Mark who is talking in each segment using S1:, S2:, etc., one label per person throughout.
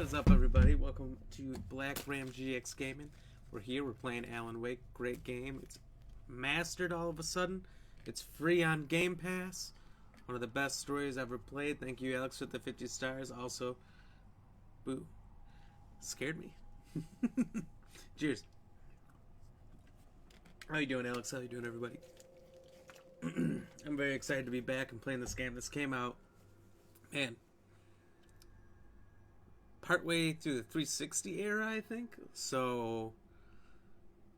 S1: What is up, everybody? Welcome to Black Ram GX Gaming. We're here, we're playing Alan Wake. Great game. It's mastered all of a sudden. It's free on Game Pass. One of the best stories ever played. Thank you, Alex, with the 50 stars. Also, boo. Scared me. Cheers. How you doing, Alex? How you doing, everybody? I'm very excited to be back and playing this game. This came out, man, partway through the 360 era, I think. So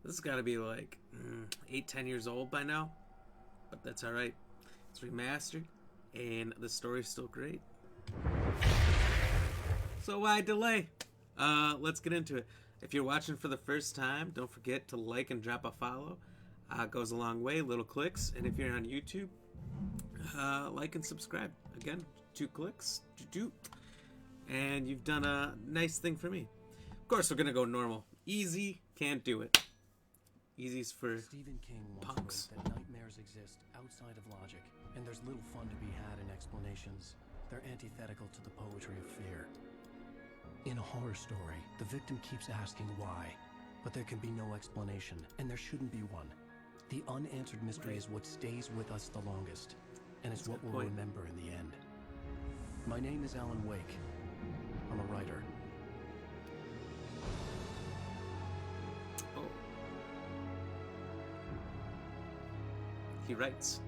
S1: this has got to be like 8-10 years old by now, but that's all right. It's remastered and the story's still great. So why delay? Let's get into it. If you're watching for the first time, don't forget to like and drop a follow. It goes a long way, little clicks. And if you're on YouTube, like and subscribe. Again, 2 clicks. And you've done a nice thing for me. Of course, we're going to go normal. Easy, can't do it. Easy's for
S2: Stephen King
S1: punks.
S2: Once wrote that nightmares exist outside of logic, and there's little fun to be had in explanations. They're antithetical to the poetry of fear. In a horror story, the victim keeps asking why, but there can be no explanation, and there shouldn't be one. The unanswered mystery is what stays with us the longest, and it's what we'll remember in the end. My name is Alan Wake. I'm a writer.
S1: Oh. He writes.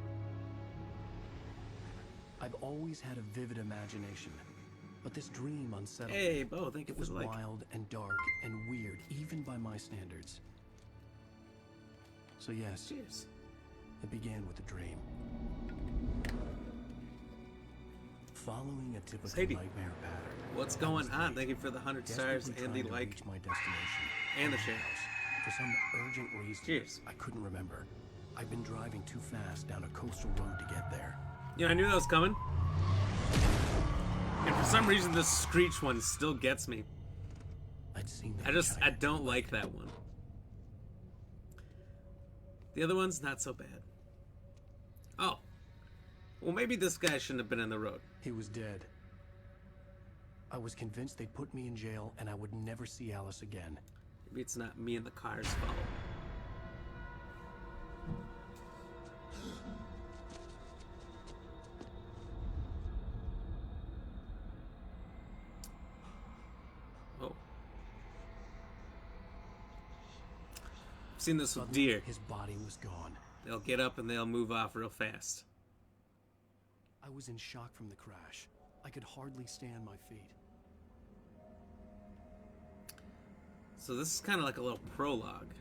S2: I've always had a vivid imagination, but this dream unsettled me.
S1: Hey, Bo, thank you
S2: It
S1: for
S2: was
S1: the like.
S2: wild and dark and weird, even by my standards. So yes,
S1: Cheers.
S2: it began with a dream. Following a typical
S1: Sadie,
S2: nightmare pattern.
S1: What's going on? Thank you for the 100 stars
S2: Desperately
S1: and the
S2: trying to
S1: like
S2: reach my destination,
S1: and the
S2: my
S1: share.
S2: house. For some urgent reason,
S1: Cheers.
S2: I couldn't remember. I'd been driving too fast down a coastal road to get there.
S1: Yeah, I knew that was coming. And for some reason, this Screech one still gets me.
S2: I'd seen the
S1: I
S2: hitchhiker
S1: don't like that one. The other one's not so bad. Oh. Well, maybe this guy shouldn't have been in the road.
S2: He was dead. I was convinced they'd put me in jail and I would never see Alice again.
S1: Maybe it's not me and the car's fault. Oh. I've seen this with
S2: Suddenly,
S1: deer.
S2: his body was gone.
S1: They'll get up and they'll move off real fast.
S2: I was in shock from the crash. I could hardly stand my feet.
S1: So this is kind of like a little prologue.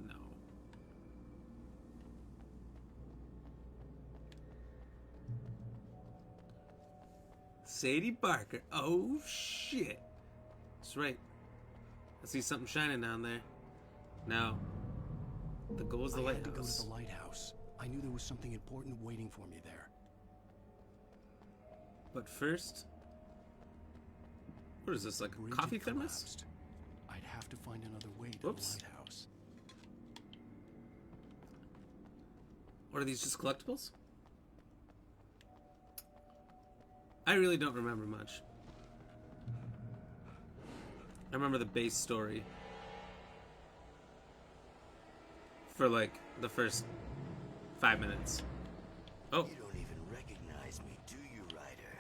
S1: No. Sadie Barker. Oh, shit. That's right. I see something shining down there. Now, the goal is the
S2: I had to go to
S1: lighthouse.
S2: the lighthouse. I knew there was something important waiting for me there.
S1: But first, what is this, like a
S2: Bridge
S1: coffee
S2: had
S1: thermos?
S2: collapsed. I'd have to find another way to
S1: Whoops.
S2: the lighthouse.
S1: Or are these just collectibles? I really don't remember much. I remember the base story for like the first 5 minutes. Oh,
S3: You don't even recognize me, do you, Ryder?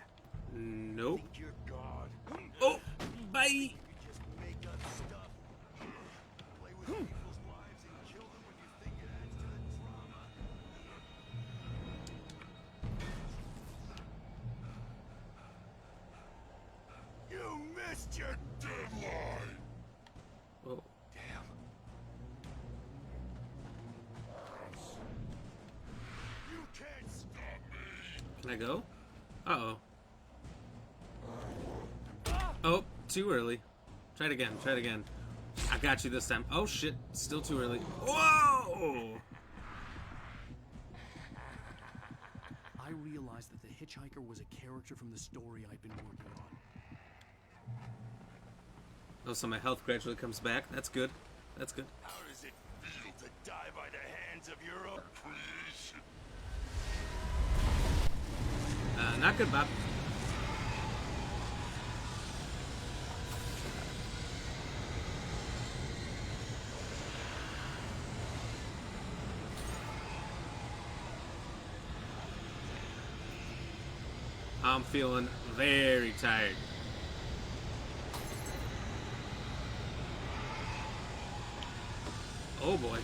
S1: nope.
S3: Think you're God?
S1: Oh, bye.
S3: You just make up stuff. Play with people's lives and kill them when you think it adds to the drama. You missed your deadline.
S1: Oh,
S3: Damn. You can't stop me.
S1: can I go? Uh-oh. Oh, too early. Try it again, try it again. I got you this time. Oh shit, still too early. Whoa!
S2: I realized that the hitchhiker was a character from the story I'd been working on.
S1: Oh, so my health gradually comes back. That's good. That's good.
S3: How does it feel to die by the hands of your own creation?
S1: Not good, Bob. I'm feeling very tired. Oh boy.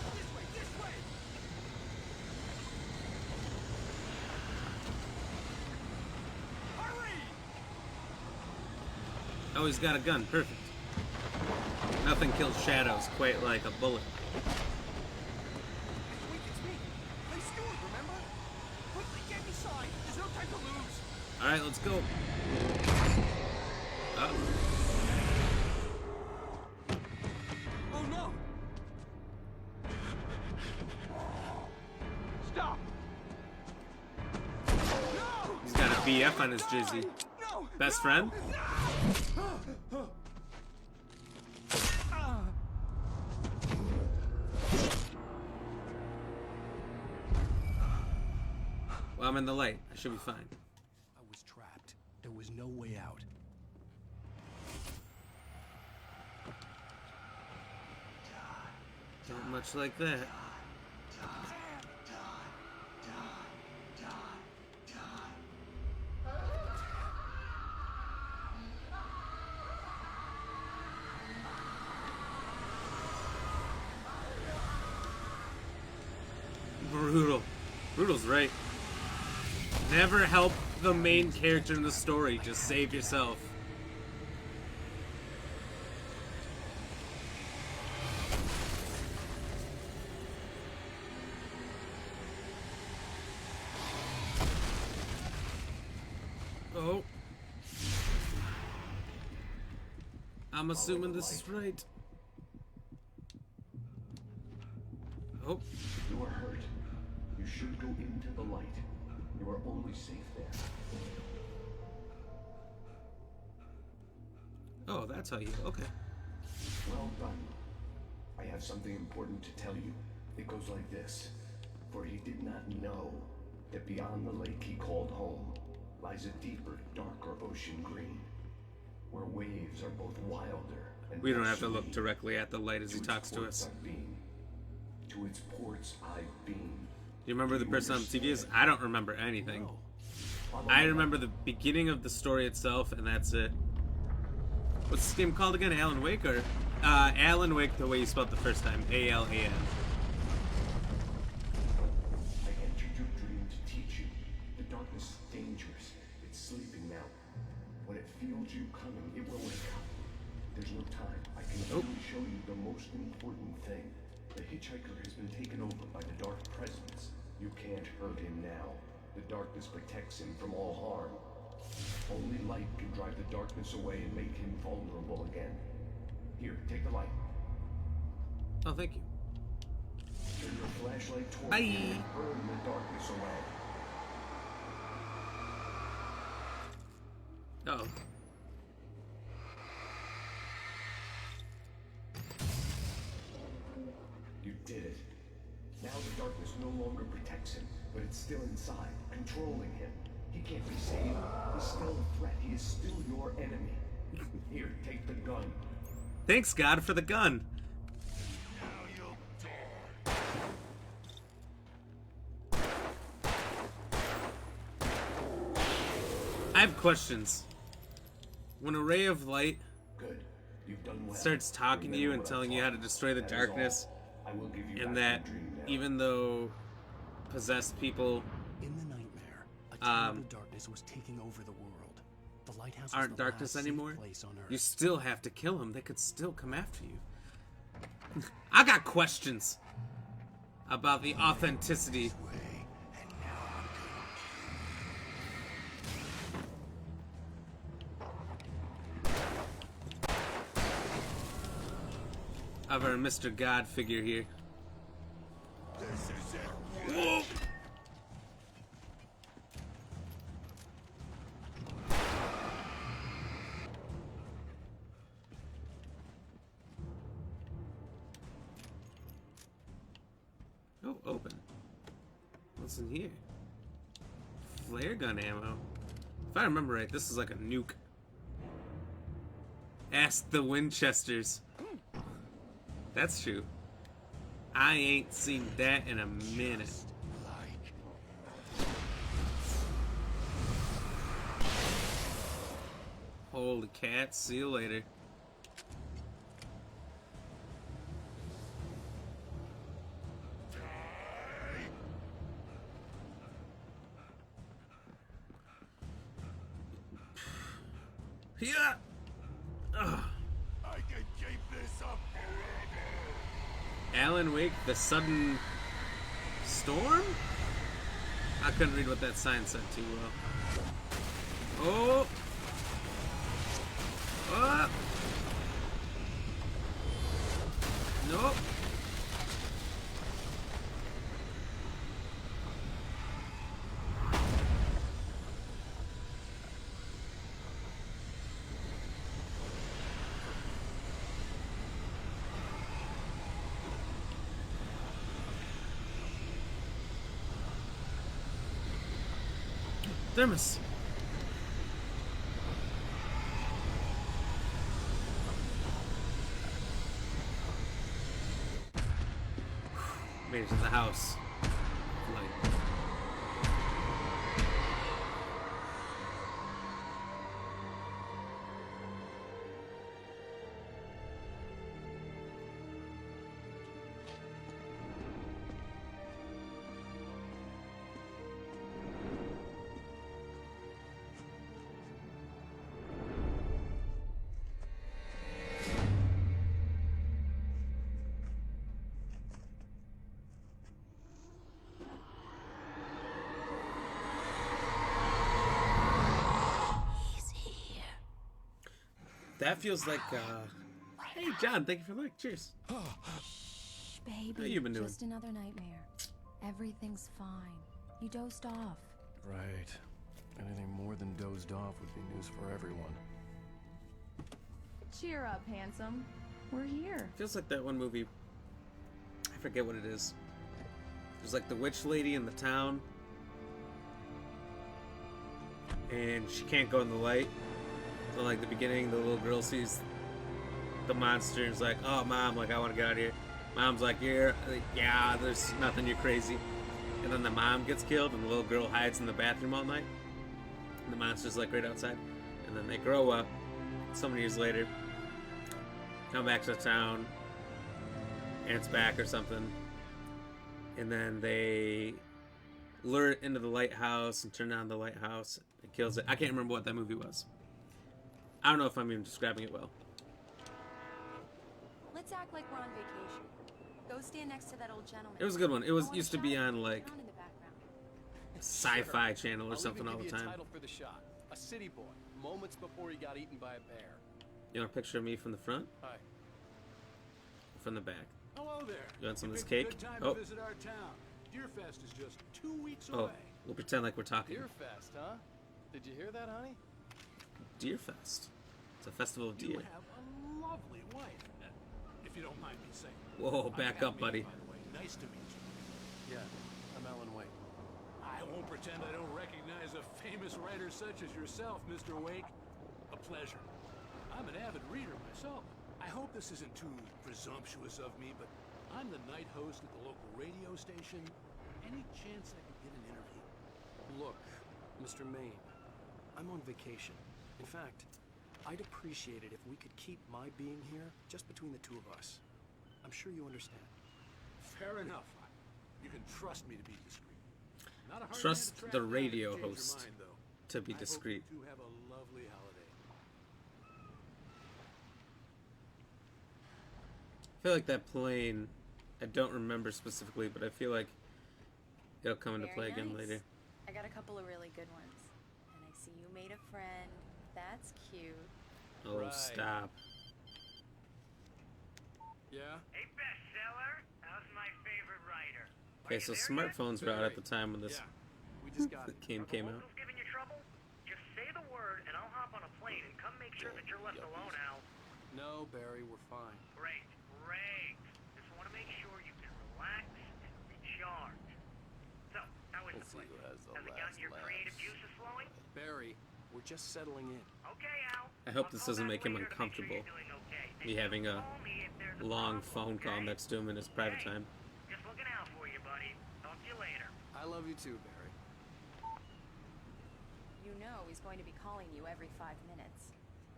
S1: Oh, he's got a gun. Perfect. Nothing kills shadows quite like a bullet. Alright, let's go. Oh.
S3: Oh no! Stop! No!
S1: He's got a BF on his jersey.
S3: No!
S1: Best friend? Well, I'm in the light. I should be fine.
S2: I was trapped. There was no way out.
S1: Not much like that. Brutal. Brutal's right. Never help the main character in the story. Just save yourself. Oh. I'm assuming this is right. Oh.
S4: You are hurt. You should go into the light. You are only safe there.
S1: Oh, that's how you... Okay.
S4: Well done. I have something important to tell you. It goes like this. For he did not know that beyond the lake he called home lies a deeper, darker ocean green, where waves are both wilder and
S1: We don't
S4: more
S1: have to look
S4: serene.
S1: directly at the light as he
S4: its
S1: talks to
S4: ports
S1: us.
S4: I've been. To its ports I've been.
S1: Do you remember the person on the TV is? I don't remember anything.
S4: Follow
S1: I
S4: my
S1: remember the beginning of the story itself, and that's it. What's this game called again? Alan Wake? Or Alan Wake the way you spelled it the first time. A-L-A-N.
S4: I entered your dream to teach you. The darkness is dangerous. It's sleeping now. When it feels you coming, it will wake up. There's no time. I can only show you the most important thing. The hitchhiker has been taken over by the dark presence. You can't hurt him now. The darkness protects him from all harm. Only light can drive the darkness away and make him vulnerable again. Here, take the light.
S1: Oh, thank you.
S4: Turn your flashlight toward
S1: Bye.
S4: him and burn the darkness away.
S1: Oh.
S4: You did it. Now the darkness no longer protects him, but it's still inside, controlling him. He can't be saved. He's still a threat. He is still your enemy. Here, take the gun.
S1: Thanks, God, for the gun.
S3: Now you'll die.
S1: I have questions. When a ray of light
S4: Good. You've done well.
S1: starts talking to you and
S4: Remember what
S1: telling
S4: I
S1: you how to
S4: taught
S1: destroy the
S4: That is all.
S1: darkness,
S4: I will give you
S1: and
S4: back
S1: that
S4: your dream now.
S1: even though possessed people
S2: In the nightmare, a terrible darkness was taking over the world. The lighthouse was
S1: aren't
S2: the
S1: darkness
S2: last safe
S1: anymore,
S2: place on Earth.
S1: you still have to kill them. They could still come after you. I got questions about the authenticity. Of our Mr. God figure here.
S3: This is it.
S1: Whoa. Oh, open. What's in here? Flare gun ammo. If I remember right, this is like a nuke. Ask the Winchesters. That's true. I ain't seen that in a minute. Holy cats, see you later. Yeah. Ugh.
S3: I can keep this up forever.
S1: Alan Wake, the sudden storm? I couldn't read what that sign said too well. Oh! Ah! Nope. Thermos. Made it to the house. Light. That feels like, hey, John, thank you for the like. Cheers.
S5: Baby,
S1: How you been doing?
S5: just another nightmare. Everything's fine. You dozed off.
S2: Right. Anything more than dozed off would be news for everyone.
S6: Cheer up, handsome. We're here.
S1: Feels like that one movie. I forget what it is. There's like the witch lady in the town. And she can't go in the light. So like the beginning, the little girl sees the monster and is like, oh mom, like I want to get out of here. Mom's like, yeah, there's nothing, you're crazy. And then the mom gets killed and the little girl hides in the bathroom all night. And the monster's like right outside. And then they grow up so many years later, come back to the town, and it's back or something. And then they lure it into the lighthouse and turn on the lighthouse. It kills it. I can't remember what that movie was. I don't know if I'm even describing it well.
S5: Let's act like we're on vacation. Go stand next to that old gentleman.
S1: It was a good one. It was
S5: Go
S1: used to
S5: shot
S1: be
S5: him.
S1: on like
S5: Turn on in the background.
S1: Sci-Fi Channel or
S2: I'll
S1: something
S2: even
S1: all
S2: give
S1: the
S2: you a
S1: time.
S2: title for the shot. A city boy, moments before he got eaten by a bear.
S1: You want a picture of me from the front?
S2: Hi.
S1: From the back?
S7: Hello there.
S1: You want some of
S7: You
S1: this
S7: picked a
S1: cake?
S7: Good time
S1: Oh.
S7: to visit our town. Deerfest is just 2 weeks
S1: Oh,
S7: away.
S1: we'll pretend like we're talking.
S2: Deer Fest, huh? Did you hear that, honey?
S1: Deer Fest. It's a festival of
S7: You
S1: deer.
S7: have a lovely wife, if you don't mind me saying.
S1: Whoa,
S7: I'm
S1: back
S7: Al
S1: up, buddy.
S7: Mead, by the way. Nice to meet you.
S2: Yeah, I'm Alan Wake.
S7: I won't pretend I don't recognize a famous writer such as yourself, Mr. Wake. A pleasure. I'm an avid reader myself. I hope this isn't too presumptuous of me, but I'm the night host at the local radio station. Any chance I could get an interview?
S2: Look, Mr. Maine, I'm on vacation. In fact, I'd appreciate it if we could keep my being here just between the two of us. I'm sure you understand.
S7: Fair enough. You can trust me to be discreet. Not a hard
S1: Trust
S7: man to track
S1: the
S7: down if
S1: radio
S7: you change your
S1: host
S7: mind, though.
S1: to be
S7: I
S1: discreet.
S7: hope you two have a lovely holiday.
S1: I feel like that plane, I don't remember specifically, but I feel like it'll come into
S5: Very
S1: play again
S5: nice.
S1: later.
S5: I got a couple of really good ones. And I see you made a friend. That's cute.
S1: Oh,
S2: Right.
S1: stop.
S2: Yeah?
S8: Hey, bestseller, how's my favorite writer?
S1: Okay, so smartphones were out at the time when this
S2: Yeah. We just got it.
S1: game came out.
S8: Locals giving you trouble? Just say the word and I'll hop on a plane and come make sure that you're left alone, Al.
S2: No, Barry, we're fine.
S8: Great, great. Just want to make sure you can relax and recharge. So, how is
S2: We'll
S8: the
S2: see
S8: place?
S2: who has the
S8: Has it
S2: last
S8: gotten your creative
S2: laugh.
S8: juices flowing?
S2: Barry, we're just settling in.
S8: Okay, Al.
S1: I hope
S8: I'll
S1: this
S8: call
S1: doesn't
S8: back
S1: make him
S8: later to make sure
S1: uncomfortable.
S8: you're doing okay.
S1: Me
S8: And
S1: having a
S8: call me if there's a
S1: long
S8: problem,
S1: phone call
S8: okay?
S1: next to him in his private
S8: Hey,
S1: time.
S8: Just looking out for you, buddy. Talk to you later.
S2: I love you too, Barry.
S5: You know he's going to be calling you every 5 minutes.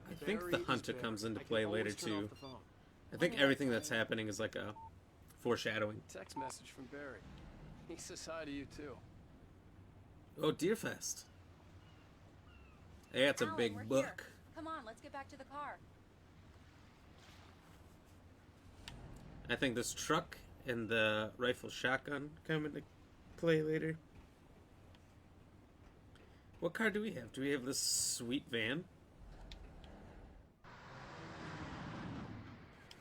S1: I think the
S2: Barry is
S1: hunter
S2: Barry.
S1: comes into
S2: I can
S1: play
S2: always
S1: later
S2: turn
S1: too.
S2: off the phone.
S1: I think everything that's happening is like a foreshadowing.
S2: Text message from Barry. He says hi to you too.
S1: Oh, Deerfest. Yeah, it's a
S5: Alan,
S1: big
S5: we're
S1: book.
S5: here. Come on, let's get back to the car.
S1: I think this truck and the rifle shotgun come into play later. What car do we have? Do we have this sweet van?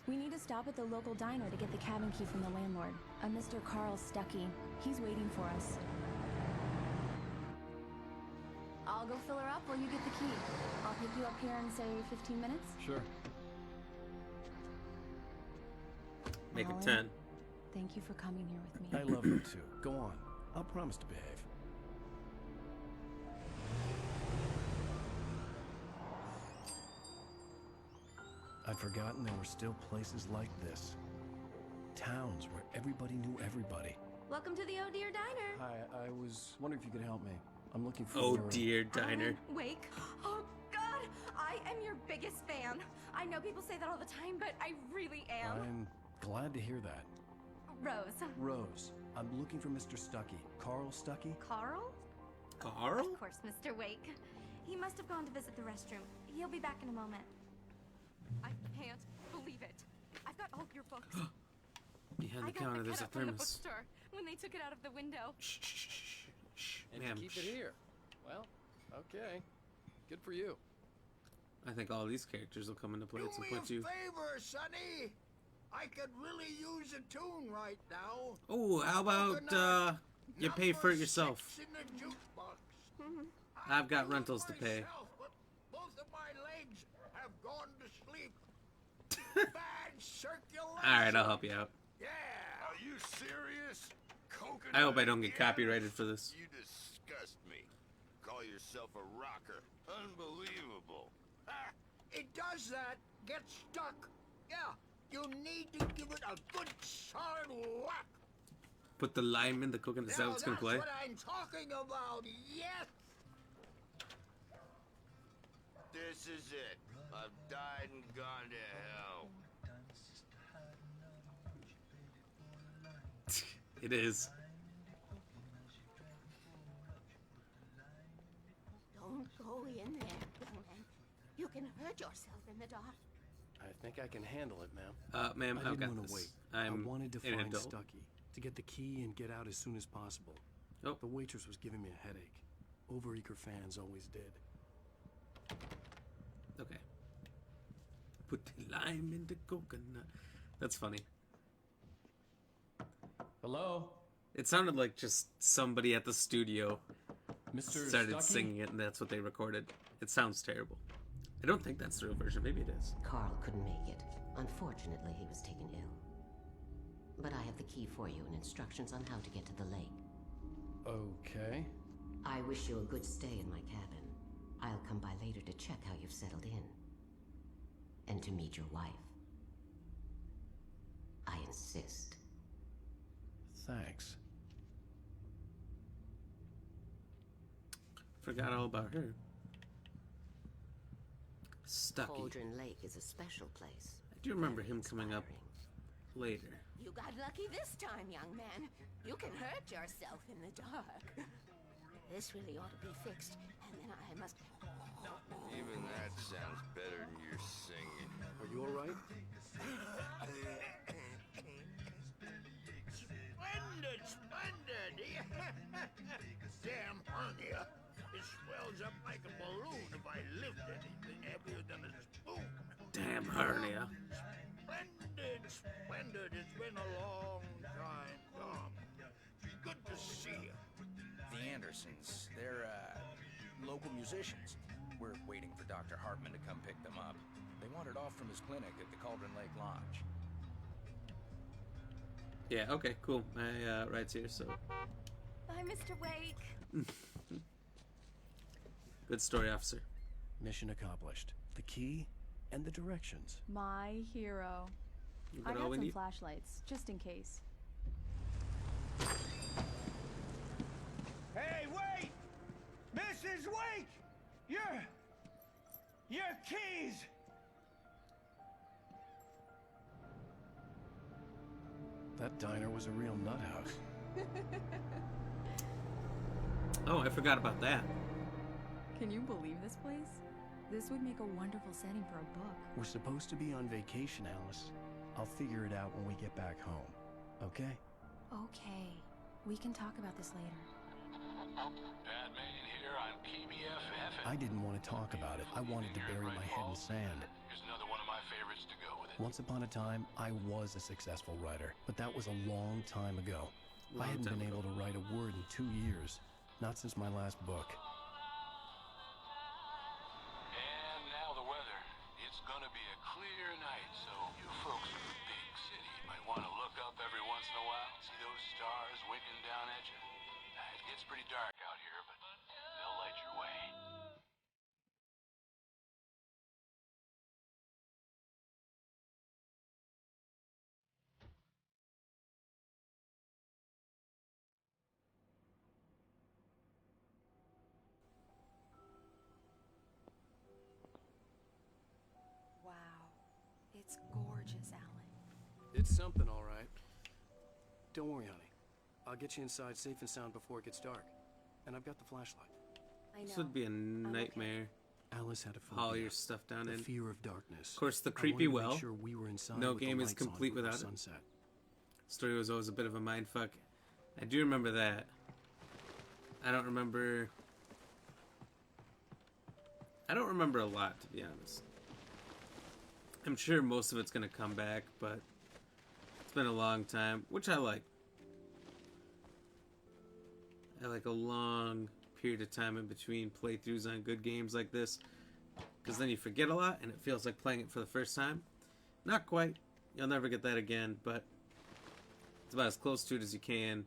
S6: We need to stop at the local diner to get the cabin key from the landlord, a Mr. Carl Stuckey. He's waiting for us. I'll go fill her up while you get the key. I'll pick you up here in, say, 15 minutes?
S2: Sure.
S1: Make it
S6: Alan,
S1: 10.
S6: Thank you for coming here with me.
S2: I love her too. Go on. I'll promise to behave. I'd forgotten there were still places like this. Towns where everybody knew everybody.
S6: Welcome to the Oh Dear Diner.
S2: Hi, I was wondering if you could help me. I'm looking for
S1: Oh
S2: your-
S1: dear, diner.
S9: Alan Wake. Oh God, I am your biggest fan. I know people say that all the time, but I really am.
S2: I'm glad to hear that.
S9: Rose.
S2: Rose, I'm looking for Mr. Stuckey. Carl Stuckey?
S9: Carl?
S1: Carl?
S9: Of course, Mr. Wake. He must have gone to visit the restroom. He'll be back in a moment. I can't believe it. I've got all your books.
S1: Behind the
S9: I got
S1: counter,
S9: the
S1: there's a
S9: cutout from the
S1: thermos.
S9: bookstore when they took it out of the window.
S1: Shh, shh, shh, shh, shh.
S2: And
S1: Ma'am,
S2: you keep it
S1: shh.
S2: here. Well, okay. Good for you.
S1: I think all these characters will come into play at some point too.
S3: favor, Sonny. I could really use a tune right now.
S1: Oh, how about you pay for it yourself?
S3: In the jukebox.
S1: I've got rentals to pay.
S3: Myself, but both of my legs have gone to sleep. Bad circulation.
S1: Alright, I'll help you out.
S3: Yeah. Are you serious? Coconut
S1: I hope I don't get
S3: again?
S1: copyrighted for this.
S3: You disgust me. Call yourself a rocker. Unbelievable. It does that. Get stuck. Yeah. You need to give it a good solid whack.
S1: Put the lime in the coconut. Is that what's gonna play?
S3: That's what I'm talking about. Yes. This is it. I've died and gone to hell.
S1: It is.
S9: Don't go in there, young man. You can hurt yourself in the dark.
S2: I think I can handle it, ma'am.
S1: Ma'am,
S2: I
S1: I've
S2: didn't
S1: got
S2: want
S1: this.
S2: to wait.
S1: I'm
S2: I wanted to
S1: an
S2: find
S1: adult.
S2: Stuckey, to get the key and get out as soon as possible.
S1: Oh.
S2: The waitress was giving me a headache. Overeager fans always did.
S1: Okay. Put the lime in the coconut. That's funny.
S2: Hello?
S1: It sounded like just somebody at the studio
S2: Mr.
S1: started
S2: Stuckey?
S1: singing it, and that's what they recorded. It sounds terrible. I don't think that's the real version. Maybe it is.
S10: Carl couldn't make it. Unfortunately, he was taken ill. But I have the key for you and instructions on how to get to the lake.
S2: Okay.
S10: I wish you a good stay in my cabin. I'll come by later to check how you've settled in. And to meet your wife. I insist.
S2: Thanks.
S1: Forgot all about her. Stucky.
S10: Cauldron Lake is a special place.
S1: I do remember him coming up
S10: Inspiring.
S1: later.
S9: You got lucky this time, young man. You can hurt yourself in the dark. This really ought to be fixed, and then I must...
S3: Even that sounds better than your singing.
S2: Are you alright?
S3: Splendid, splendid! Damn hernia. It swells up like a balloon if I lift anything heavier than a spoon.
S1: Damn hernia.
S3: Splendid, splendid. It's been a long time, Tom. Good to see you.
S11: The Andersons, they're, local musicians. We're waiting for Dr. Hartman to come pick them up. They wandered off from his clinic at the Cauldron Lake Lodge.
S1: Yeah, okay, cool. My ride's here, so.
S9: Bye, Mr. Wake.
S1: Good story, officer.
S2: Mission accomplished. The key and the directions.
S6: My hero.
S1: You
S6: I
S1: got all
S6: got
S1: we
S6: some
S1: need?
S6: flashlights, just in case.
S12: Hey, wait! Mrs. Wake! Your keys!
S2: That diner was a real nut house.
S1: Oh, I forgot about that.
S6: Can you believe this place? This would make a wonderful setting for a book.
S2: We're supposed to be on vacation, Alice. I'll figure it out when we get back home. Okay?
S6: Okay. We can talk about this later.
S7: Batman here on PBFF.
S2: I didn't want to talk about it. I wanted to bury my head in sand.
S7: Here's another one of my favorites to go with it.
S2: Once upon a time, I was a successful writer, but that was a long time ago. I hadn't been able to write a word in 2 years. Not since my last book.
S7: And now the weather. It's gonna be a clear night, so you folks in the big city might want to look up every once in a while. See those stars winking down at you? It gets pretty dark out here, but they'll light your way.
S5: Wow. It's gorgeous, Alan.
S2: It's something, all right. Don't worry, honey. I'll get you inside safe and sound before it gets dark. And I've got the flashlight.
S5: I know.
S1: This would be a nightmare.
S2: Alice had a phobia.
S1: All your stuff down
S2: the
S1: in.
S2: fear of darkness.
S1: Of course, the
S2: I
S1: creepy
S2: wanted to
S1: well.
S2: make sure we were inside
S1: No
S2: with the
S1: game is
S2: lights on
S1: complete
S2: before
S1: without it.
S2: sunset.
S1: Story was always a bit of a mindfuck. I do remember that. I don't remember a lot, to be honest. I'm sure most of it's gonna come back, but it's been a long time, which I like. I like a long period of time in between playthroughs on good games like this, because then you forget a lot and it feels like playing it for the first time. Not quite. You'll never get that again, but it's about as close to it as you can.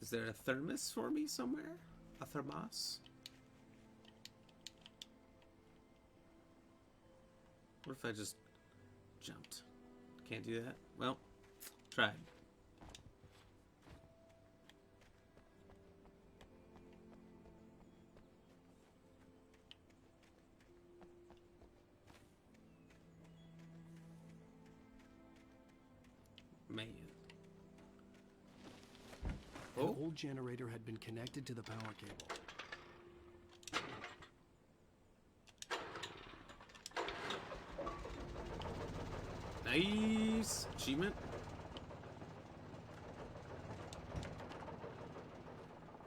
S1: Is there a thermos for me somewhere? A thermos? What if I just jumped? Can't do that? Well, tried. Man.
S2: An old generator had been connected to the power cable.
S1: Nice achievement.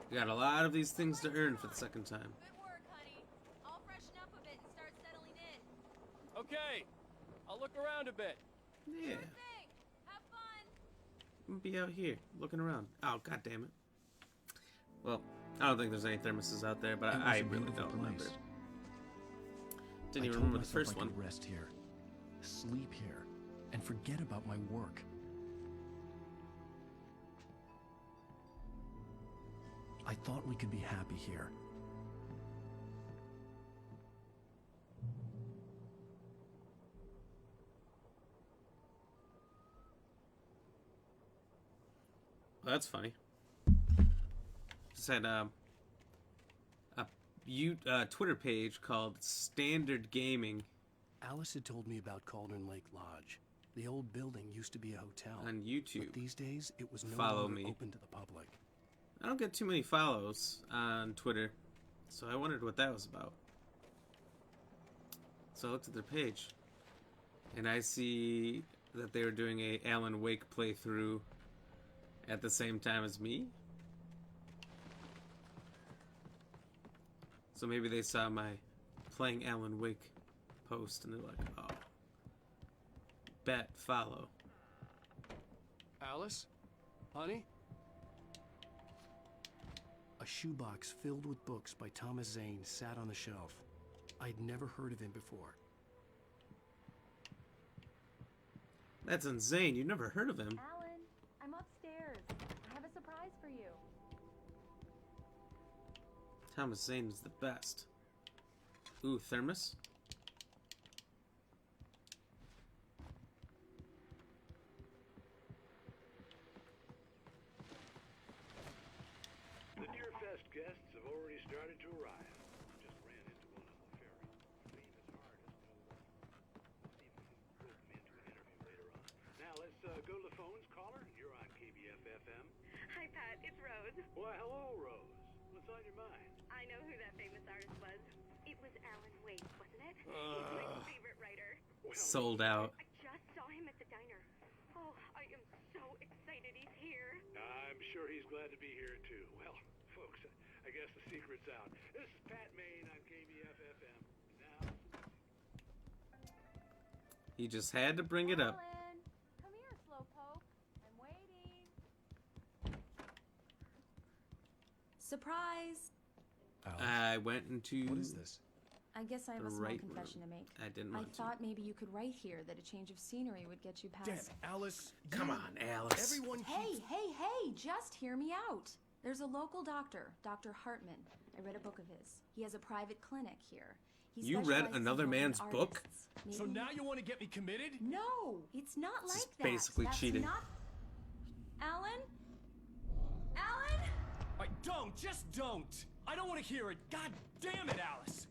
S1: We got a lot of these things to earn for the second time.
S9: Good work, honey. I'll freshen up a bit and start settling in.
S12: Okay, I'll look around a bit.
S1: Yeah.
S9: Sure thing. Have fun.
S1: I'm gonna be out here looking around. Oh, god damn it. Well, I don't think there's any thermoses out there, but I really don't remember. Didn't even remember the first one.
S2: Rest here, sleep here, and forget about my work. I thought we could be happy here.
S1: Well, that's funny. Just had a Twitter page called Standard Gaming.
S2: Alice had told me about Cauldron Lake Lodge. The old building used to be a hotel.
S1: On YouTube.
S2: But these days, it was no
S1: Follow
S2: longer
S1: me.
S2: open to the public.
S1: I don't get too many follows on Twitter, so I wondered what that was about. So I looked at their page, and I see that they were doing a Alan Wake playthrough at the same time as me. So maybe they saw my playing Alan Wake post, and they're like, oh, bet, follow.
S2: Alice? Honey? A shoebox filled with books by Thomas Zane sat on the shelf. I'd never heard of him before.
S1: That's insane. You've never heard of him.
S6: Alan, I'm upstairs. I have a surprise for you.
S1: Thomas Zane is the best. Ooh, thermos?
S7: guests have already started to arrive. Just ran into one on the ferry. Famous artist, no less. We'll see if we can rope him into an interview later on. Now let's go to the phones. Caller, you're on KBF-FM.
S9: Hi, Pat. It's Rose.
S7: Why, hello, Rose. What's on your mind?
S9: I know who that famous artist was. It was Alan Wake, wasn't it? He's my favorite writer.
S1: Sold out.
S9: I just saw him at the diner. Oh, I am so excited he's here.
S7: I'm sure he's glad to be here, too. Well, folks, I guess the secret's out. This is Pat Maine on KBF-FM. Now...
S1: He just had to bring it up.
S6: Alan, come here, Slowpoke. I'm waiting. Surprise!
S1: I went into...
S2: What is this?
S6: I guess I have a small
S1: Right
S6: confession to make.
S1: I didn't
S6: I
S1: want to.
S6: thought maybe you could write here that a change of scenery would get you past...
S2: Damn, Alice.
S1: Come on, Alice.
S2: Everyone
S6: Hey, hey, just hear me out. There's a local doctor, Dr. Hartman. I read a book of his. He has a private clinic here. He
S1: You read
S6: specializes in
S1: another
S6: helping
S1: man's book?
S6: artists.
S2: So
S6: Maybe-
S2: now you want to get me committed?
S6: No, it's not
S1: This
S6: like
S1: is
S6: that.
S1: basically
S6: That's
S1: cheating.
S6: Not... Alan? Alan?
S2: Just don't. I don't want to hear it. God damn it, Alice.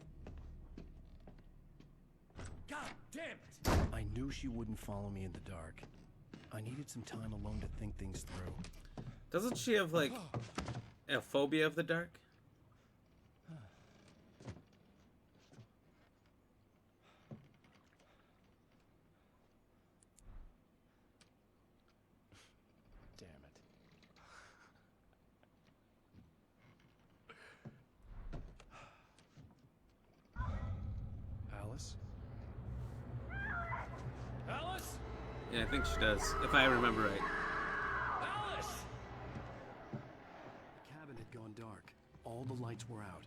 S2: God damn it. I knew she wouldn't follow me in the dark. I needed some time alone to think things through.
S1: Doesn't she have, like, a phobia of the dark?
S2: Damn it. Alice? Alice?
S1: Yeah, I think she does, if I remember right.
S2: Alice! The cabin had gone dark. All the lights were out.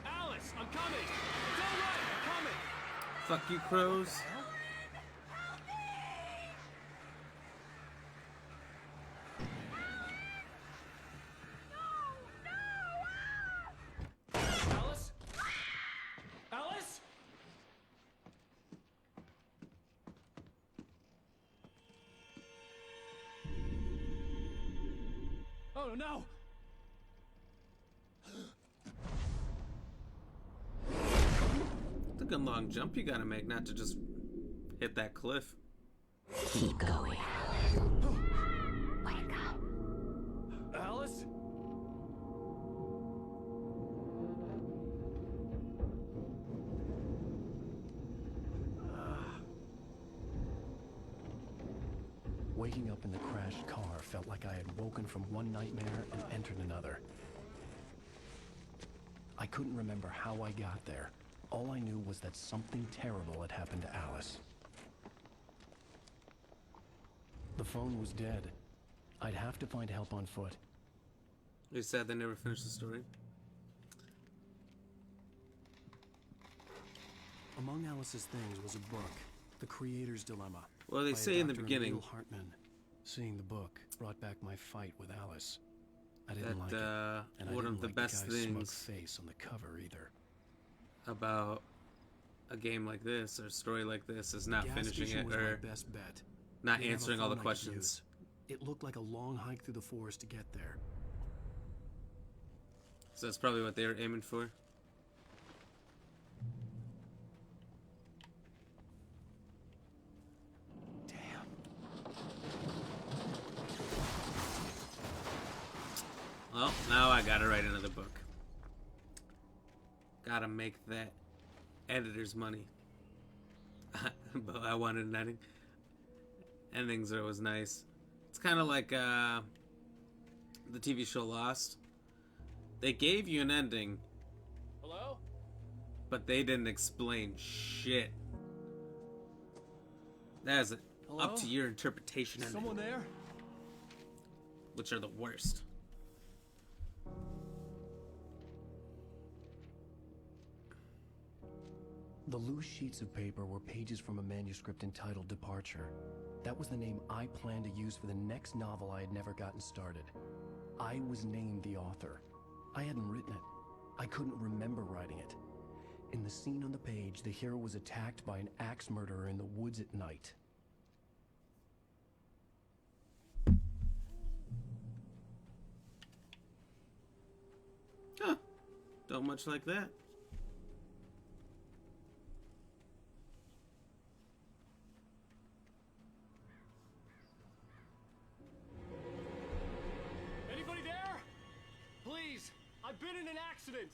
S2: Alice, I'm coming! It's all right, I'm coming!
S1: Fuck you, crows.
S2: Alice? Alice? Oh no!
S1: It's a good long jump you gotta make not to just hit that cliff.
S10: Keep going. Wake up.
S2: Alice? Waking up in the crashed car felt like I had woken from one nightmare and entered another. I couldn't remember how I got there. All I knew was that something terrible had happened to Alice. The phone was dead. I'd have to find help on foot.
S1: It's sad they never finished the story.
S2: Among Alice's things was a book, The Creator's Dilemma.
S1: Well, they
S2: by
S1: say in the
S2: Dr.
S1: beginning
S2: Emil Hartman. Seeing the book brought back my fight with Alice. I didn't
S1: that
S2: like it, and I
S1: one
S2: didn't
S1: of the
S2: like
S1: best
S2: the guy's smug
S1: things
S2: face on the cover either.
S1: about a game like this or a story like this is not
S2: Gas
S1: finishing
S2: station
S1: it
S2: was
S1: or
S2: my best bet.
S1: not
S2: They have a
S1: answering all the
S2: phone I could
S1: questions.
S2: use. It looked like a long hike through the forest to get there.
S1: So that's probably what they were aiming for. Well, now I gotta write another book. Gotta make that editor's money. But I wanted an ending. Endings are always nice. It's kind of like the TV show Lost. They gave you an ending.
S12: Hello?
S1: But they didn't explain shit. That is up to your interpretation.
S2: Someone there?
S1: Which are the worst.
S2: The loose sheets of paper were pages from a manuscript entitled Departure. That was the name I planned to use for the next novel I had never gotten started. I was named the author. I hadn't written it. I couldn't remember writing it. In the scene on the page, the hero was attacked by an axe murderer in the woods at night.
S1: Don't much like that.
S12: Anybody there? Please, I've been in an accident.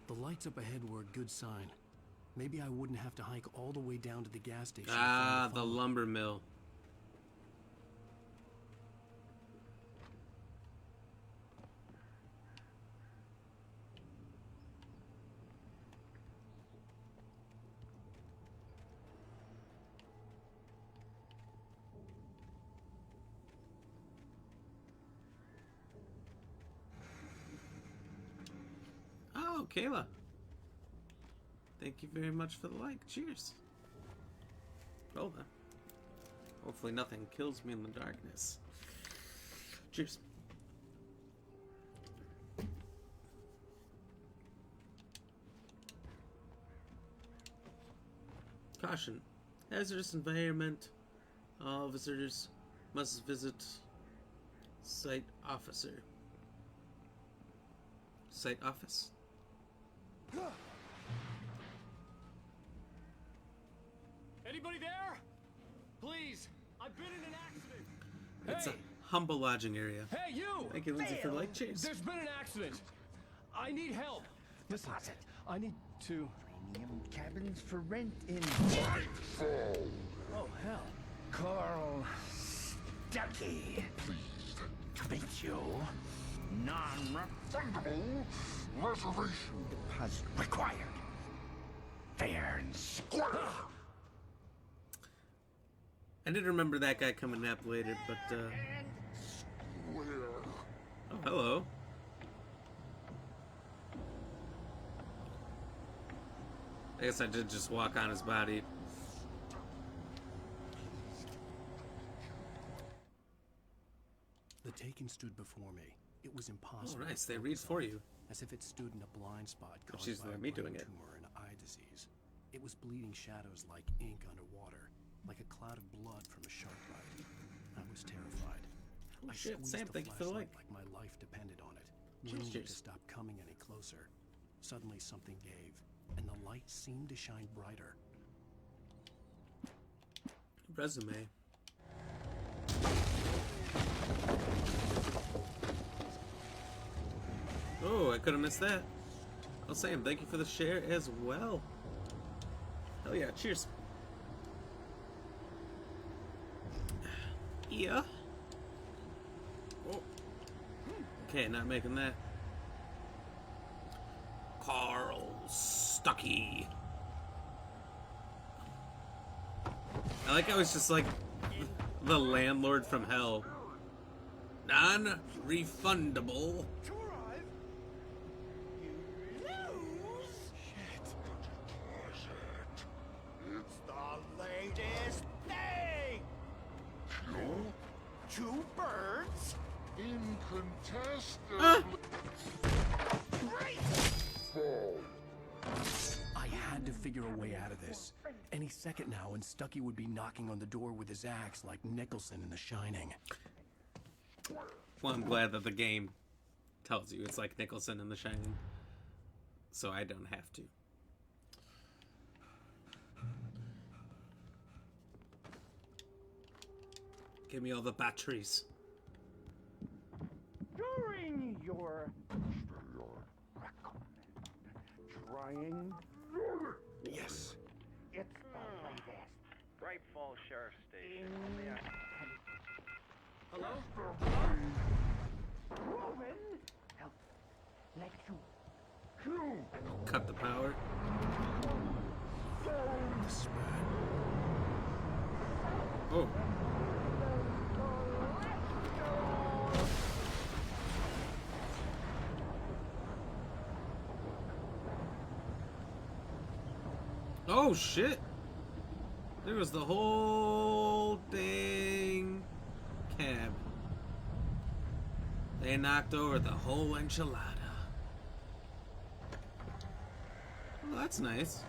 S2: The lights up ahead were a good sign. Maybe I wouldn't have to hike all the way down to the gas station.
S1: Ah, the lumber mill. Oh, Kayla. Thank you very much for the like. Cheers. Well then. Hopefully nothing kills me in the darkness. Cheers. Caution. Hazardous environment. All visitors must visit site officer. Site office?
S12: Anybody there? Please, I've been in an accident.
S1: It's
S12: Hey!
S1: a humble lodging area.
S12: Hey, you!
S1: Thank you, Lindsay, for the like. Cheers.
S12: There's been an accident. I need help. Listen, I need to...
S3: Premium cabins for rent in
S12: Oh, hell.
S3: Carl Stucky. Pleased to meet you. Non-refundable reservation deposit required. Fair and square.
S1: I did remember that guy coming up later, but oh, hello. I guess I did just walk on his body.
S2: The Taken stood before me. It was impossible.
S1: Oh, nice.
S2: to
S1: They read
S2: focus
S1: for
S2: on,
S1: you.
S2: as if it stood in a blind spot
S1: Which
S2: caused
S1: is
S2: by a
S1: me
S2: brain
S1: doing it.
S2: tumor and eye disease. It was bleeding shadows like ink underwater, like a cloud of blood from a shark bite. I was terrified.
S1: Oh,
S2: I
S1: shit,
S2: squeezed
S1: Sam,
S2: the
S1: thank you for the
S2: flashlight
S1: like.
S2: my life depended on it,
S1: Cheers,
S2: willing it
S1: cheers.
S2: to stop coming any closer. Suddenly something gave, and the light seemed to shine brighter.
S1: Resume. Oh, I could have missed that. Well, Sam, thank you for the share as well. Hell yeah, cheers. Yeah. Oh. Okay, not making that. Carl Stucky. I like how it's just like the landlord from hell. Non-refundable.
S3: It's the latest thing! Two birds? Incontestably.
S2: I had to figure a way out of this. Any second now, and Stucky would be knocking on the door with his axe like Nicholson in The Shining.
S1: Well, I'm glad that the game tells you it's like Nicholson in The Shining, so I don't have to. Give me all the batteries.
S3: During your trying.
S2: Yes.
S3: It's the latest.
S8: Bright Falls Sheriff Station.
S12: Hello?
S3: Woman, help. Let you.
S1: Cut the power. Oh. Oh shit! There was the whole dang cab. They knocked over the whole enchilada. Well, that's nice.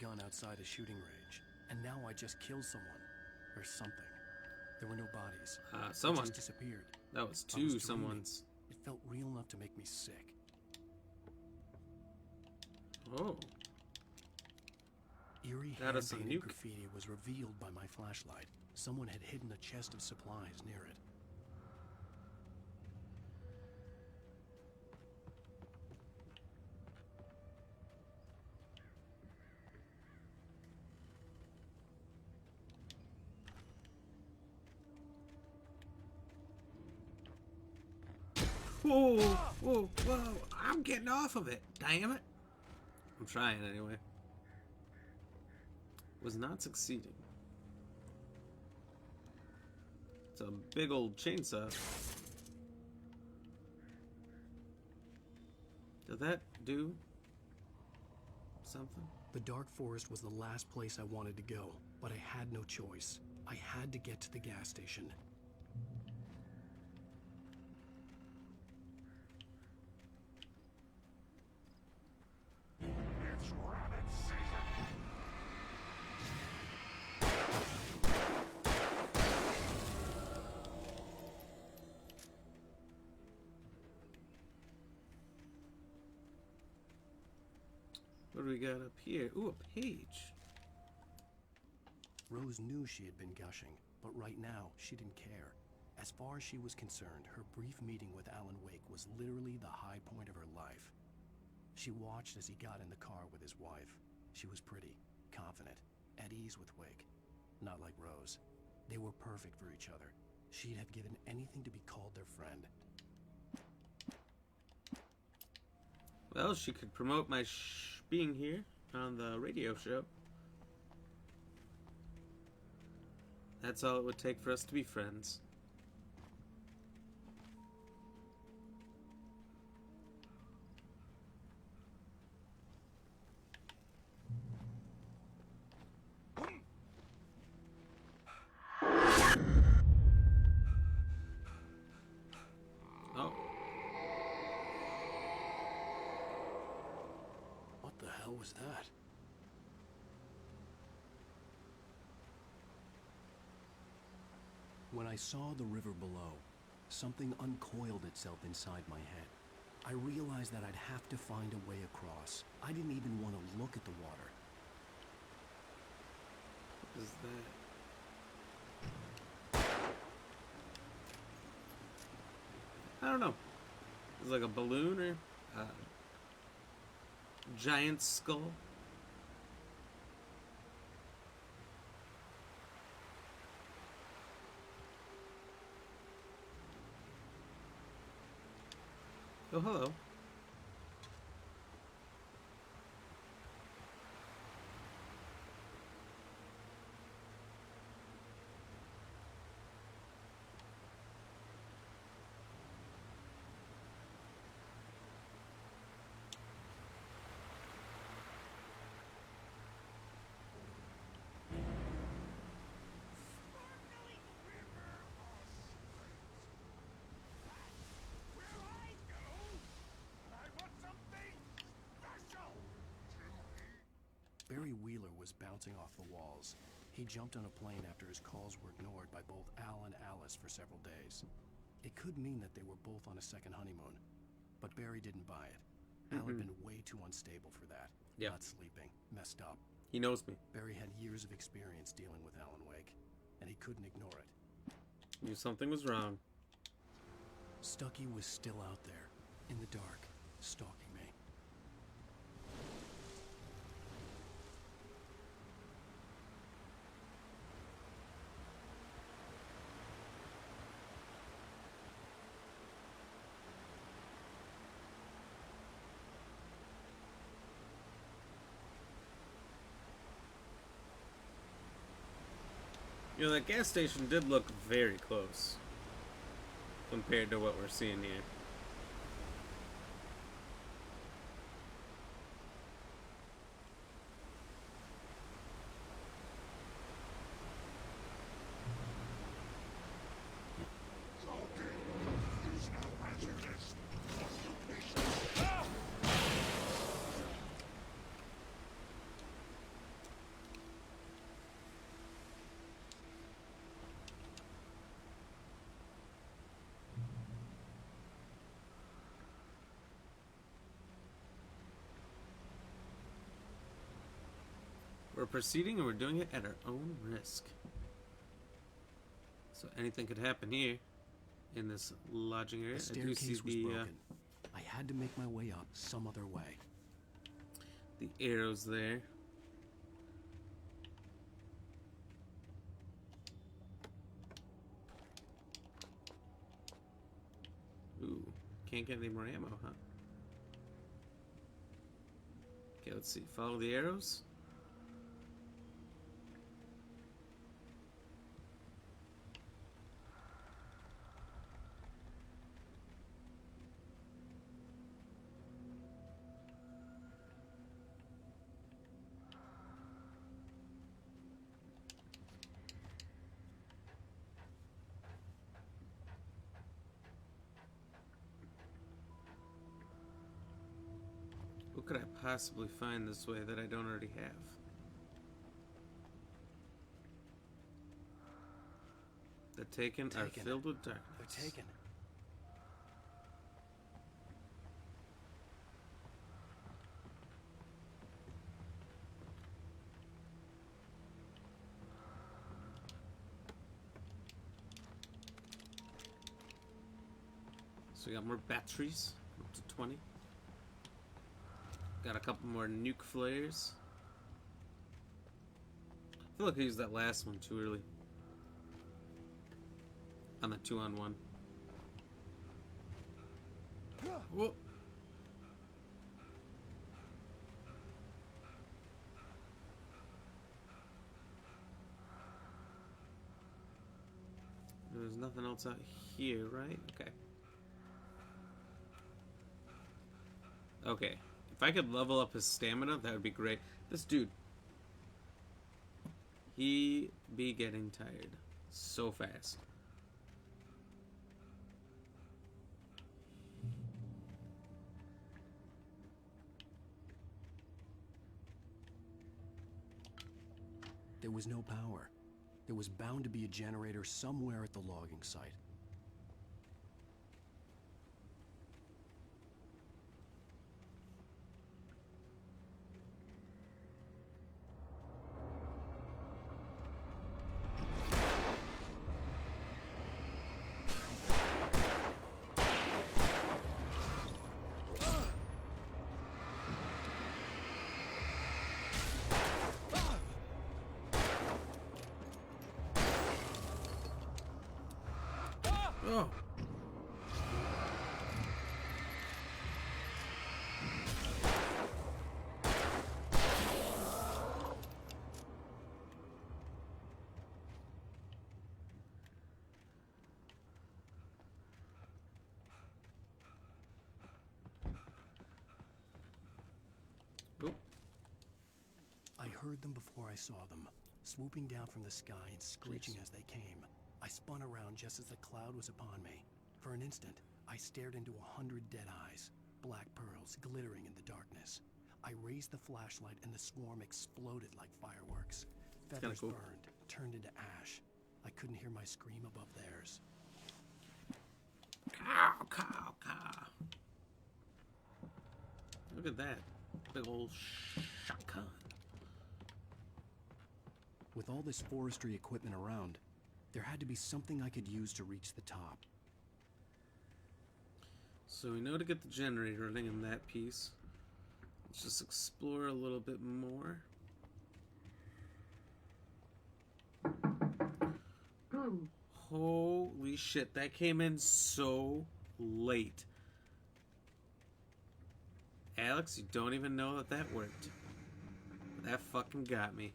S2: gun outside a shooting range, and now I just killed someone. Or something. There were no bodies.
S1: Someone.
S2: They just disappeared.
S1: That was
S2: I was
S1: two
S2: dreaming.
S1: someone's.
S2: It felt real enough to make me sick.
S1: Oh.
S2: Eerie
S1: That is some
S2: hand-painted
S1: nuke.
S2: graffiti was revealed by my flashlight. Someone had hidden a chest of supplies near it.
S1: Whoa, whoa, whoa. I'm getting off of it. Damn it. I'm trying anyway. Was not succeeding. It's a big old chainsaw. Did that do something?
S2: The dark forest was the last place I wanted to go, but I had no choice. I had to get to the gas station.
S4: It's rabbit season.
S1: What do we got up here? Ooh, a page.
S2: Rose knew she had been gushing, but right now, she didn't care. As far as she was concerned, her brief meeting with Alan Wake was literally the high point of her life. She watched as he got in the car with his wife. She was pretty, confident, at ease with Wake. Not like Rose. They were perfect for each other. She'd have given anything to be called their friend.
S1: Well, she could promote my being here on the radio show. That's all it would take for us to be friends. Oh.
S2: What the hell was that? When I saw the river below, something uncoiled itself inside my head. I realized that I'd have to find a way across. I didn't even want to look at the water.
S1: What is that? I don't know. It's like a balloon or a giant skull. Oh, hello.
S2: Barry Wheeler was bouncing off the walls. He jumped on a plane after his calls were ignored by both Al and Alice for several days. It could mean that they were both on a second honeymoon, but Barry didn't buy it. Al had been way too unstable for that.
S1: Yeah.
S2: Not sleeping, messed up.
S1: He knows me.
S2: Barry had years of experience dealing with Alan Wake, and he couldn't ignore it.
S1: Knew something was wrong.
S2: Stucky was still out there, in the dark, stalking me.
S1: You know, that gas station did look very close compared to what we're seeing here. We're proceeding and we're doing it at our own risk. So anything could happen here in this lodging area.
S2: The staircase was broken. I had to make my way up some other way.
S1: The arrows there. Ooh, can't get any more ammo, huh? Okay, let's see. Follow the arrows. What could I possibly find this way that I don't already have? The taken are filled with darkness.
S2: They're taken.
S1: So we got more batteries, up to 20. Got a couple more nuke flares. I feel like I used that last one too early. On the 2-on-1. Whoa. There's nothing else out here, right? Okay. Okay. If I could level up his stamina, that would be great. This dude, he be getting tired so fast.
S2: There was no power. There was bound to be a generator somewhere at the logging site.
S1: Oh.
S2: I heard them before I saw them, swooping down from the sky and screeching as they came. I spun around just as the cloud was upon me. For an instant, I stared into 100 dead eyes, black pearls glittering in the darkness. I raised the flashlight and the swarm exploded like fireworks. Feathers burned, turned into ash. I couldn't hear my scream above theirs.
S1: Cow, cow, cow. Look at that. Big old shotgun.
S2: With all this forestry equipment around, there had to be something I could use to reach the top.
S1: So we know to get the generator running in that piece. Let's just explore a little bit more. Holy shit, that came in so late. Alex, you don't even know that that worked. That fucking got me.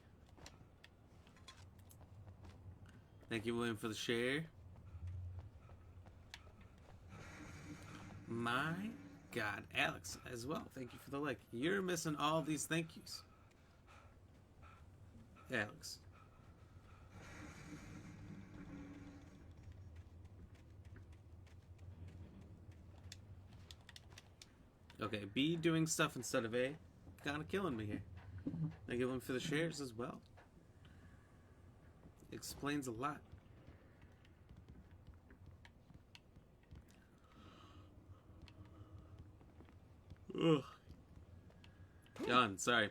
S1: Thank you, William, for the share. My God, Alex, as well. Thank you for the like. You're missing all these thank yous. Alex. Okay, B doing stuff instead of A. Kind of killing me here. Thank you, William, for the shares as well. Explains a lot. Ugh. Yawn, sorry.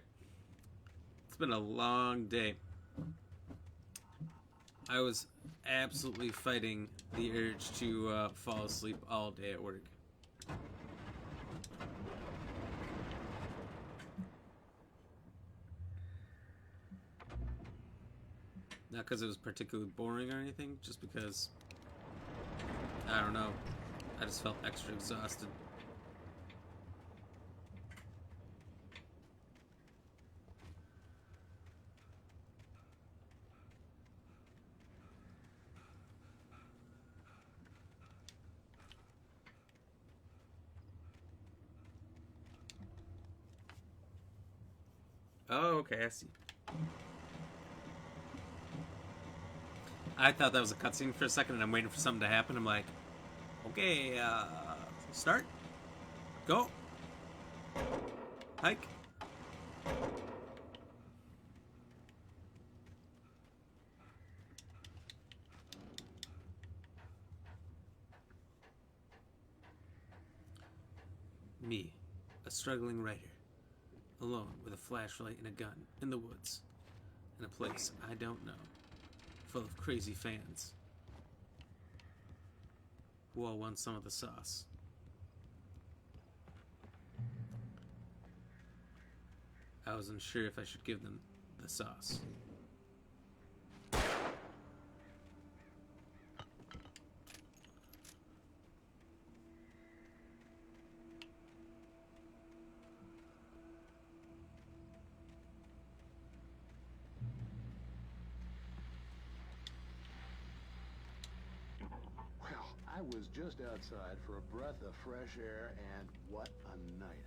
S1: been a long day. I was absolutely fighting the urge to fall asleep all day at work. Not because it was particularly boring or anything, just because, I don't know, I just felt extra exhausted. Oh, okay, I see. I thought that was a cutscene for a second, and I'm waiting for something to happen. I'm like, okay, start, go, hike. Me, a struggling writer, alone with a flashlight and a gun in the woods, in a place I don't know, full of crazy fans who all want some of the sauce. I wasn't sure if I should give them the sauce.
S13: I was just outside for a breath of fresh air, and what a night.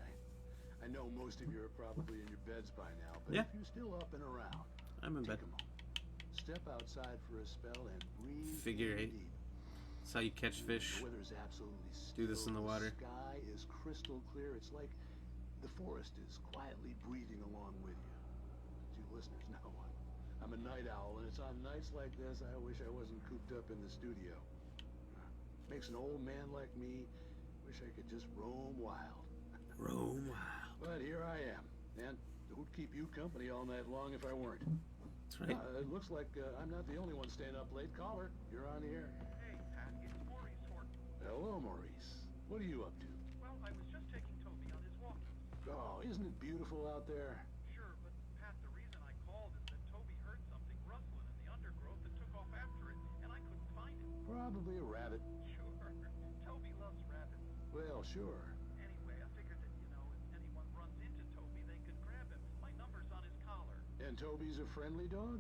S13: I know most of you are probably in your beds by now, but if you're still up and around,
S1: I'm in bed.
S13: take a moment. Step outside for a spell and breathe
S1: Figure eight.
S13: deep.
S1: That's how you catch fish.
S13: The weather's absolutely still.
S1: Do this in the water.
S13: The sky is crystal clear. It's like the forest is quietly breathing along with you. As you listeners know, I'm a night owl, and it's on nights like this I wish I wasn't cooped up in the studio. Makes an old man like me wish I could just roam wild.
S1: Roam wild.
S13: But here I am, and who'd keep you company all night long if I weren't?
S1: That's right.
S13: It looks like I'm not the only one staying up late. Caller, you're on the air.
S8: Hey, Pat, it's Maurice Horton.
S13: Hello, Maurice. What are you up to?
S8: Well, I was just taking Toby on his walkies.
S13: Oh, isn't it beautiful out there?
S8: Sure, but Pat, the reason I called is that Toby heard something rustling in the undergrowth and took off after it, and I couldn't find it.
S13: Probably a rabbit.
S8: Sure. Toby loves rabbits.
S13: Well, sure.
S8: Anyway, I figured that, if anyone runs into Toby, they could grab him. My number's on his collar.
S13: And Toby's a friendly dog?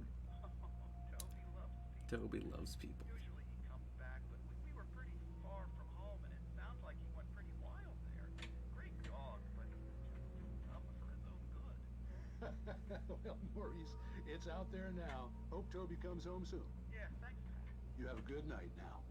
S8: Toby loves people.
S1: Toby loves people.
S8: Usually he comes back, but we were pretty far from home, and it sounds like he went pretty wild there. Great dog, but too tough for his own good.
S13: Well, Maurice, it's out there now. Hope Toby comes home soon.
S8: Yeah, thanks, Pat.
S13: You have a good night now.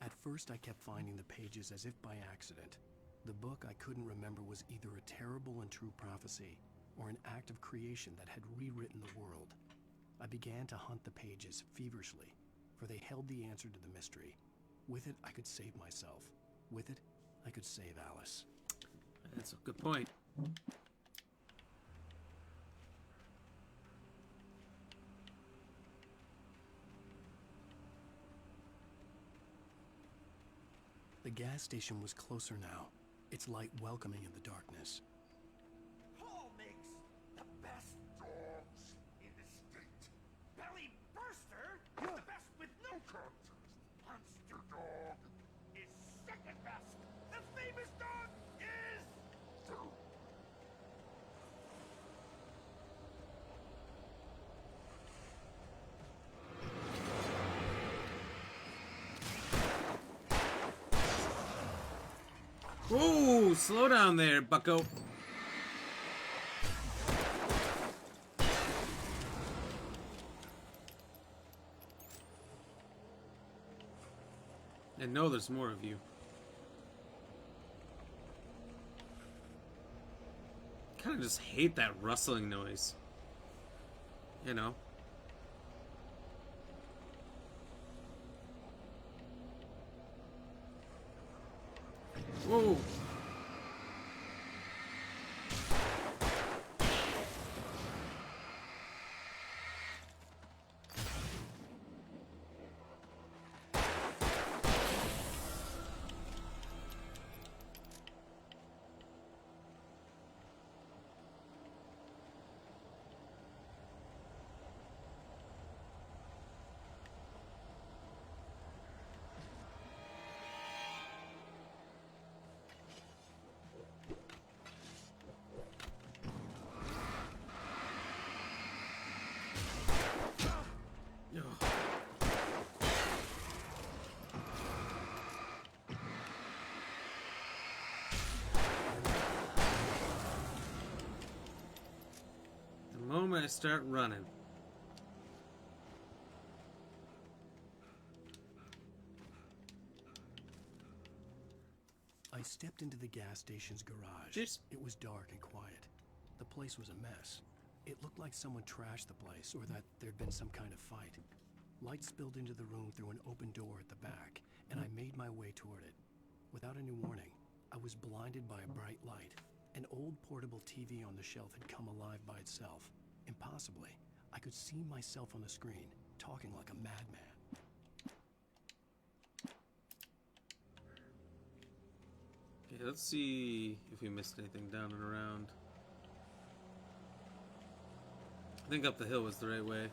S2: At first, I kept finding the pages as if by accident. The book I couldn't remember was either a terrible and true prophecy or an act of creation that had rewritten the world. I began to hunt the pages feverishly, for they held the answer to the mystery. With it, I could save myself. With it, I could save Alice.
S1: That's a good point.
S2: The gas station was closer now, its light welcoming in the darkness.
S3: Paul makes the best dogs in the state. Belly Burster is the best with no contest. Monster Dog is second best. The famous dog is...
S1: Whoa, slow down there, bucko. And no, there's more of you. Kind of just hate that rustling noise. You know. Whoa. The moment I start running.
S2: I stepped into the gas station's garage.
S1: Cheers.
S2: It was dark and quiet. The place was a mess. It looked like someone trashed the place, or that there'd been some kind of fight. Light spilled into the room through an open door at the back, and I made my way toward it. Without any warning, I was blinded by a bright light. An old portable TV on the shelf had come alive by itself. Impossibly, I could see myself on the screen, talking like a madman.
S1: Okay, let's see if we missed anything down and around. I think up the hill was the right way.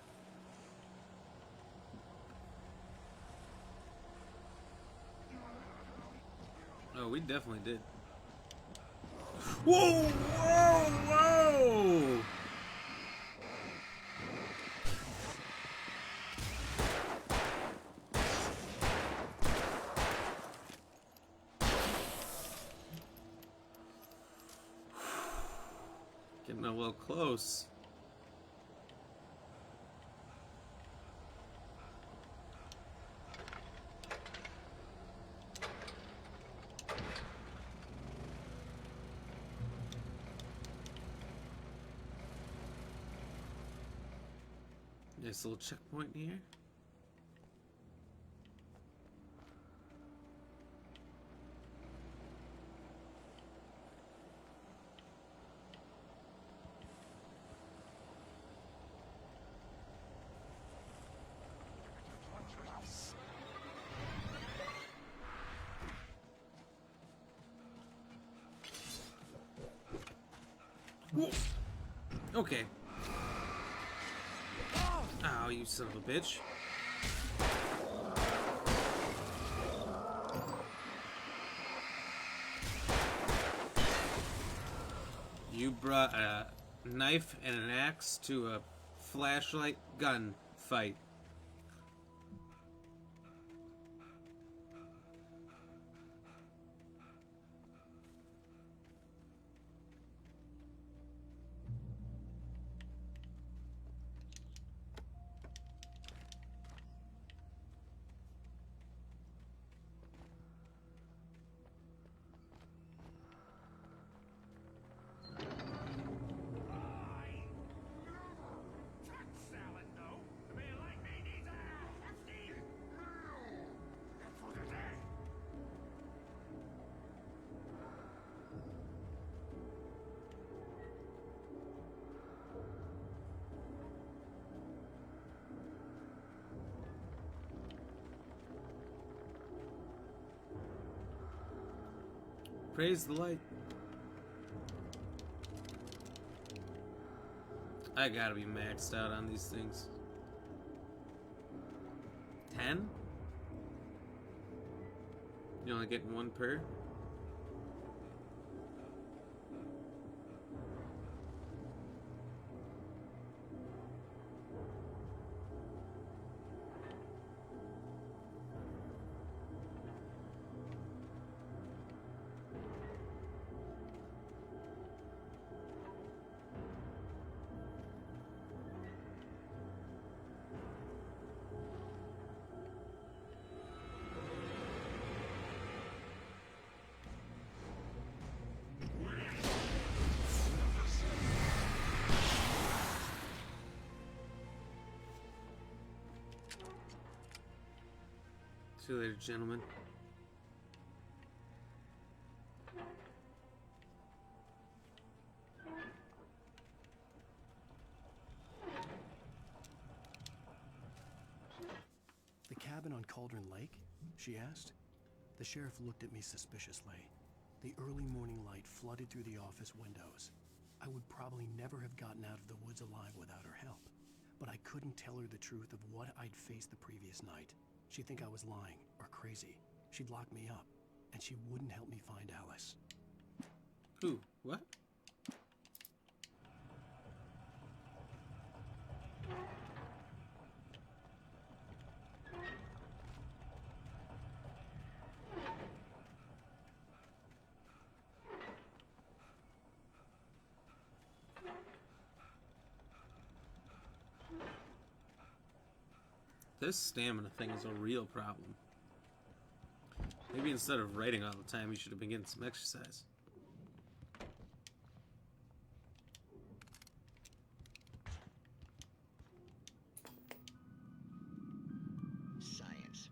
S1: Oh, we definitely did. Whoa! Whoa! Whoa! Getting a little close. Nice little checkpoint here. Whoa. Okay. Oh, you son of a bitch. You brought a knife and an axe to a flashlight gun fight. Praise the light. I gotta be maxed out on these things. 10? You only get one per? See you later, gentlemen.
S2: The cabin on Cauldron Lake? She asked. The sheriff looked at me suspiciously. The early morning light flooded through the office windows. I would probably never have gotten out of the woods alive without her help. But I couldn't tell her the truth of what I'd faced the previous night. She'd think I was lying or crazy. She'd lock me up, and she wouldn't help me find Alice.
S1: Who? What? This stamina thing is a real problem. Maybe instead of writing all the time, you should have been getting some exercise.
S14: Science.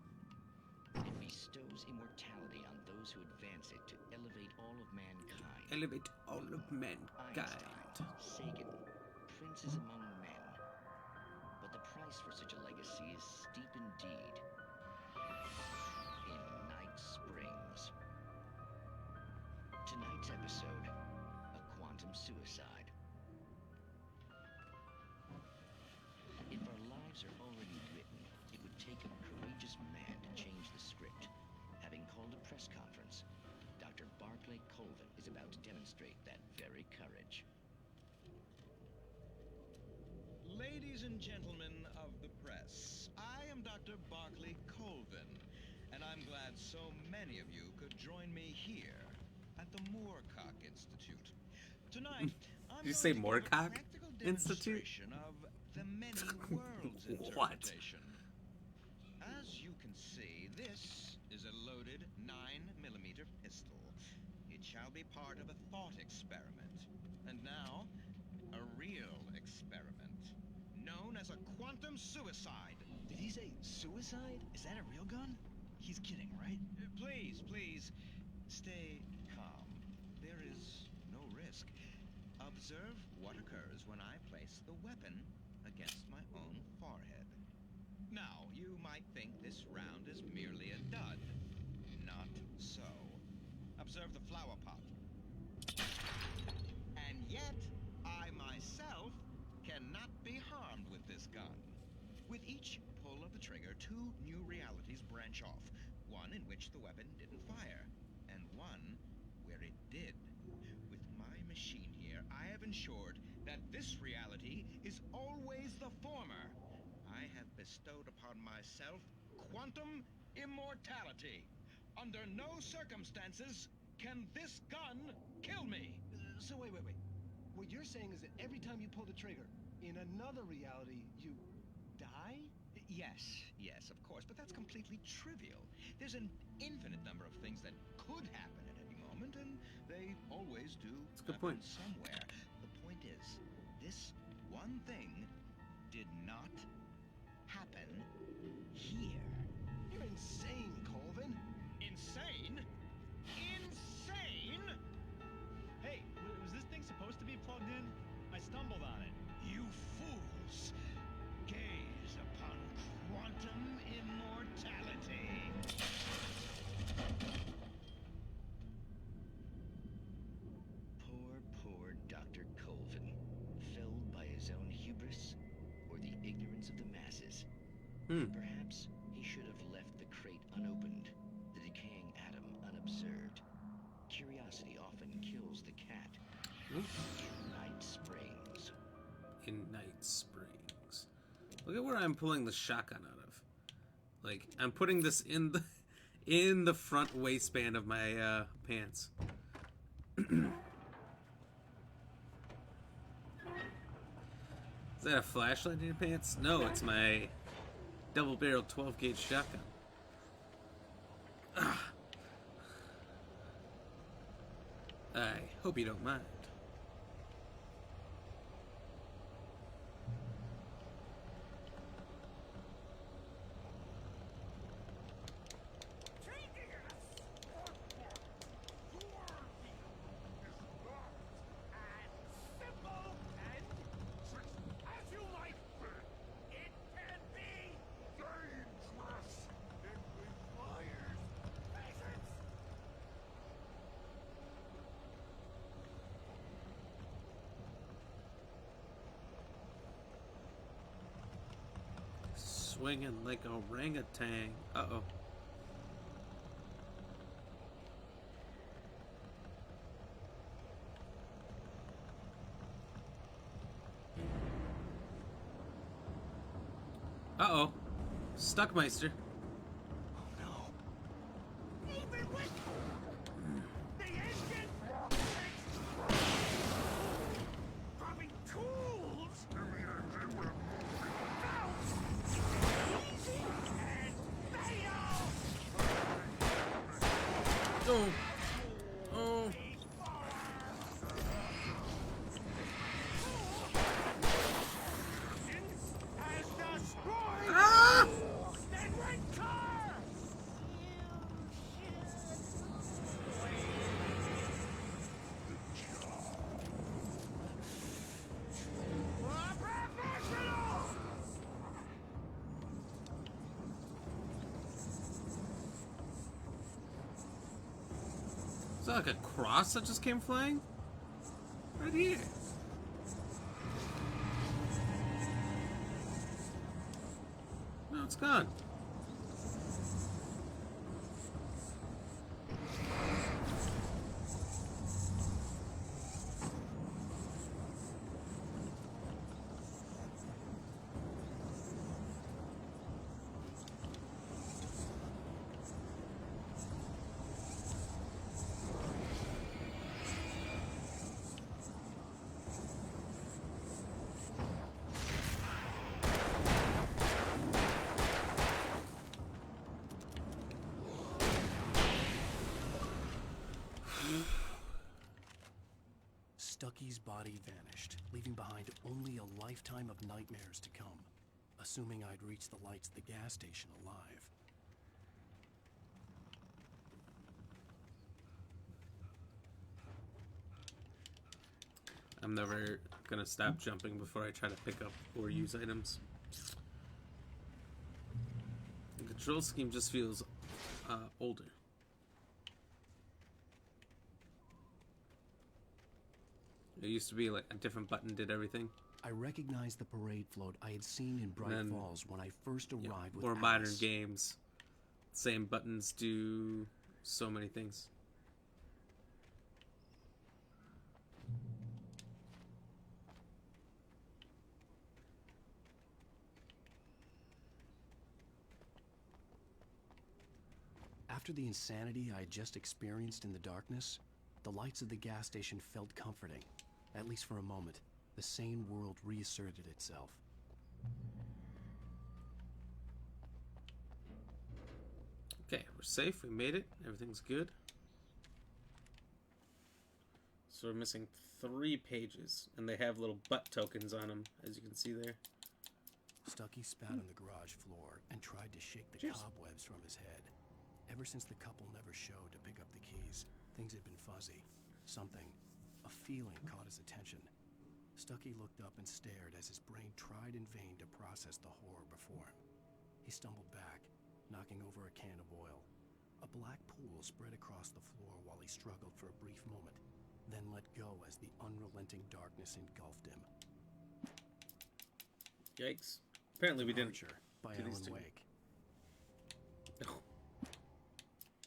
S14: It bestows immortality on those who advance it to elevate all of mankind.
S1: Elevate all of mankind.
S14: Einstein, Sagan, princes among men. But the price for such a legacy is steep indeed. In Night Springs. Tonight's episode, a quantum suicide. If our lives are already written, it would take a courageous man to change the script. Having called a press conference, Dr. Barclay Colvin is about to demonstrate that very courage.
S15: Ladies and gentlemen of the press, I am Dr. Barclay Colvin, and I'm glad so many of you could join me here at the Moorcock Institute. Tonight, I'm
S1: Did you say
S15: going to give a
S1: Moorcock
S15: practical
S1: Institute?
S15: demonstration of the many worlds
S1: What?
S15: interpretation. As you can see, this is a loaded 9mm pistol. It shall be part of a thought experiment. And now, a real experiment. Known as a quantum suicide.
S16: Did he say suicide? Is that a real gun? He's kidding, right?
S15: Please, please, stay calm. There is no risk. Observe what occurs when I place the weapon against my own forehead. Now, you might think this round is merely a dud. Not so. Observe the flower pot. And yet, I myself cannot be harmed with this gun. With each pull of the trigger, two new realities branch off. One in which the weapon didn't fire, and one where it did. With my machine here, I have ensured that this reality is always the former. I have bestowed upon myself quantum immortality. Under no circumstances can this gun kill me.
S16: So wait. What you're saying is that every time you pull the trigger, in another reality, you die?
S15: Yes, of course, but that's completely trivial. There's an infinite number of things that could happen at any moment, and they always do
S1: That's a good
S15: happen
S1: point.
S15: somewhere. The point is, this one thing did not happen here.
S16: You're insane, Colvin.
S15: Insane? Insane?
S12: Hey, was this thing supposed to be plugged in? I stumbled on it.
S15: You fools! Gaze upon quantum immortality.
S14: Poor Dr. Colvin. Felled by his own hubris or the ignorance of the masses. Perhaps he should have left the crate unopened, the decaying atom unobserved. Curiosity often kills the cat. In Night Springs.
S1: In Night Springs. Look at where I'm pulling the shotgun out of. Like, I'm putting this in the front waistband of my pants. Is that a flashlight in your pants? No, it's my double-barreled 12-gauge shotgun. I hope you don't mind. Swinging like a orangutan. Uh-oh. Uh-oh. Stuckmeister.
S3: Even with the engine dropping tools. Easy and fatal.
S1: Oh. Oh.
S3: Has destroyed
S1: Ah!
S3: that red car.
S1: Is that like a cross that just came flying? Right here. No, it's gone.
S2: Stucky's body vanished, leaving behind only a lifetime of nightmares to come. Assuming I'd reached the lights at the gas station alive.
S1: I'm never gonna stop jumping before I try to pick up or use items. The control scheme just feels older. It used to be like a different button did everything.
S2: I recognized the parade float I had seen in Bright Falls when I first arrived with
S1: More
S2: Alice.
S1: modern games, same buttons do so many things.
S2: After the insanity I had just experienced in the darkness, the lights of the gas station felt comforting. At least for a moment, the sane world reasserted itself.
S1: Okay, we're safe. We made it. Everything's good. So we're missing 3 pages, and they have little butt tokens on them, as you can see there.
S2: Stucky spat on the garage floor and tried to shake the cobwebs from his head. Ever since the couple never showed to pick up the keys, things had been fuzzy. Something, a feeling caught his attention. Stucky looked up and stared as his brain tried in vain to process the horror before him. He stumbled back, knocking over a can of oil. A black pool spread across the floor while he struggled for a brief moment, then let go as the unrelenting darkness engulfed him.
S1: Yikes. Apparently we didn't
S2: By
S1: do these
S2: Alan
S1: two.
S2: Wake.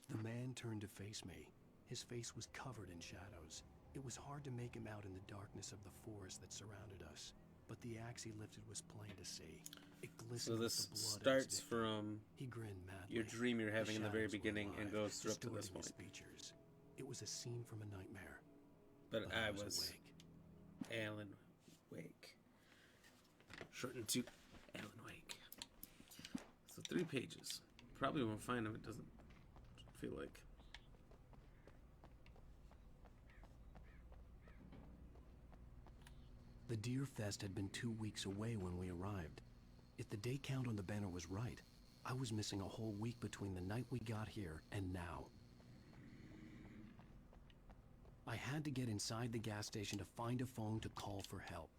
S2: The man turned to face me. His face was covered in shadows. It was hard to make him out in the darkness of the forest that surrounded us, but the axe he lifted was plain to see. It glistened
S1: So
S2: with
S1: this
S2: the blood of his
S1: starts
S2: victim.
S1: from
S2: He grinned madly.
S1: your dream you're having in the very
S2: shadows were
S1: beginning and
S2: alive,
S1: goes through up to this
S2: distorting his
S1: point.
S2: features. It was a scene from a nightmare.
S1: But I was
S2: awake.
S1: Alan Wake. Shortened to Alan Wake. So 3 pages. Probably won't find them, it doesn't feel like.
S2: The Deer Fest had been 2 weeks away when we arrived. If the day count on the banner was right, I was missing a whole week between the night we got here and now. I had to get inside the gas station to find a phone to call for help.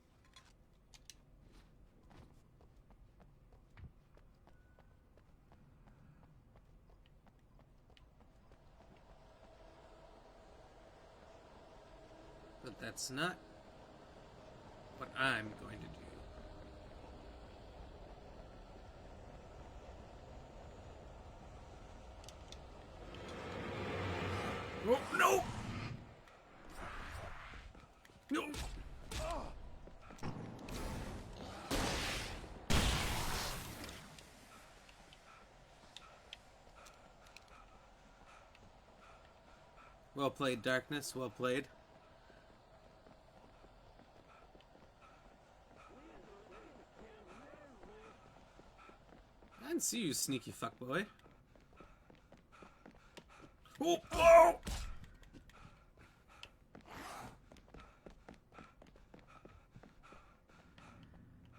S1: But that's not what I'm going to do. No. Well played, Darkness. Well played. I didn't see you, sneaky fuckboy. Oh! Oh!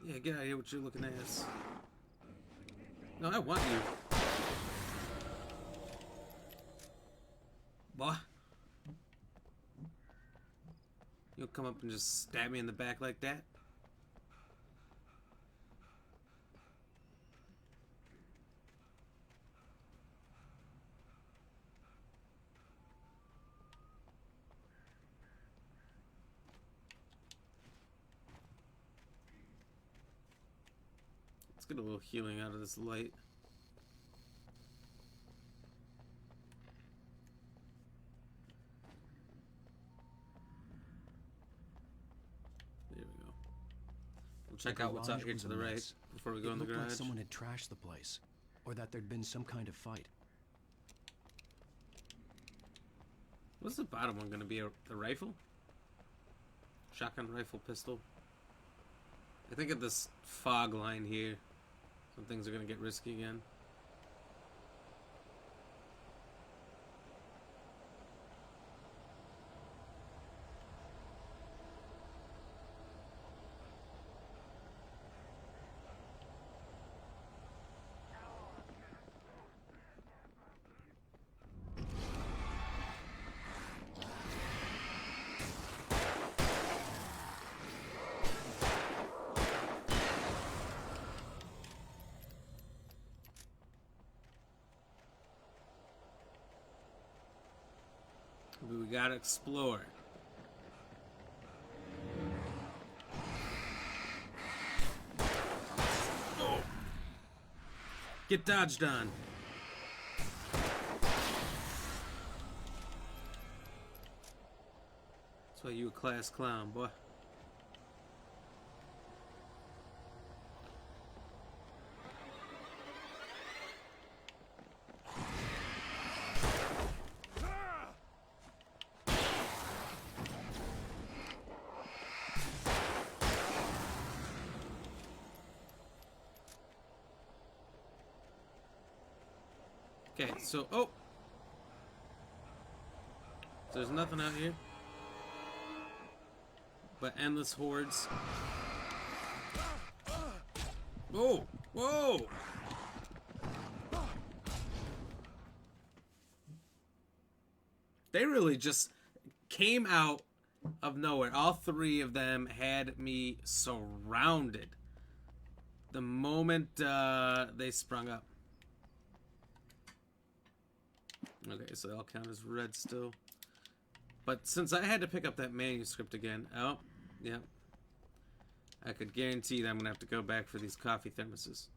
S1: Yeah, get out of here with your looking ass. No, I want you. Boy. You'll come up and just stab me in the back like that? Let's get a little healing out of this light. There we go. We'll check out what's out here to the right before we go in the garage.
S2: It looked like someone had trashed the place, or that there'd been some kind of fight.
S1: What's the bottom one going to be? A rifle? Shotgun rifle, pistol? I think of this fog line here. Some things are going to get risky again. We gotta explore. Oh. Get dodged on. That's why you a class clown, boy. Okay, so, oh! So there's nothing out here but endless hordes. Whoa! Whoa! They really just came out of nowhere. All three of them had me surrounded the moment they sprung up. Okay, so they'll count as red still. But since I had to pick up that manuscript again, oh, yeah. I could guarantee that I'm going to have to go back for these coffee thermoses.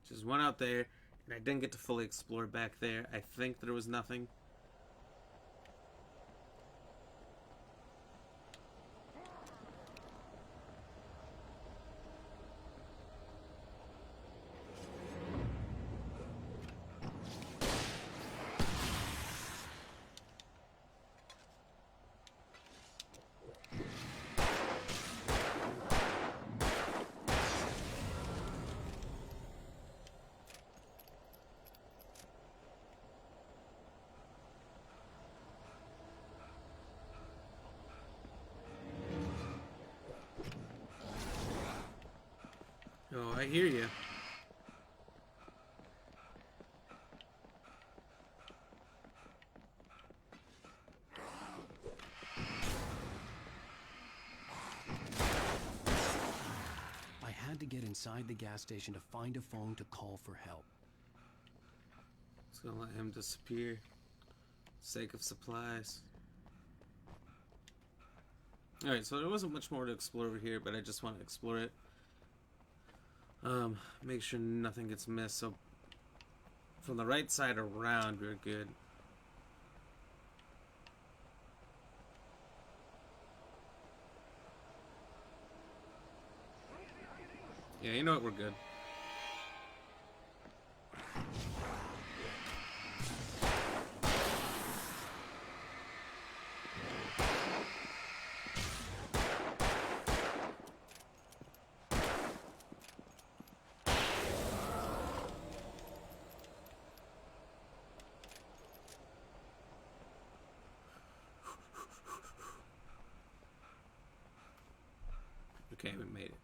S1: Just one out there, and I didn't get to fully explore back there. I think there was nothing. Oh, I hear you.
S2: I had to get inside the gas station to find a phone to call for help.
S1: Just gonna let him disappear. Sake of supplies. Alright, so there wasn't much more to explore over here, but I just want to explore it. Make sure nothing gets missed. So from the right side around, we're good. Yeah, you know what? We're good. Okay, we made it.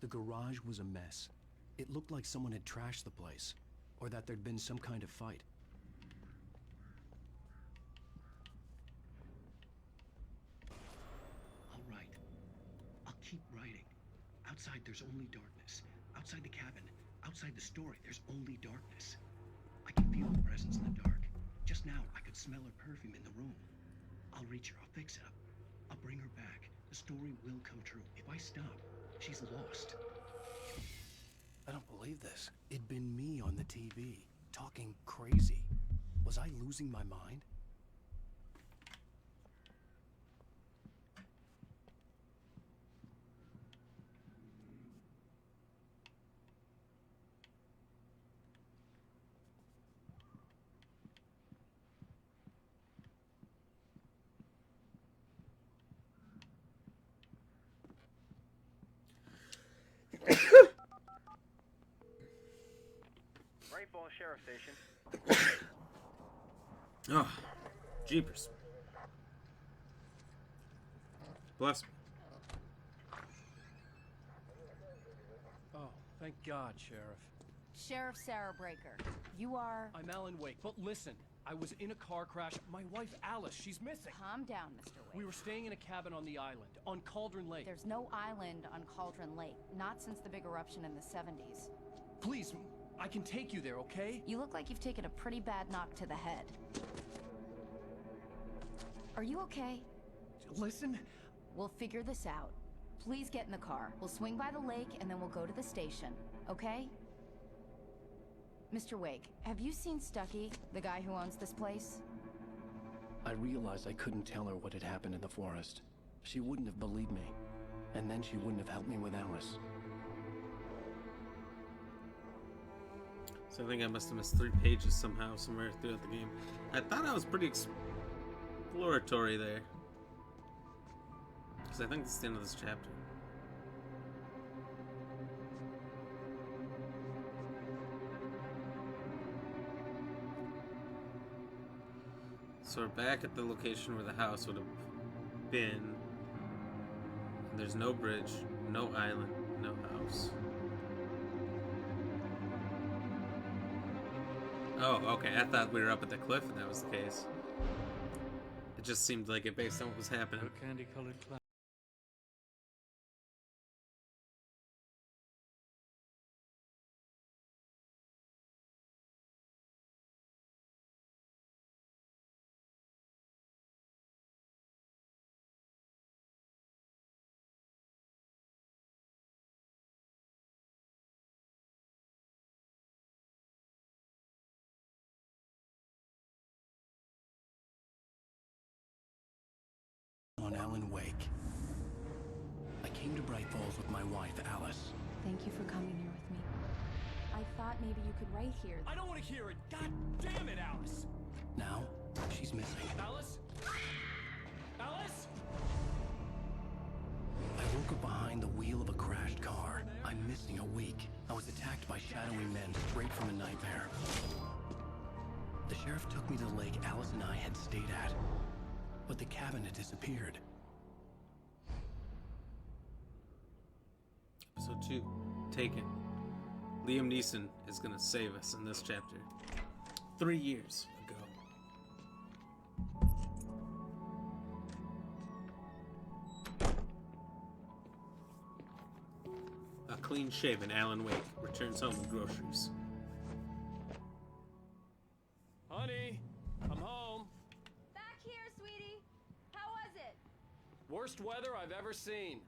S2: The garage was a mess. It looked like someone had trashed the place, or that there'd been some kind of fight.
S17: All right. I'll keep writing. Outside, there's only darkness. Outside the cabin, outside the story, there's only darkness. I can feel the presence in the dark. Just now, I could smell her perfume in the room. I'll reach her. I'll fix it up. I'll bring her back. The story will come true. If I stop, she's lost.
S2: I don't believe this. It'd been me on the TV, talking crazy. Was I losing my mind?
S8: Rainfall Sheriff Station.
S1: Oh, jeepers. Bless me.
S2: Oh, thank God, Sheriff.
S18: Sheriff Sarah Breaker, you are...
S2: I'm Alan Wake, but listen, I was in a car crash. My wife, Alice, she's missing.
S18: Calm down, Mr. Wake.
S2: We were staying in a cabin on the island, on Cauldron Lake.
S18: There's no island on Cauldron Lake, not since the big eruption in the 70s.
S2: Please, I can take you there, okay?
S18: You look like you've taken a pretty bad knock to the head. Are you okay?
S2: Listen.
S18: We'll figure this out. Please get in the car. We'll swing by the lake and then we'll go to the station, okay? Mr. Wake, have you seen Stucky, the guy who owns this place?
S2: I realized I couldn't tell her what had happened in the forest. She wouldn't have believed me. And then she wouldn't have helped me with Alice.
S1: So I think I must have missed 3 pages somehow, somewhere throughout the game. I thought I was pretty exploratory there. Because I think this is the end of this chapter. So we're back at the location where the house would have been. And there's no bridge, no island, no house. Oh, okay. I thought we were up at the cliff and that was the case. It just seemed like it based on what was happening.
S19: Candy-colored cloud.
S2: On Alan Wake. I came to Bright Falls with my wife, Alice.
S6: Thank you for coming here with me. I thought maybe you could write here.
S2: I don't want to hear it! God damn it, Alice! Now, she's missing. Alice? Alice? I woke up behind the wheel of a crashed car. I'm missing a week. I was attacked by shadowy men straight from a nightmare. The sheriff took me to the lake Alice and I had stayed at. But the cabin had disappeared.
S1: Episode 2, Taken. Liam Neeson is going to save us in this chapter. 3 years ago. A clean-shaven Alan Wake returns home with groceries.
S12: Honey, I'm home.
S9: Back here, sweetie. How was it?
S12: Worst weather I've ever seen.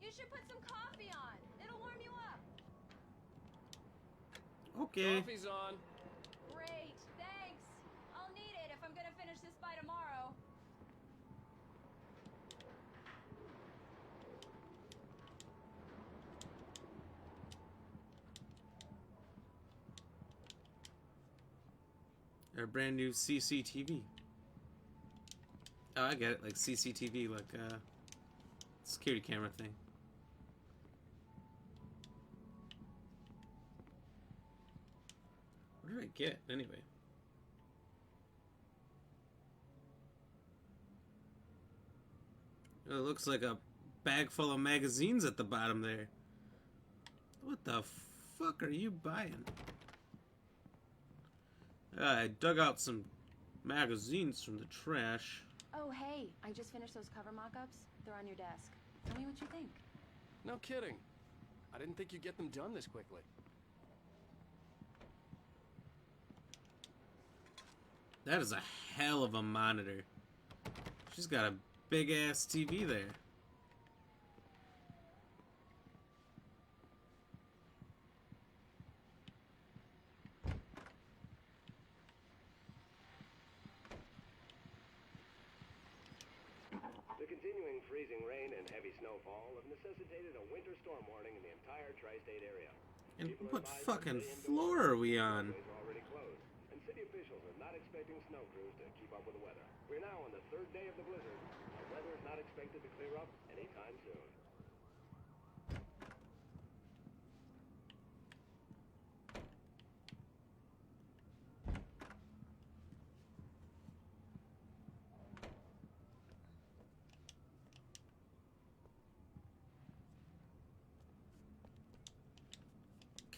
S9: You should put some coffee on. It'll warm you up.
S1: Okay.
S12: Coffee's on.
S6: Great, thanks. I'll need it if I'm gonna finish this by tomorrow.
S1: Our brand new CCTV. Oh, I get it. Like CCTV, like security camera thing. What did I get anyway? It looks like a bag full of magazines at the bottom there. What the fuck are you buying? I dug out some magazines from the trash.
S6: Oh, hey, I just finished those cover mock-ups. They're on your desk. Tell me what you think.
S2: No kidding. I didn't think you'd get them done this quickly.
S1: That is a hell of a monitor. She's got a big ass TV there.
S19: The continuing freezing rain and heavy snowfall have necessitated a winter storm warning in the entire tri-state area.
S1: And what fucking floor are we on?
S19: Already closed, and city officials are not expecting snow crews to keep up with the weather. We're now on the third day of the blizzard. The weather is not expected to clear up anytime soon.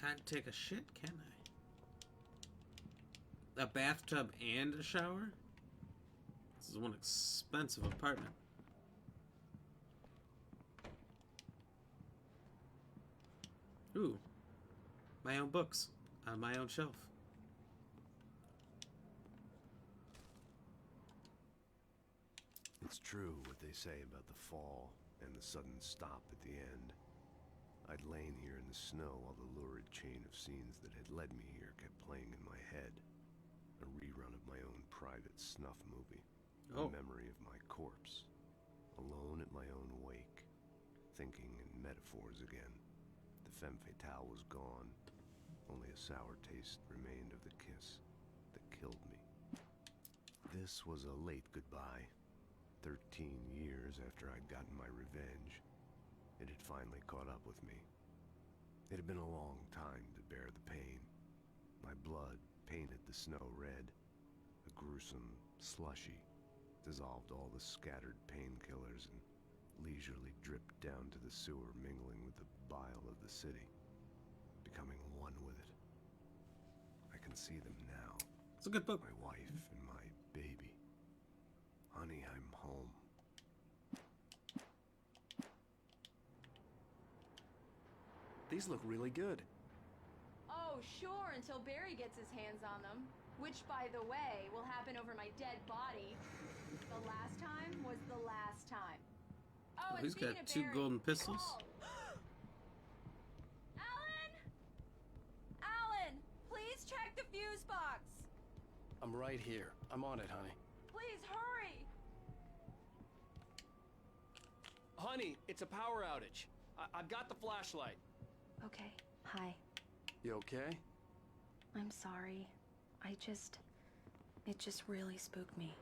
S1: Can't take a shit, can I? A bathtub and a shower? This is one expensive apartment. Ooh. My own books on my own shelf.
S4: It's true what they say about the fall and the sudden stop at the end. I'd lain here in the snow while the lurid chain of scenes that had led me here kept playing in my head. A rerun of my own private snuff movie. A memory of my corpse. Alone at my own wake. Thinking in metaphors again. The femme fatale was gone. Only a sour taste remained of the kiss that killed me. This was a late goodbye. 13 years after I'd gotten my revenge. It had finally caught up with me. It had been a long time to bear the pain. My blood painted the snow red. A gruesome slushy dissolved all the scattered painkillers and leisurely dripped down to the sewer, mingling with the bile of the city, becoming one with it. I can see them now.
S1: It's a good book.
S4: My wife and my baby. Honey, I'm home.
S2: These look really good.
S6: Oh, sure, until Barry gets his hands on them. Which, by the way, will happen over my dead body. The last time was the last time. Oh, and
S1: he's got two golden pistols.
S6: Alan! Alan! Please check the fuse box!
S2: I'm right here. I'm on it, honey.
S6: Please hurry!
S12: Honey, it's a power outage. I've got the flashlight.
S6: Okay, hi.
S2: You okay?
S6: I'm sorry. It just really spooked me.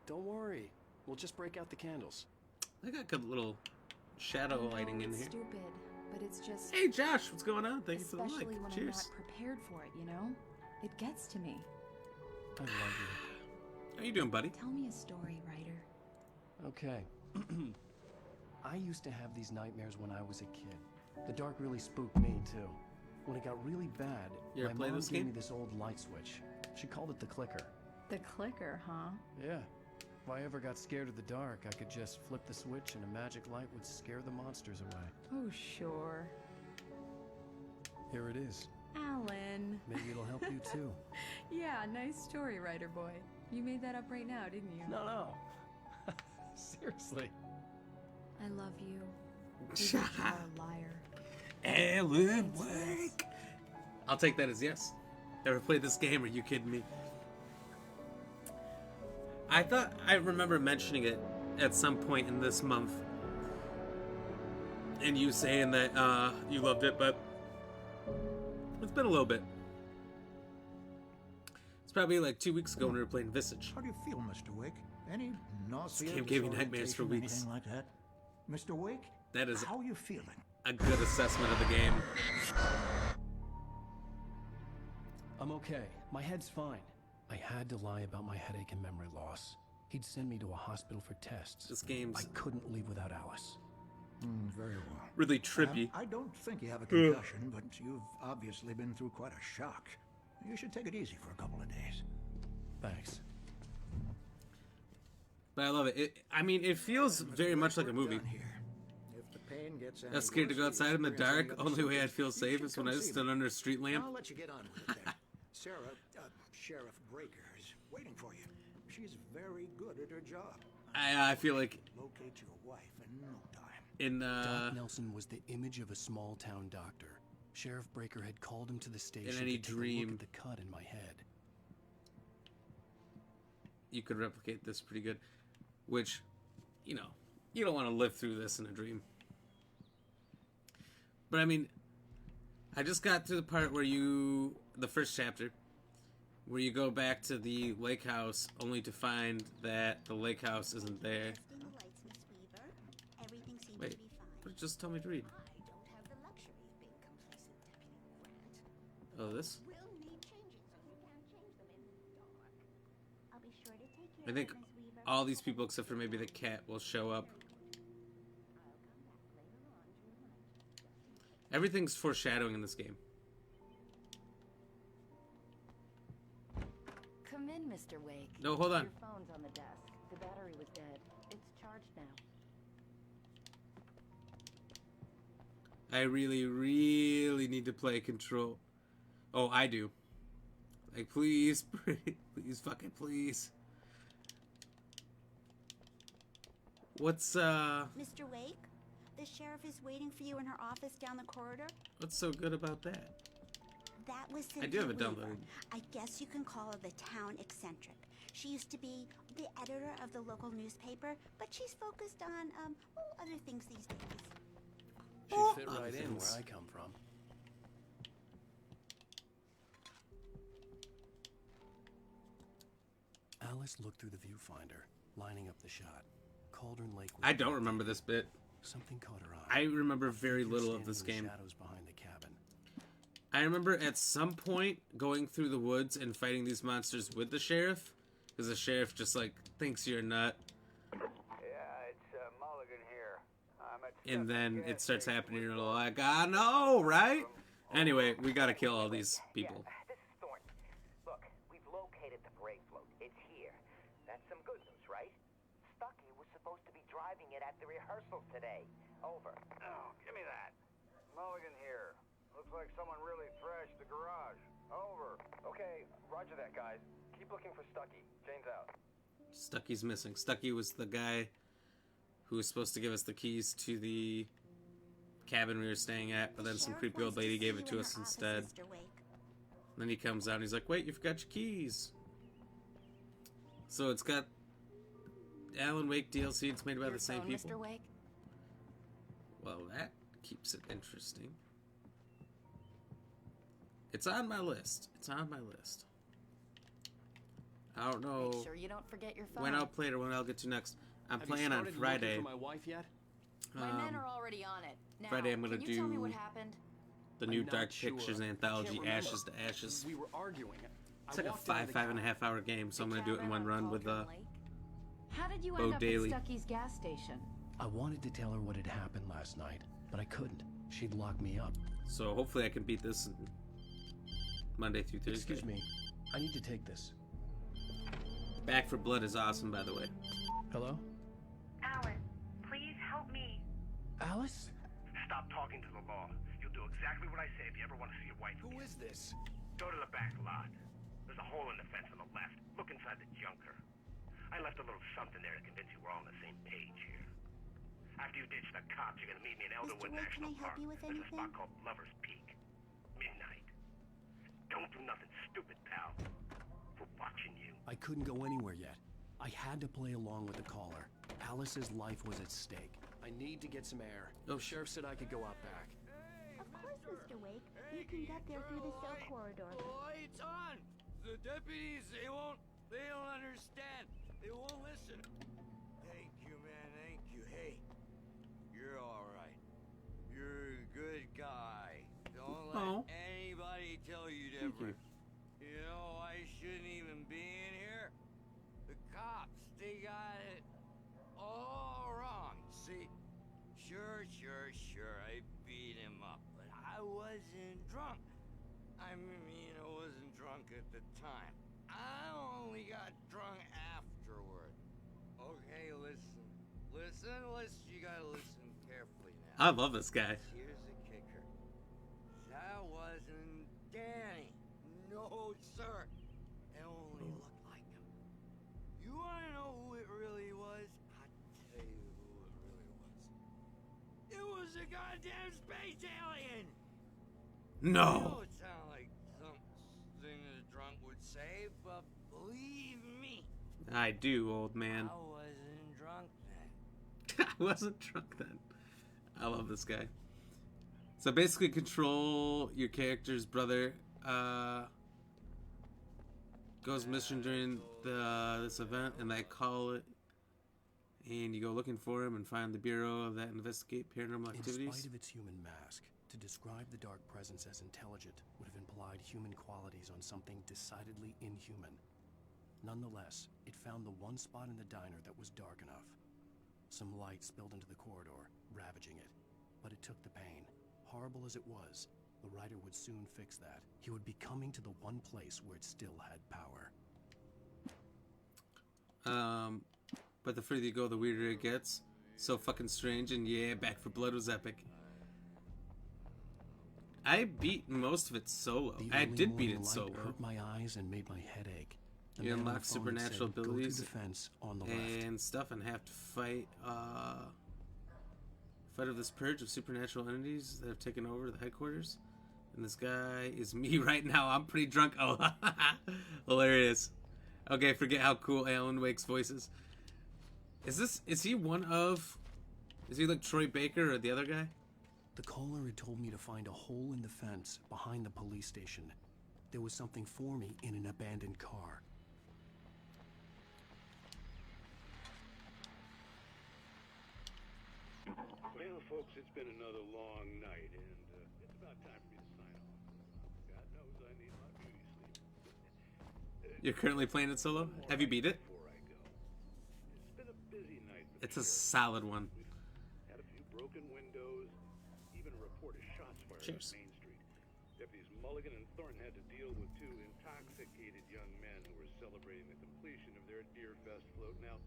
S2: Don't worry. We'll just break out the candles.
S1: I got good little shadow lighting in
S6: it's
S1: here.
S6: Stupid, but it's just.
S1: Hey Josh, what's going on? Thank you for the like.
S6: Especially when I'm
S1: Cheers.
S6: not prepared for it, you know? It gets to me.
S2: I love you.
S1: How you doing, buddy?
S6: Tell me a story, writer.
S2: Okay. I used to have these nightmares when I was a kid. The dark really spooked me, too. When it got really bad,
S1: You ever
S2: my
S1: play
S2: mom
S1: this
S2: gave
S1: game?
S2: me this old light switch. She called it the clicker.
S6: The clicker, huh?
S2: Yeah. If I ever got scared of the dark, I could just flip the switch and a magic light would scare the monsters away.
S6: Oh, sure.
S2: Here it is.
S6: Alan.
S2: Maybe it'll help you, too.
S6: Yeah, nice story, writer boy. You made that up right now, didn't you?
S2: No. Seriously.
S6: I love you. Even if you're a liar.
S1: Alan Wake. I'll take that as yes. Ever played this game? Are you kidding me? I thought I remember mentioning it at some point in this month, and you saying that you loved it, but it's been a little bit. It's probably like 2 weeks ago when we were playing Visage.
S20: How do you feel, Mr. Wake? Any nausea?
S1: This game gave me nightmares for weeks.
S20: Anything like that? Mr. Wake?
S1: That is
S20: how are you feeling?
S1: A good assessment of the game.
S2: I'm okay. My head's fine. I had to lie about my headache and memory loss. He'd send me to a hospital for tests.
S1: This game's...
S2: I couldn't leave without Alice.
S20: Very well.
S1: Really trippy.
S20: I don't think you have a concussion, but you've obviously been through quite a shock. You should take it easy for a couple of days.
S2: Thanks.
S1: But I love it. I mean, it feels very much like a movie.
S20: If the pain gets
S1: I'm scared to go outside in the dark. Only way I'd feel safe is when I stood under a street lamp.
S20: I'll let you get on with it then. Sarah, Sheriff Breaker is waiting for you. She's very good at her job.
S1: I feel like
S20: locate your wife in no time.
S1: In
S2: Doc Nelson was the image of a small town doctor. Sheriff Breaker had called him to the station
S1: in any
S2: to take
S1: dream,
S2: a look at the cut in my head.
S1: You could replicate this pretty good, which, you know, you don't want to live through this in a dream. But I mean, I just got to the part where the first chapter, where you go back to the lake house only to find that the lake house isn't there. Wait, but just tell me to read. Oh, this? I think all these people except for maybe the cat will show up. Everything's foreshadowing in this game.
S18: Come in, Mr. Wake.
S1: No, hold on.
S18: Your phone's on the desk. The battery was dead. It's charged now.
S1: I really, really need to play Control. Oh, I do. Like, please, please, fucking please. What's,
S5: Mr. Wake, the sheriff is waiting for you in her office down the corridor.
S1: What's so good about that?
S5: That was Cynthia
S1: I do have it
S5: Weaver.
S1: downloaded.
S5: I guess you can call her the town eccentric. She used to be the editor of the local newspaper, but she's focused on, other things these days.
S2: She'd fit right in where I come from. Alice looked through the viewfinder, lining up the shot. Cauldron Lake.
S1: I don't remember this bit.
S2: Something caught her eye.
S1: I remember very little of this game.
S2: Shadows behind the cabin.
S1: I remember at some point going through the woods and fighting these monsters with the sheriff, because the sheriff just like thinks you're a nut.
S3: Yeah, it's Mulligan here.
S1: And then it starts happening, and you're like, ah, no, right? Anyway, we gotta kill all these people.
S21: Yeah, this is Thornton. Look, we've located the parade float. It's here. That's some good news, right? Stucky was supposed to be driving it at the rehearsal today. Over.
S3: Oh, give me that. Mulligan here. Looks like someone really thrashed the garage. Over.
S21: Okay, roger that, guys. Keep looking for Stucky. Jane's out.
S1: Stucky's missing. Stucky was the guy who was supposed to give us the keys to the cabin we were staying at, but then some creepy old lady gave it to us instead. Then he comes out and he's like, wait, you forgot your keys. So it's got Alan Wake DLC. It's made by the same people.
S18: Mr. Wake?
S1: Well, that keeps it interesting. It's on my list. It's on my list. I don't know
S18: Make sure you don't forget your phone.
S1: when I'll play it or when I'll get to next. I'm
S12: Have
S1: playing
S12: you
S1: on
S12: started
S1: Friday.
S12: looking for my wife yet?
S18: My men are already on it. Now,
S1: Friday I'm gonna
S18: can you tell me
S1: do
S18: what happened?
S1: the
S12: I'm
S1: new
S12: not
S1: Dark
S12: sure.
S1: Pictures
S12: I
S1: anthology,
S12: can't
S1: Ashes to
S12: remember.
S1: Ashes.
S12: We were arguing.
S1: It's like a five and a half hour game, so I'm gonna do it in one run with
S18: How did you
S1: Bo
S18: end up
S1: Daly.
S18: at Stucky's gas station?
S2: I wanted to tell her what had happened last night, but I couldn't. She'd lock me up.
S1: So hopefully I can beat this Monday through Thursday.
S2: Excuse me. I need to take this.
S1: Back for Blood is awesome, by the way.
S2: Hello?
S8: Alan, please help me.
S2: Alice?
S19: Stop talking to the law. You'll do exactly what I say if you ever want to see your wife again.
S11: Who is this?
S19: Go to the back lot. There's a hole in the fence on the left. Look inside the junker. I left a little something there to convince you we're all on the same page here. After you ditch the cops, you're gonna meet me in Elderwood
S5: Wake, can
S19: National
S5: I help
S19: Park.
S5: you with
S19: There's a spot
S5: anything?
S19: called Lover's Peak. Midnight. Don't do nothing stupid, pal. We're watching you.
S2: I couldn't go anywhere yet. I had to play along with the caller. Alice's life was at stake. I need to get some air. The sheriff said I could go out back.
S5: Of course, Mr. Wake. You can get there through the cell corridor.
S7: Lights on! The deputies, they don't understand. They won't listen. Thank you, man, thank you. Hey, you're alright. You're a good guy. Don't let anybody tell you different. You know, I shouldn't even be in here. The cops, they got it all wrong. See? Sure, I beat him up, but I wasn't drunk. I mean, I wasn't drunk at the time. I only got drunk afterward. Okay, listen. You gotta listen carefully now.
S1: I love this guy.
S7: Here's the kicker. That wasn't Danny. No, sir. It only looked like him. You wanna know who it really was? I'll tell you who it really was. It was a goddamn space alien!
S1: No!
S7: I know it sounded like something a drunk would say, but believe me,
S1: I do, old man.
S7: I wasn't drunk then.
S1: I wasn't drunk then. I love this guy. So basically control your character's brother goes missing during this event, and they call it, and you go looking for him and find the bureau that investigate paranormal activities.
S2: In spite of its human mask, to describe the dark presence as intelligent would have implied human qualities on something decidedly inhuman. Nonetheless, it found the one spot in the diner that was dark enough. Some light spilled into the corridor, ravaging it. But it took the pain. Horrible as it was, the writer would soon fix that. He would be coming to the one place where it still had power.
S1: But the further you go, the weirder it gets. So fucking strange, and yeah, Back for Blood was epic. I beat most of it solo. I did beat it solo.
S2: Hurt my eyes and made my head ache.
S1: You unlock supernatural abilities
S2: Go to the fence on the
S1: and
S2: left.
S1: stuff, and have to fight of this purge of supernatural entities that have taken over the headquarters. And this guy is me right now. I'm pretty drunk. Oh, hilarious. Okay, forget how cool Alan Wake's voice is. Is he like Troy Baker or the other guy?
S2: The caller had told me to find a hole in the fence behind the police station. There was something for me in an abandoned car.
S13: Well, folks, it's been another long night, and it's about time for me to sign off. God knows I need my beauty sleep.
S1: You're currently playing it solo? Have you beat it?
S13: It's been a busy night.
S1: It's a solid one.
S13: Had a few broken windows, even a report of shots fired on Main Street. Deputies Mulligan and Thornton had to deal with two intoxicated young men who were celebrating the completion of their Deer Fest float. Now,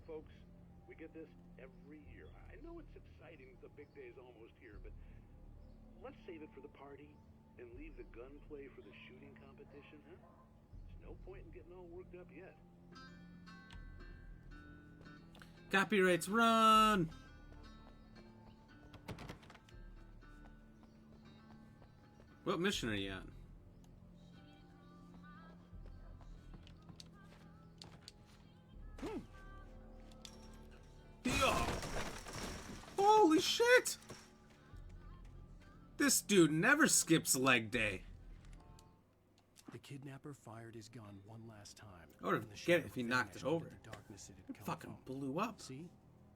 S13: folks, we get this every year. I know it's exciting, the big day's almost here, but let's save it for the party and leave the gunplay for the shooting competition, huh? There's no point in getting all worked up yet.
S1: Copyrights, run! What mission are you on? Holy shit! This dude never skips leg day.
S2: The kidnapper fired his gun one last time.
S1: I would have get it if he knocked it over. It fucking blew up.
S2: See?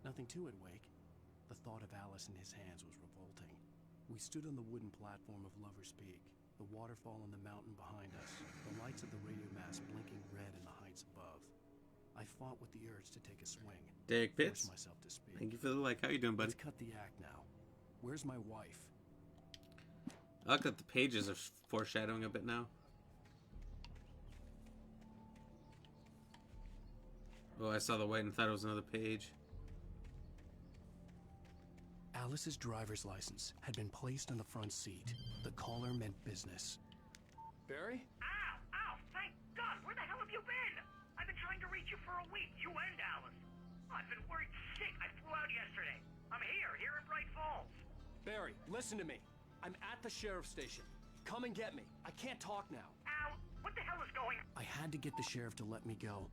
S2: Nothing to it, Wake. The thought of Alice in his hands was revolting. We stood on the wooden platform of Lover's Peak, the waterfall on the mountain behind us, the lights of the radio mast blinking red in the heights above. I fought with the urge to take a swing.
S1: Derek Pitts,
S2: myself to speak.
S1: thank you for the like. How you doing, buddy?
S2: Let's cut the act now. Where's my wife?
S1: I like that the pages are foreshadowing a bit now. Oh, I saw the white and thought it was another page.
S2: Alice's driver's license had been placed on the front seat. The caller meant business.
S12: Barry?
S19: Ow! Ow! Thank God! Where the hell have you been? I've been trying to reach you for a week. You and Alice. I've been worried sick. I flew out yesterday. I'm here in Bright Falls.
S12: Barry, listen to me. I'm at the sheriff's station.
S2: come and get me. I can't talk now.
S19: Al, what the hell is going on?
S2: I had to get the sheriff to let me go.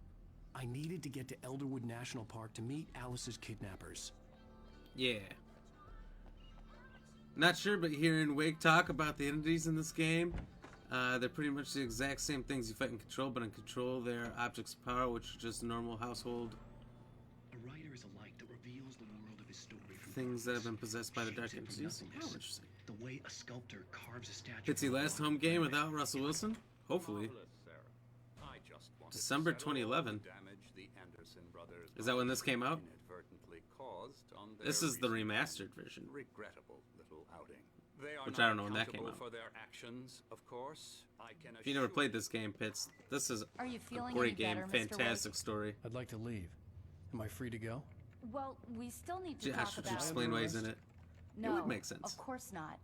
S2: I needed to get to Elderwood National Park to meet Alice's kidnappers.
S1: Yeah. Not sure, but hearing Wake talk about the entities in this game, they're pretty much the exact same things you fight in Control, but in Control they're objects of power, which are just normal household
S17: A writer is a light that reveals the world of his story from
S1: things that have been possessed by the dark
S17: shapes it from
S1: entities. Oh,
S17: nothingness.
S1: interesting.
S17: The way a sculptor carves a statue.
S1: It's the last home game without Russell Wilson? Hopefully. December 2011. Is that when this came out? This is the remastered version.
S10: Regrettable little outing.
S1: Which I don't know when that came out.
S10: For their actions, of course. I can
S1: If you never played this game, Pitts, this is
S18: Are you
S1: a
S18: feeling
S1: great
S18: any
S1: game.
S18: better, Mr.
S1: Fantastic story.
S2: I'd like to leave. Am I free to go?
S18: Well, we still need to
S1: Josh,
S18: talk
S1: would you
S18: about...
S1: explain why he's in it?
S18: No,
S1: It would make sense.
S18: of course not.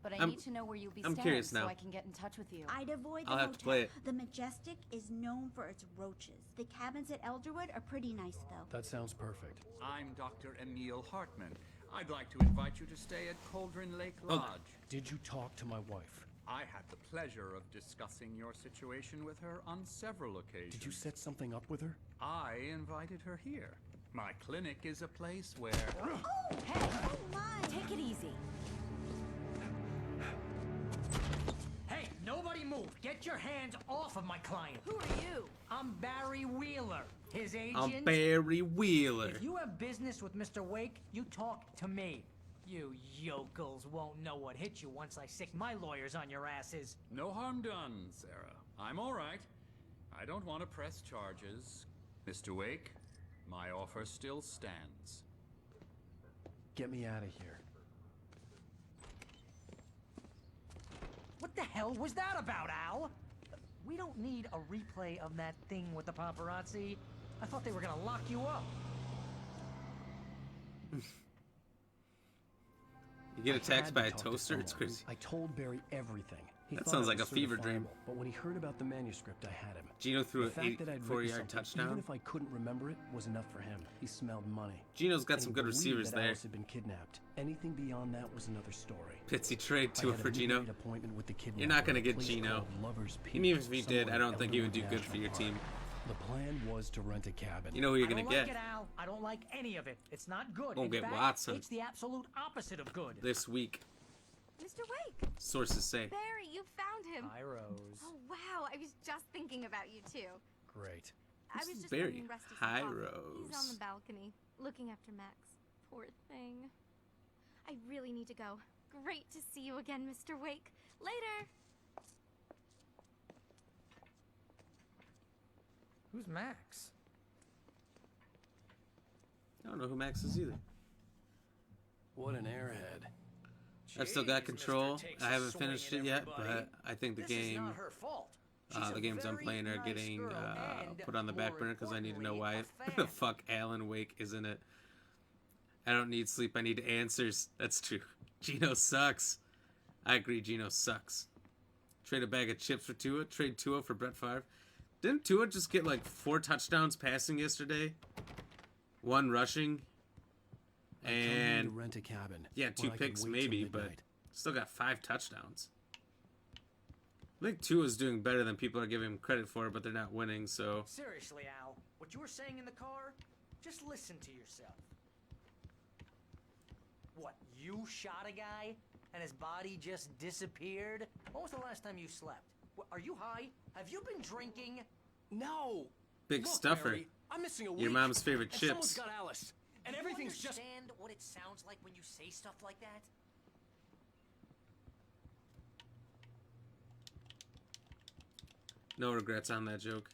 S18: But I
S1: I'm-
S18: need to know where you'll be
S1: I'm
S18: staying
S1: curious
S18: so
S1: now.
S18: I can get in touch with you.
S5: I'd avoid the
S1: I'll have
S5: hotel.
S1: to play it.
S5: The Majestic is known for its roaches. The cabins at Elderwood are pretty nice, though.
S2: That sounds perfect.
S10: I'm Dr. Emil Hartman. I'd like to invite you to stay at Cauldron Lake
S1: Oh.
S10: Lodge.
S2: Did you talk to my wife?
S10: I had the pleasure of discussing your situation with her on several occasions.
S2: Did you set something up with her?
S10: I invited her here. My clinic is a place where...
S18: Oh, hey! Oh, my! Take it easy.
S22: Hey, nobody move. Get your hands off of my client.
S9: Who are you?
S22: I'm Barry Wheeler, his agent.
S1: I'm Barry Wheeler.
S22: If you have business with Mr. Wake, you talk to me. You yokels won't know what hit you once I sick my lawyers on your asses.
S10: No harm done, Sarah. I'm all right. I don't want to press charges. Mr. Wake, my offer still stands.
S2: Get me out of here.
S22: What the hell was that about, Al? We don't need a replay of that thing with the paparazzi. I thought they were gonna lock you up.
S1: You get attacked
S2: Had
S1: by
S2: to
S1: a
S2: talk to
S1: toaster? It's
S2: someone.
S1: crazy.
S2: I told Barry everything. He
S1: That
S2: thought
S1: sounds
S2: I
S1: like
S2: was
S1: a fever dream.
S2: certifiable, But when he heard about the manuscript, I had him.
S1: Gino threw
S2: The
S1: an
S2: fact that I'd
S1: 84-yard
S2: written something,
S1: touchdown.
S2: Even if I couldn't remember it, was enough for him. He smelled money.
S1: Gino's got
S2: And
S1: some
S2: he
S1: good
S2: believed
S1: receivers
S2: that
S1: there.
S2: Alice had been kidnapped. Anything beyond that was another story.
S1: Pitsy trade
S2: I
S1: Tua
S2: had a
S1: for Gino.
S2: midnight appointment with the
S1: You're not going to
S2: kidnapper at a
S1: get
S2: place
S1: Gino.
S2: called Lover's Peak,
S1: And even if he did,
S2: somewhere
S1: I don't
S2: in
S1: think he would do
S2: Elderwood
S1: good for your
S2: National
S1: team.
S2: The plan was to rent a cabin.
S1: You know who you're
S22: I
S1: going
S22: don't
S1: to
S22: like
S1: get.
S22: it, Al. I don't like any of it. It's not good.
S1: Gonna
S22: In
S1: get
S22: fact,
S1: Watson.
S22: It's the absolute opposite of good.
S1: This week,
S9: Mr. Wake!
S1: sources say.
S9: Barry, you found him!
S22: Hi, Rose.
S9: Oh, wow, I was just thinking about you, too.
S2: Great.
S9: I
S1: This
S9: was
S1: is
S9: just
S1: Barry.
S9: bringing Rusty
S1: Hi,
S9: some coffee.
S1: Rose.
S9: He's on the balcony, looking after Max. Poor thing. I really need to go. Great to see you again, Mr. Wake. Later!
S22: Who's Max?
S1: I don't know who Max is either.
S2: What an airhead.
S1: I've still got
S22: Jeez,
S1: Control.
S22: Mr. Takes
S1: I
S22: a
S1: haven't
S22: swing
S1: finished
S22: at
S1: it yet,
S22: everybody.
S1: but I think the
S22: This is
S1: game,
S22: not her fault. She's
S1: the
S22: a
S1: games I'm
S22: very
S1: playing are
S22: nice
S1: getting
S22: girl and,
S1: put on the back
S22: more
S1: burner because I need to know why
S22: importantly,
S1: the
S22: a fan.
S1: fuck Alan Wake is in it. I don't need sleep. I need answers. That's true. Gino sucks. I agree. Gino sucks. Trade a bag of chips for Tua. Trade Tua for Brett Favre. Didn't Tua just get like 4 touchdowns passing yesterday? 1 rushing.
S2: I come here to
S1: And
S2: rent a cabin.
S1: yeah,
S2: where
S1: 2
S2: I can
S1: picks
S2: wait till
S1: maybe, but
S2: midnight.
S1: still got 5 touchdowns. I think Tua's doing better than people are giving him credit for, but they're not winning, so...
S22: Seriously, Al, what you were saying in the car, just listen to yourself. What, you shot a guy and his body just disappeared? When was the last time you slept? Are you high? Have you been drinking?
S2: No!
S1: Big
S2: Look,
S1: stuffer.
S2: Barry, I'm missing a week.
S1: Your mom's favorite
S2: and
S1: chips.
S2: Someone's got Alice. And
S22: Do
S2: everything's
S22: you
S2: just...
S22: understand what it sounds like when you say stuff like that?
S1: No regrets on that joke.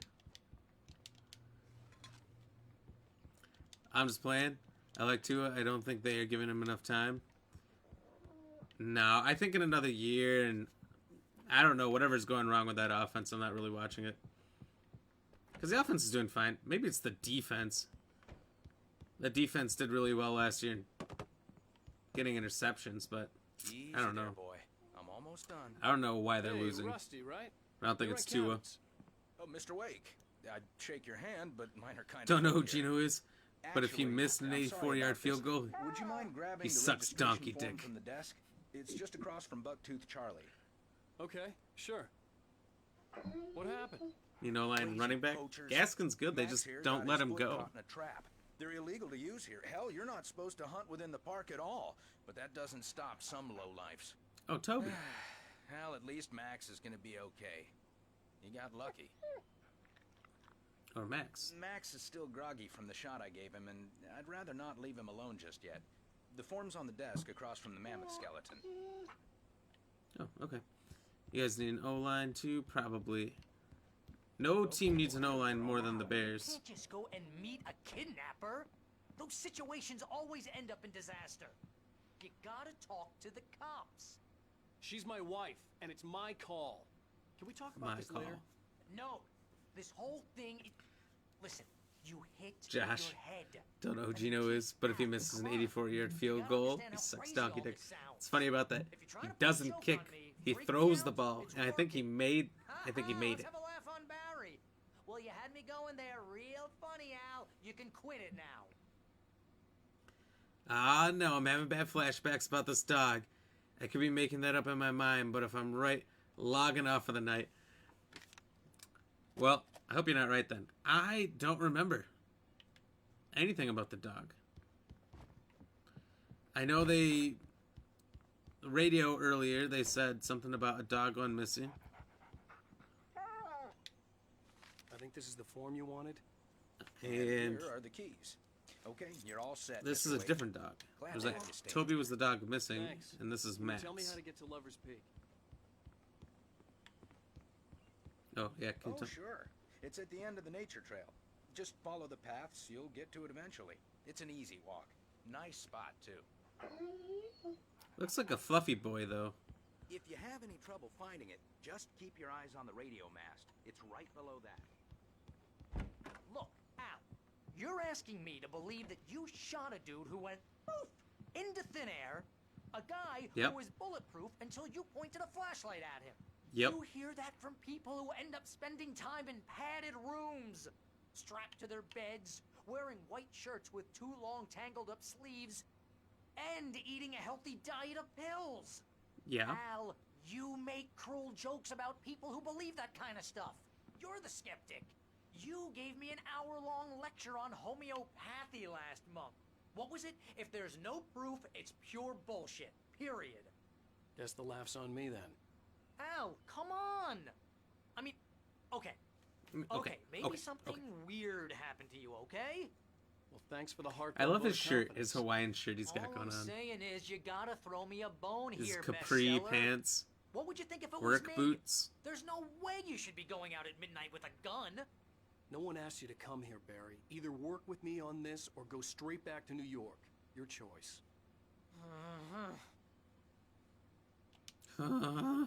S1: I'm just playing. I like Tua. I don't think they are giving him enough time. No, I think in another year, and I don't know, whatever's going wrong with that offense, I'm not really watching it. Because the offense is doing fine. Maybe it's the defense. The defense did really well last year in getting interceptions, but I don't know.
S11: Boy. I'm almost done.
S1: I don't know why they're
S11: Hey,
S1: losing.
S11: Rusty, right?
S1: I don't think
S11: You're
S1: it's
S11: in
S1: Tua.
S11: cabins. Oh, Mr. Wake. I'd shake your hand, but mine are kind of...
S1: Don't know who
S11: familiar.
S1: Gino is, but if he
S11: Actually,
S1: missed an
S11: I'm sorry
S1: 84-yard
S11: about
S1: field
S11: this.
S1: goal,
S11: Would you mind grabbing
S1: he
S11: the
S1: sucks
S11: registration
S1: donkey
S11: form
S1: dick.
S11: from the desk? It's just across from Bucktooth Charlie.
S2: Okay, sure. What happened?
S1: You know, line running back.
S11: Poachers.
S1: Gaskin's good. They
S11: Max
S1: just
S11: here
S1: don't
S11: got
S1: let
S11: his
S1: him
S11: foot
S1: go.
S11: caught in a trap. They're illegal to use here. Hell, you're not supposed to hunt within the park at all. But that doesn't stop some lowlifes.
S1: Oh, Toby.
S11: Hell, at least Max is gonna be okay. He got lucky.
S1: Or Max.
S11: Max is still groggy from the shot I gave him, and I'd rather not leave him alone just yet. The form's on the desk across from the mammoth skeleton.
S1: Oh, okay. You guys need an O-line too? Probably. No team needs an O-line more than the Bears.
S22: You can't just go and meet a kidnapper. Those situations always end up in disaster. You gotta talk to the cops.
S2: She's my wife, and it's my call. Can we talk about
S1: My
S2: this
S1: call.
S2: later?
S22: No, this whole thing. Listen, you hit
S1: Josh.
S22: your head.
S1: Don't know who Gino is, but if he misses an 84-yard field goal, he sucks donkey dick. It's funny about that. He doesn't kick. He throws the ball, and I think he made it.
S22: Let's have a laugh on Barry. Well, you had me going there real funny, Al. You can quit it now.
S1: Ah, no, I'm having bad flashbacks about this dog. I could be making that up in my mind, but if I'm right, logging off for the night. Well, I hope you're not right then. I don't remember anything about the dog. I know the radio earlier, they said something about a dog going missing.
S2: I think this is the form you wanted.
S1: And
S11: here are the keys. Okay, you're all set.
S1: this
S11: Mr.
S1: is a
S11: Wake.
S1: different dog.
S11: Glad
S1: It was
S11: to
S1: like
S11: have you stay.
S1: Toby was the dog missing,
S2: Thanks.
S1: and this is Max.
S2: Tell me how to get to Lover's Peak.
S1: Oh, yeah, can you
S11: Oh,
S1: tell-
S11: sure. It's at the end of the nature trail. Just follow the paths, you'll get to it eventually. It's an easy walk. Nice spot, too.
S1: Looks like a fluffy boy, though.
S11: If you have any trouble finding it, just keep your eyes on the radio mast. It's right below that.
S22: Look, Al, you're asking me to believe that you shot a dude who went poof into thin air, a guy
S1: Yep.
S22: who was bulletproof until you pointed a flashlight at him.
S1: Yep.
S22: You hear that from people who end up spending time in padded rooms, strapped to their beds, wearing white shirts with too long tangled up sleeves, and eating a healthy diet of pills.
S1: Yeah.
S22: Al, you make cruel jokes about people who believe that kind of stuff. You're the skeptic. You gave me an hour-long lecture on homeopathy last month. What was it? If there's no proof, it's pure bullshit. Period.
S2: Guess the laugh's on me then.
S22: Al, come on. I mean, okay. Okay, maybe something weird happened to you, okay?
S2: Well, thanks for the heart.
S1: I love his shirt, his Hawaiian shirt he's got
S22: All
S1: going
S22: I'm
S1: on.
S22: saying is you gotta throw me a bone
S1: His
S22: here,
S1: capri
S22: bestseller.
S1: pants,
S22: What would you think if it was
S1: work
S22: me?
S1: boots.
S22: There's no way you should be going out at midnight with a gun.
S2: No one asked you to come here, Barry. Either work with me on this or go straight back to New York. Your choice.
S1: Huh?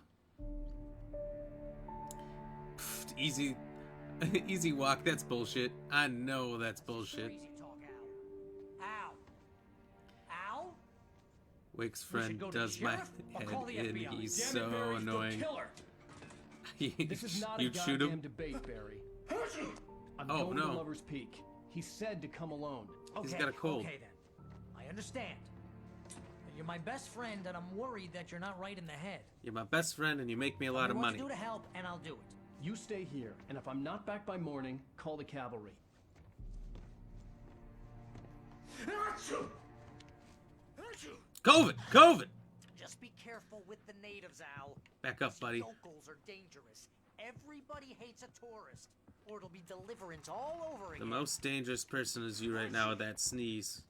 S1: Pfft, easy, easy walk. That's bullshit. I know that's bullshit.
S22: Easy talk, Al. Al?
S1: Wake's
S22: We should
S1: friend
S22: go to the
S1: does my
S22: sheriff or
S1: head
S22: call the
S1: in.
S22: FBI?
S1: He's
S22: Damn it,
S1: so
S22: Barry,
S1: annoying.
S22: go kill her.
S2: This is not
S1: You
S2: a
S1: shoot
S2: goddamn
S1: him.
S2: debate, Barry. I'm
S1: Oh,
S2: going
S1: no.
S2: to Lover's Peak. He said to come alone.
S1: He's got a cold.
S22: Okay then. I understand. You're my best friend, and I'm worried that you're not right in the head.
S1: You're my best friend, and you make me a lot
S22: Tell
S1: of
S22: me what
S1: money.
S22: to do to help, and I'll do it.
S2: You stay here, and if I'm not back by morning, call the cavalry.
S1: COVID, COVID.
S22: Just be careful with the natives, Al.
S1: Back up, buddy.
S22: Locals are dangerous. Everybody hates a tourist, or it'll be deliverance all over
S1: The
S22: again.
S1: most dangerous person is you right now with that sneeze.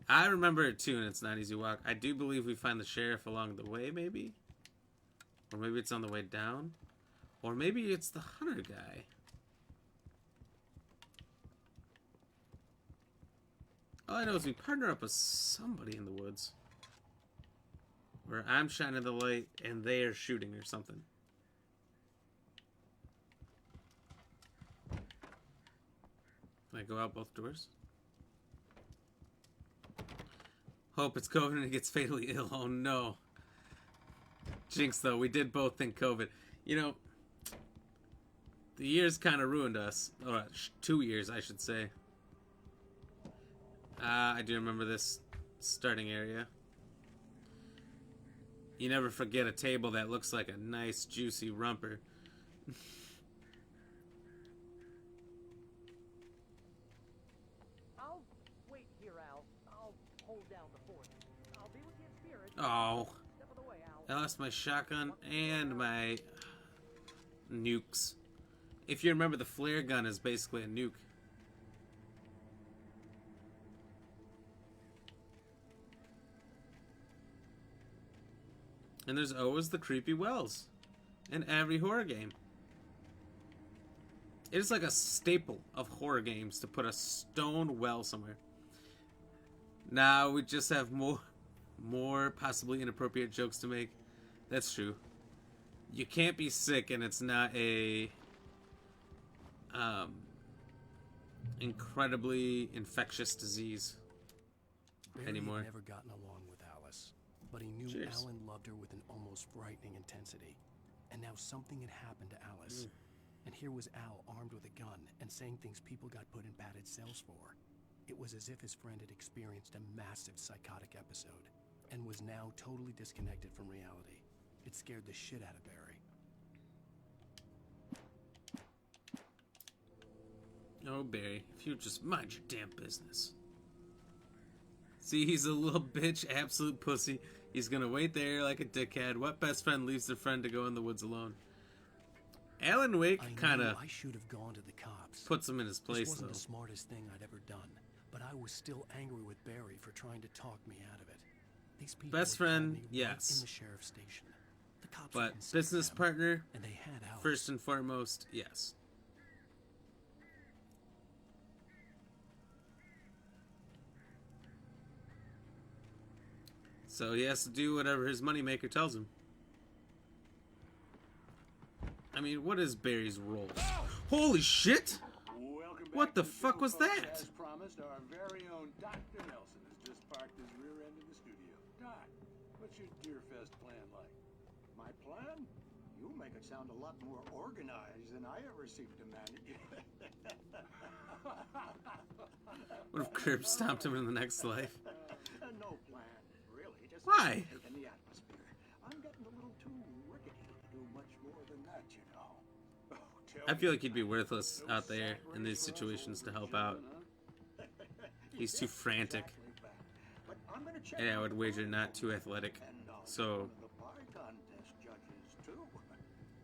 S1: I remember it too, and it's not easy walk. I do believe we find the sheriff along the way, maybe? Or maybe it's on the way down? Or maybe it's the hunter guy. All I know is we partner up with somebody in the woods. Where I'm shining the light and they are shooting or something. Can I go out both doors? Hope it's COVID and it gets fatally ill. Oh no. Jinx, though, we did both think COVID. You know, the years kind of ruined us. Or 2 years, I should say. I do remember this starting area. You never forget a table that looks like a nice, juicy rumper.
S22: I'll wait here, Al. I'll hold down the fort. I'll be with you in spirit.
S1: Oh.
S22: Step of the way, Al.
S1: I lost my shotgun and my nukes. If you remember, the flare gun is basically a nuke. And there's always the creepy wells in every horror game. It is like a staple of horror games to put a stone well somewhere. Now we just have more possibly inappropriate jokes to make. That's true. You can't be sick and it's not a incredibly infectious disease anymore.
S2: Barry had never gotten along with Alice, but he knew Alan loved her with an almost frightening intensity. And now something had happened to Alice. And here was Al armed with a gun and saying things people got put in padded cells for. It was as if his friend had experienced a massive psychotic episode and was now totally disconnected from reality. It scared the shit out of Barry.
S1: Oh, Barry, if you just mind your damn business. See, he's a little bitch, absolute pussy. He's gonna wait there like a dickhead. What best friend leaves their friend to go in the woods alone? Alan Wake kind of
S2: I should have gone to the cops.
S1: puts him in his place,
S2: This wasn't
S1: though.
S2: the smartest thing I'd ever done, but I was still angry with Barry for trying to talk me out of it. These people
S1: Best
S2: had called
S1: friend,
S2: me right
S1: yes.
S2: in the sheriff's station. The cops were
S1: But
S2: insane
S1: business
S2: them,
S1: partner,
S2: and they had Alice.
S1: first and foremost, yes. So he has to do whatever his moneymaker tells him. I mean, what is Barry's role? Holy shit! What the fuck was that?
S13: As promised, our very own Dr. Nelson has just parked his rear end in the studio. Doc, what's your Deerfest plan like?
S20: My plan? You make it sound a lot more organized than I ever seem to manage.
S1: What if Curb stomped him in the next life?
S20: No plan, really. Just
S1: Why?
S20: taking the atmosphere. I'm getting a little too rickety to do much more than that, you know.
S1: I feel like he'd be worthless out there in these situations to help out. He's too frantic. And I would wager not too athletic. So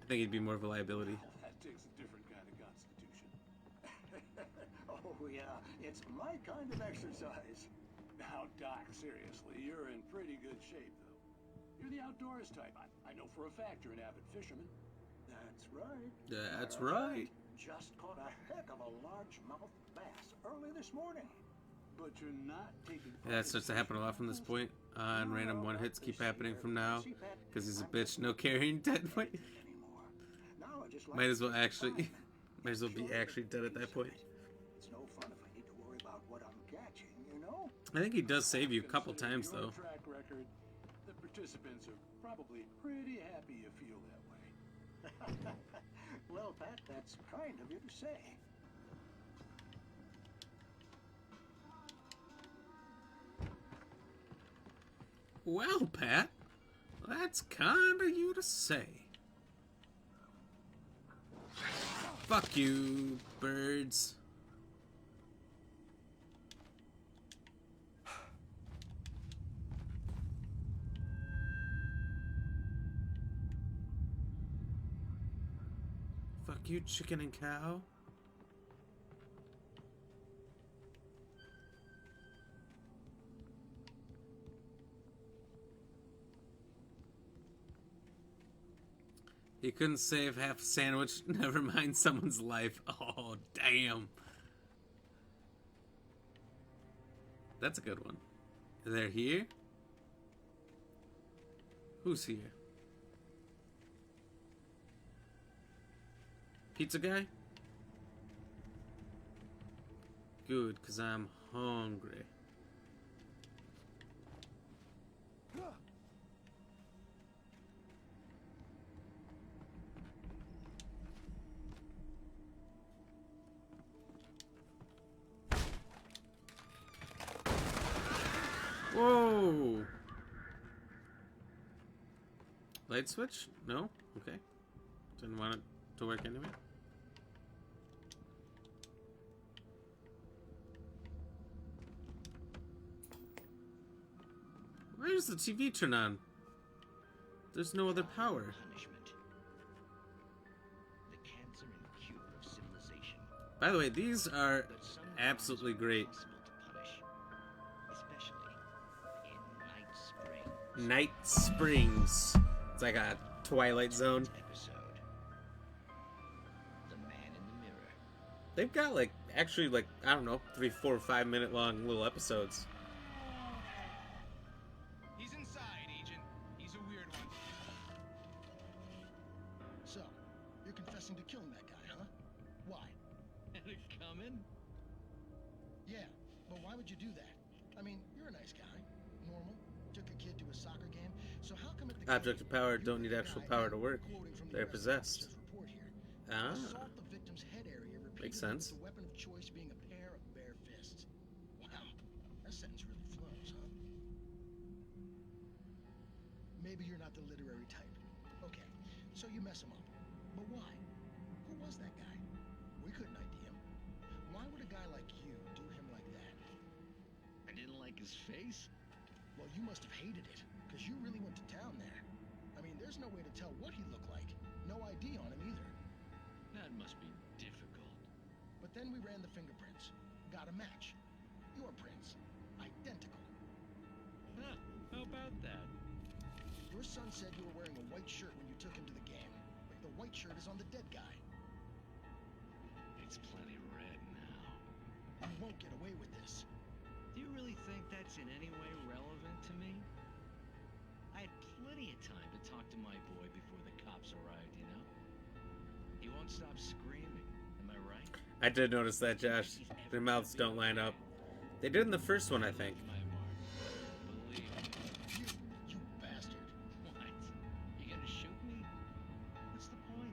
S1: I think he'd be more of a liability.
S13: That takes a different kind of constitution.
S20: Oh, yeah. It's my kind of exercise.
S13: Now, Doc, seriously, you're in pretty good shape, though. You're the outdoors type. I know for a fact you're an avid fisherman.
S20: That's right.
S1: That's right.
S20: Just caught a heck of a largemouth bass early this morning.
S13: But you're not taking...
S1: Yeah, that starts to happen a lot from this point on. Random one hits keep happening from now. Because he's a bitch, no carrying dead weight. Might as well actually... Might as well be actually dead at that point.
S20: It's no fun if I need to worry about what I'm catching, you know?
S1: I think he does save you a couple times, though.
S13: Track record, the participants are probably pretty happy you feel that way.
S20: Well, Pat, that's kind of you to say.
S1: Well, Pat, that's kind of you to say. Fuck you, birds. Fuck you, chicken and cow. You couldn't save half a sandwich, never mind someone's life. Oh, damn. That's a good one. They're here? Who's here? Pizza guy? Good, because I'm hungry. Whoa! Light switch? No? Okay. Didn't want it to work anyway. Why does the TV turn on? There's no other power.
S14: Punishment. The cancer and cure of civilization.
S1: By the way, these are absolutely great. Night Springs. It's like a Twilight Zone.
S14: The Man in the Mirror.
S1: They've got like, actually like, I don't know, 3, 4, 5 minute long little episodes.
S15: He's inside, Agent. He's a weird one.
S16: So, you're confessing to killing that guy, huh? Why?
S15: Had it coming?
S16: Yeah, but why would you do that? I mean, you're a nice guy. Normal. Took a kid to a soccer game. So how come at the
S1: Object of power don't need actual power to work. They're possessed. Ah.
S16: Assault the victim's head area
S1: Makes
S16: repeatedly
S1: sense.
S16: with the weapon of choice being a pair of bare fists. Wow, that sentence really flows, huh? Maybe you're not the literary type. Okay, so you mess him up. But why? Who was that guy? We couldn't ID him. Why would a guy like you do him like that?
S14: I didn't like his face.
S16: Well, you must have hated it, because you really went to town there. I mean, there's no way to tell what he looked like. No ID on him either.
S14: That must be difficult.
S16: But then we ran the fingerprints. Got a match. Your prints. Identical.
S14: Huh, how about that?
S16: Your son said you were wearing a white shirt when you took him to the game. But the white shirt is on the dead guy.
S14: It's plenty red now.
S16: You won't get away with this.
S14: Do you really think that's in any way relevant to me? I had plenty of time to talk to my boy before the cops arrived, you know? He won't stop screaming, am I right?
S1: I did notice that, Josh. Their mouths don't line up. They did in the first one, I think.
S16: You bastard.
S14: What? You gonna shoot me? What's the point?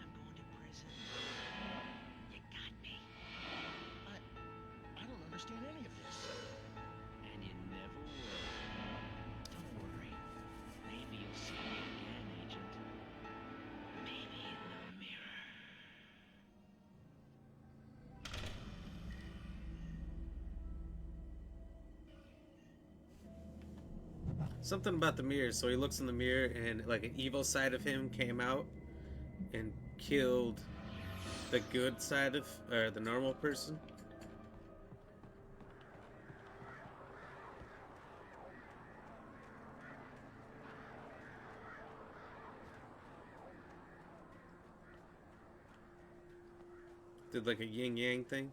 S14: I'm going to prison. You got me.
S16: I don't understand any of this.
S14: And you never will. Don't worry. Maybe you'll see me again, Agent. Maybe in the mirror.
S1: Something about the mirror. So he looks in the mirror and like an evil side of him came out and killed the good side of, or the normal person. Did like a yin yang thing.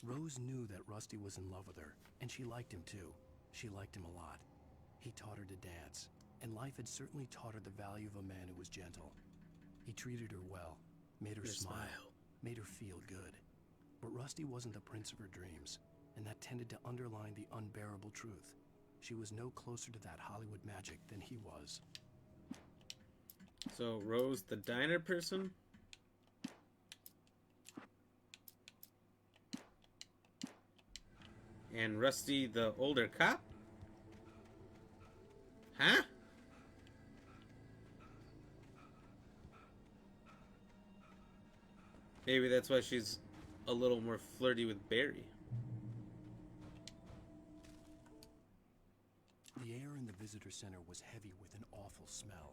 S2: Rose knew that Rusty was in love with her, and she liked him too. She liked him a lot. He taught her to dance, and life had certainly taught her the value of a man who was gentle. He treated her well, made her smile, made her feel good. But Rusty wasn't the prince of her dreams, and that tended to underline the unbearable truth. She was no closer to that Hollywood magic than he was.
S1: So Rose, the diner person? And Rusty, the older cop? Huh? Maybe that's why she's a little more flirty with Barry.
S2: The air in the visitor center was heavy with an awful smell,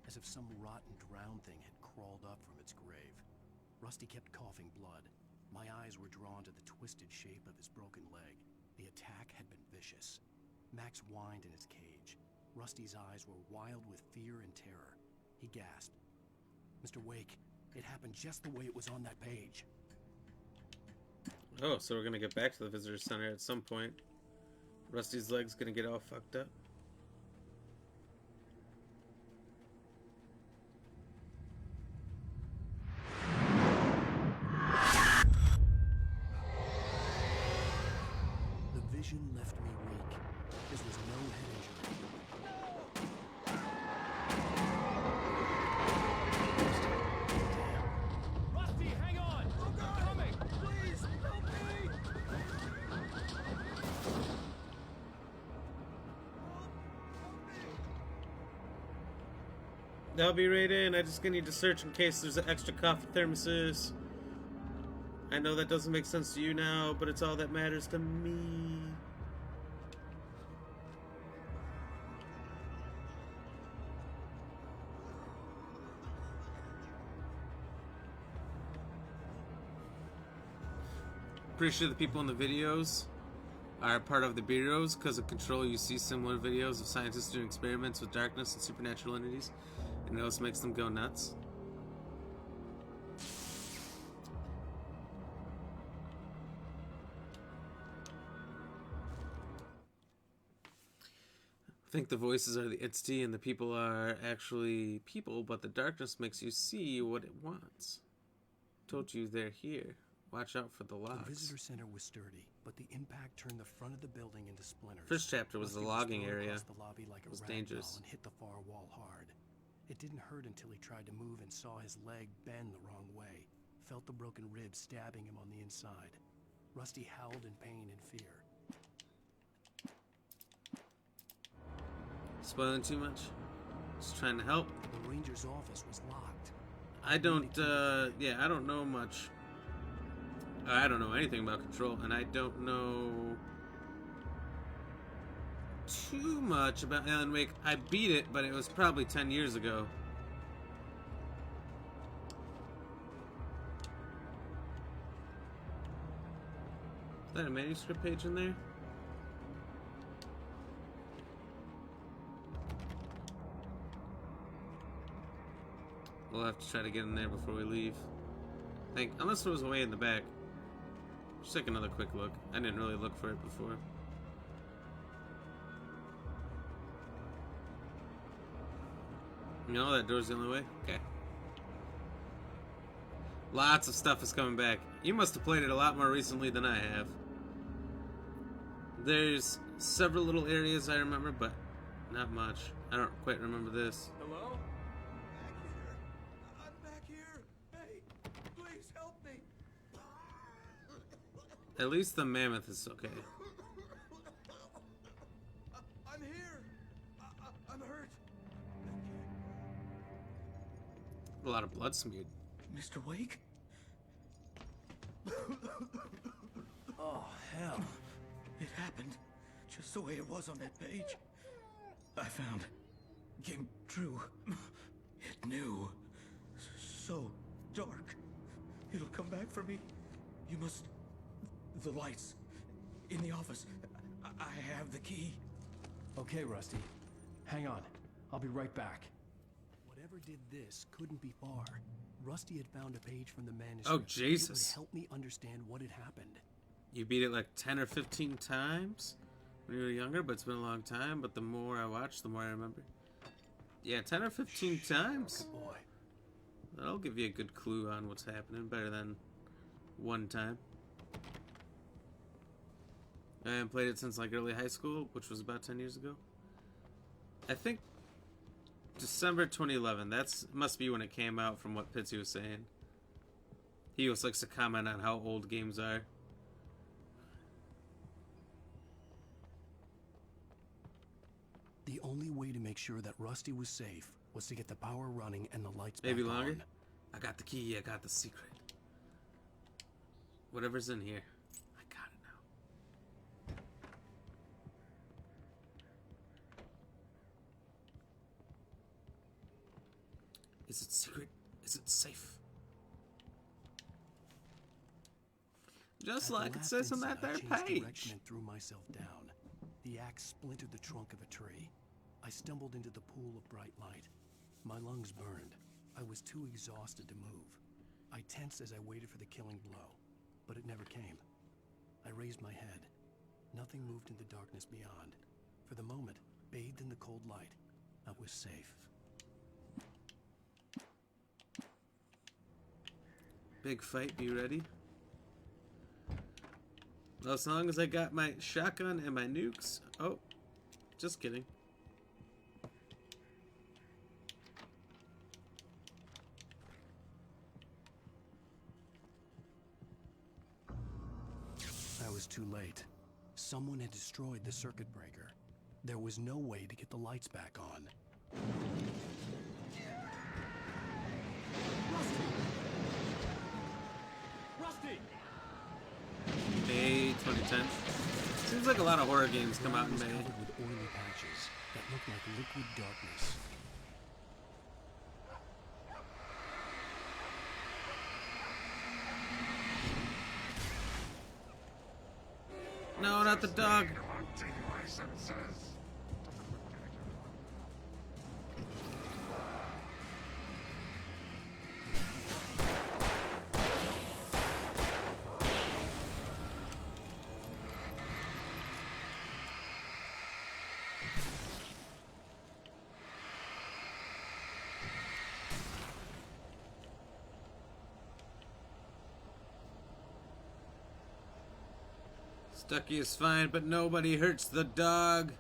S2: as if some rotten drowned thing had crawled up from its grave. Rusty kept coughing blood. My eyes were drawn to the twisted shape of his broken leg. The attack had been vicious. Max whined in his cage. Rusty's eyes were wild with fear and terror. He gasped. Mr. Wake, it happened just the way it was on that page.
S1: Oh, so we're gonna get back to the visitor center at some point. Rusty's leg's gonna get all fucked up.
S2: The vision left me weak. Marcus was no head injury.
S12: Rusty, hang on! I'm coming! Please, help me!
S1: That'll be right in. I just gonna need to search in case there's an extra coffee thermoses. I know that doesn't make sense to you now, but it's all that matters to me. Pretty sure the people in the videos are part of the bureaus. Because of Control, you see similar videos of scientists doing experiments with darkness and supernatural entities, and it also makes them go nuts. I think the voices are the entity and the people are actually people, but the darkness makes you see what it wants. Told you they're here. Watch out for the
S2: The
S1: logs.
S2: visitor center was sturdy, but the impact turned the front of the building into splinters.
S1: First chapter was the
S2: Rusty
S1: logging
S2: thrown
S1: area.
S2: across the lobby like
S1: It
S2: a
S1: was
S2: rag
S1: dangerous.
S2: doll and hit the far wall hard. It didn't hurt until he tried to move and saw his leg bend the wrong way. Felt the broken ribs stabbing him on the inside. Rusty howled in pain and fear.
S1: Spoiling too much? Just trying to help.
S2: The ranger's office was locked.
S1: I don't, yeah, I don't know much. I don't know anything about Control, and I don't know too much about Alan Wake. I beat it, but it was probably 10 years ago. Is that a manuscript page in there? We'll have to try to get in there before we leave. I think, unless it was way in the back. Just take another quick look. I didn't really look for it before. No, that door's the only way? Okay. Lots of stuff is coming back. You must have played it a lot more recently than I have. There's several little areas I remember, but not much. I don't quite remember this.
S7: Hello? I'm back here. Hey, please help me.
S1: At least the mammoth is okay.
S7: I'm here. I'm hurt.
S1: A lot of blood smeared.
S7: Mr. Wake?
S22: Oh, hell.
S7: It happened just the way it was on that page. I found. Came true. It knew. So dark. It'll come back for me. You must. The lights. In the office. I have the key.
S2: Okay, Rusty. Hang on. I'll be right back. Whatever did this couldn't be far. Rusty had found a page from the manuscript.
S1: Oh, Jesus.
S2: It would help me understand what had happened.
S1: You beat it like 10 or 15 times when you were younger, but it's been a long time. But the more I watch, the more I remember. Yeah, 10 or 15 times.
S2: Good boy.
S1: That'll give you a good clue on what's happening, better than one time. I haven't played it since like early high school, which was about 10 years ago. I think December 2011. That's must be when it came out, from what Pitsy was saying. He always likes to comment on how old games are.
S2: The only way to make sure that Rusty was safe was to get the power running and the lights
S1: Maybe
S2: back
S1: longer?
S2: on.
S1: I got the key, I got the secret. Whatever's in here, I got it now. Is it secret? Is it safe? Just
S2: At the
S1: like it
S2: last
S1: says on
S2: instant,
S1: that
S2: I
S1: there
S2: changed
S1: page.
S2: direction and threw myself down. The axe splintered the trunk of a tree. I stumbled into the pool of bright light. My lungs burned. I was too exhausted to move. I tensed as I waited for the killing blow, but it never came. I raised my head. Nothing moved in the darkness beyond. For the moment, bathed in the cold light, I was safe.
S1: Big fight, be ready. Well, as long as I got my shotgun and my nukes. Oh, Just kidding.
S2: I was too late. Someone had destroyed the circuit breaker. There was no way to get the lights back on.
S12: Rusty!
S1: May 2010. Seems like a lot of horror games come out in May.
S2: Covered with oily patches that looked like liquid darkness.
S1: No, not the dog. Stucky is fine, but nobody hurts the dog.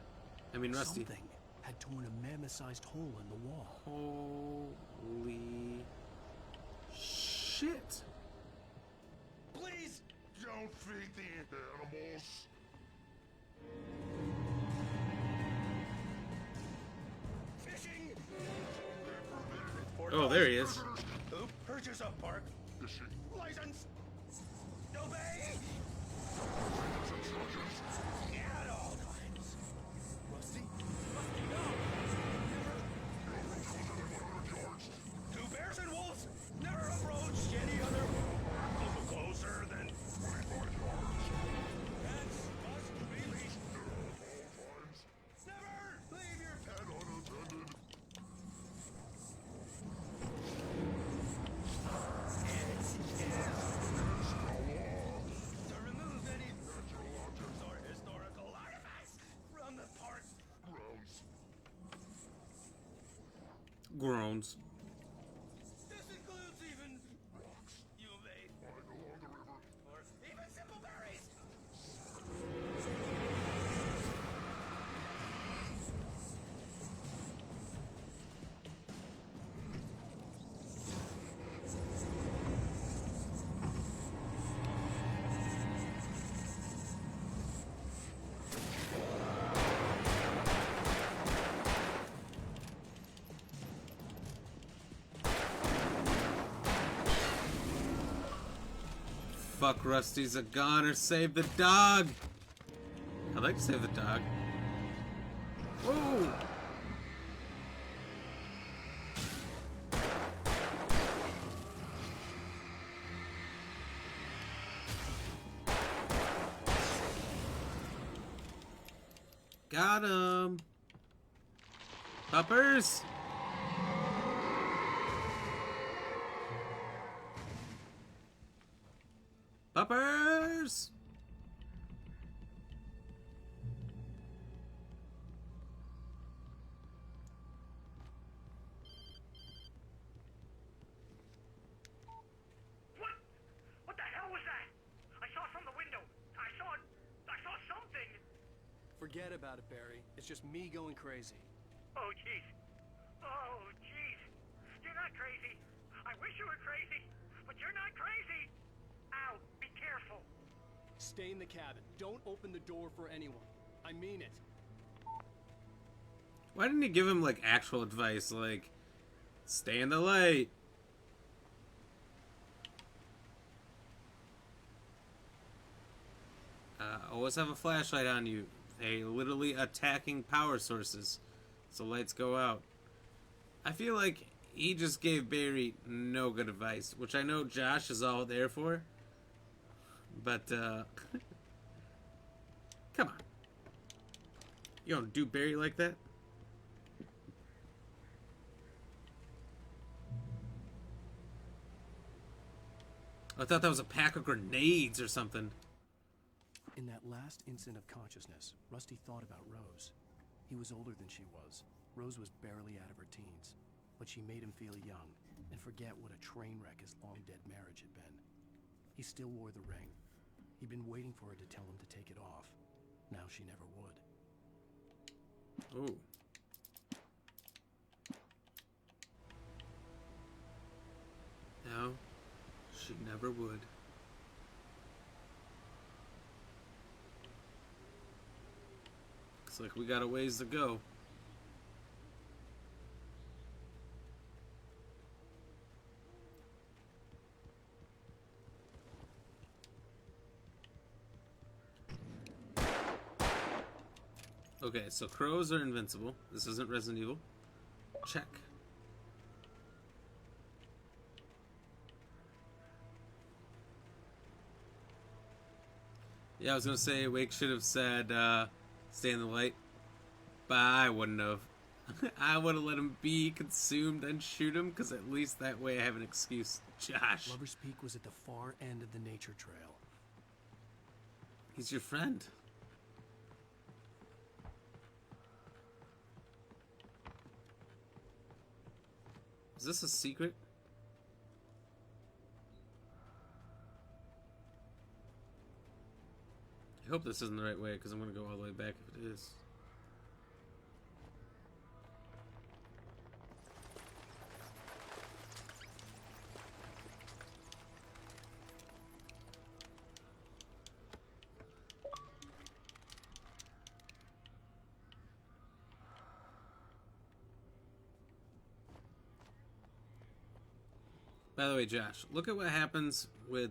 S1: I mean, Rusty.
S2: Something had torn a mammoth-sized hole in the wall.
S1: Holy shit.
S3: Please don't feed the animals. Fishing.
S1: Oh, there he is.
S3: Who purchase a park? License. Obey. At all times. Rusty? Rusty, no! Two bears and wolves never approached any other closer than 45 yards. Pets must be leashed at all times. Never leave your pet unattended. To remove any natural objects or historical artifacts from the park grounds.
S1: Groans.
S3: This includes even rocks you may find along the river, or even simple berries.
S1: Fuck, Rusty's a goner. Save the dog. I'd like to save the dog. Whoa. Got him. Puppers. Puppers.
S19: What the hell was that? I saw from the window. I saw something.
S2: Forget about it, Barry. It's just me going crazy.
S19: Oh, jeez. Oh, jeez. You're not crazy. I wish you were crazy, but you're not crazy. Ow, be careful.
S2: Stay in the cabin. Don't open the door for anyone. I mean it.
S1: Why didn't he give him, like, actual advice? Like, stay in the light. Always have a flashlight on you. They literally attacking power sources, so lights go out. I feel like he just gave Barry no good advice, which I know Josh is all there for. But, come on. You don't do Barry like that? I thought that was a pack of grenades or something.
S2: In that last instant of consciousness, Rusty thought about Rose. He was older than she was. Rose was barely out of her teens, but she made him feel young and forget what a train wreck his long-dead marriage had been. He still wore the ring. He'd been waiting for her to tell him to take it off. Now she never would.
S1: Oh. No, she never would. Looks like we got a ways to go. Okay, so crows are invincible. This isn't Resident Evil. Check. Yeah, I was gonna say Wake should have said stay in the light, but I wouldn't have. I would have let him be consumed and shoot him, because at least that way I have an excuse. Josh.
S2: Lover's Peak was at the far end of the nature trail.
S1: He's your friend. Is this a secret? I hope this isn't the right way, because I'm going to go all the way back if it is. By the way, Josh, look at what happens with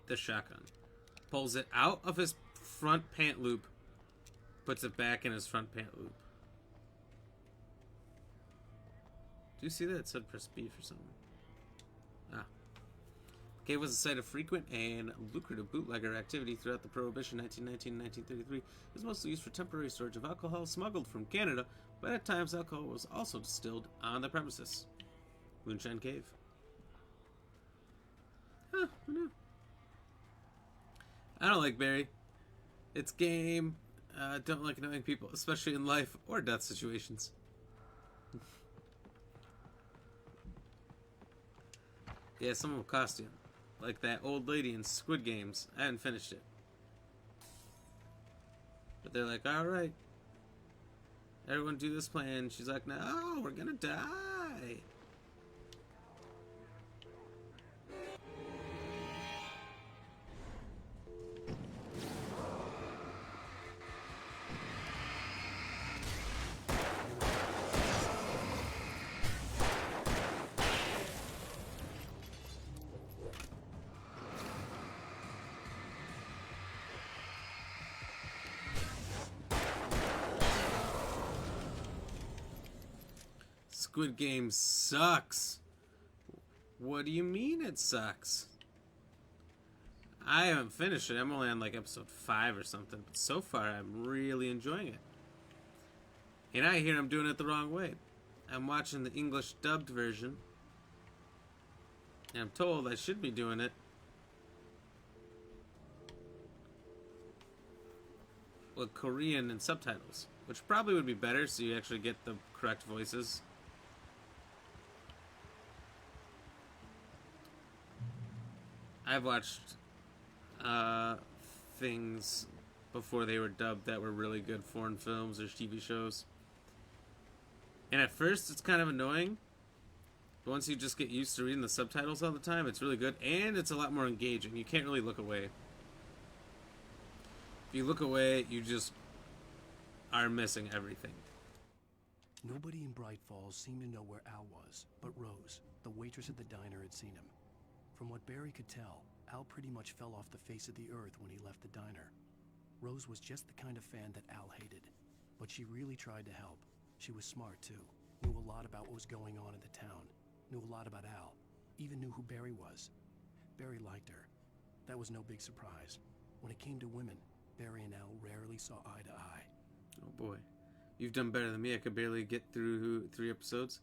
S1: the shotgun. Pulls it out of his front pant loop, puts it back in his front pant loop. Do you see that? It said press B for something. Ah. The cave was a site of frequent and lucrative bootlegger activity throughout the Prohibition 1919 and 1933. It was mostly used for temporary storage of alcohol smuggled from Canada, but at times alcohol was also distilled on the premises. Moonshine Cave. Huh, who knew? I don't like Barry. It's game. Don't like annoying people, especially in life or death situations. Yeah, someone with costume. Like that old lady in Squid Games. I haven't finished it. But they're like, alright. Everyone do this plan. She's like, no, we're gonna die. Squid Game sucks. What do you mean it sucks? I haven't finished it. I'm only on like episode 5 or something. But so far, I'm really enjoying it. And I hear I'm doing it the wrong way. I'm watching the English dubbed version. And I'm told I should be doing it with Korean and subtitles. Which probably would be better so you actually get the correct voices. I've watched things before they were dubbed that were really good foreign films or TV shows. And at first it's kind of annoying. But once you just get used to reading the subtitles all the time, it's really good. And it's a lot more engaging. You can't really look away. If you look away, you just are missing everything.
S2: Nobody in Bright Falls seemed to know where Al was, but Rose, the waitress at the diner, had seen him. From what Barry could tell, Al pretty much fell off the face of the earth when he left the diner. Rose was just the kind of fan that Al hated, but she really tried to help. She was smart, too. Knew a lot about what was going on in the town. Knew a lot about Al. Even knew who Barry was. Barry liked her. That was no big surprise. When it came to women, Barry and Al rarely saw eye to eye.
S1: Oh boy. You've done better than me. I could barely get through 3 episodes.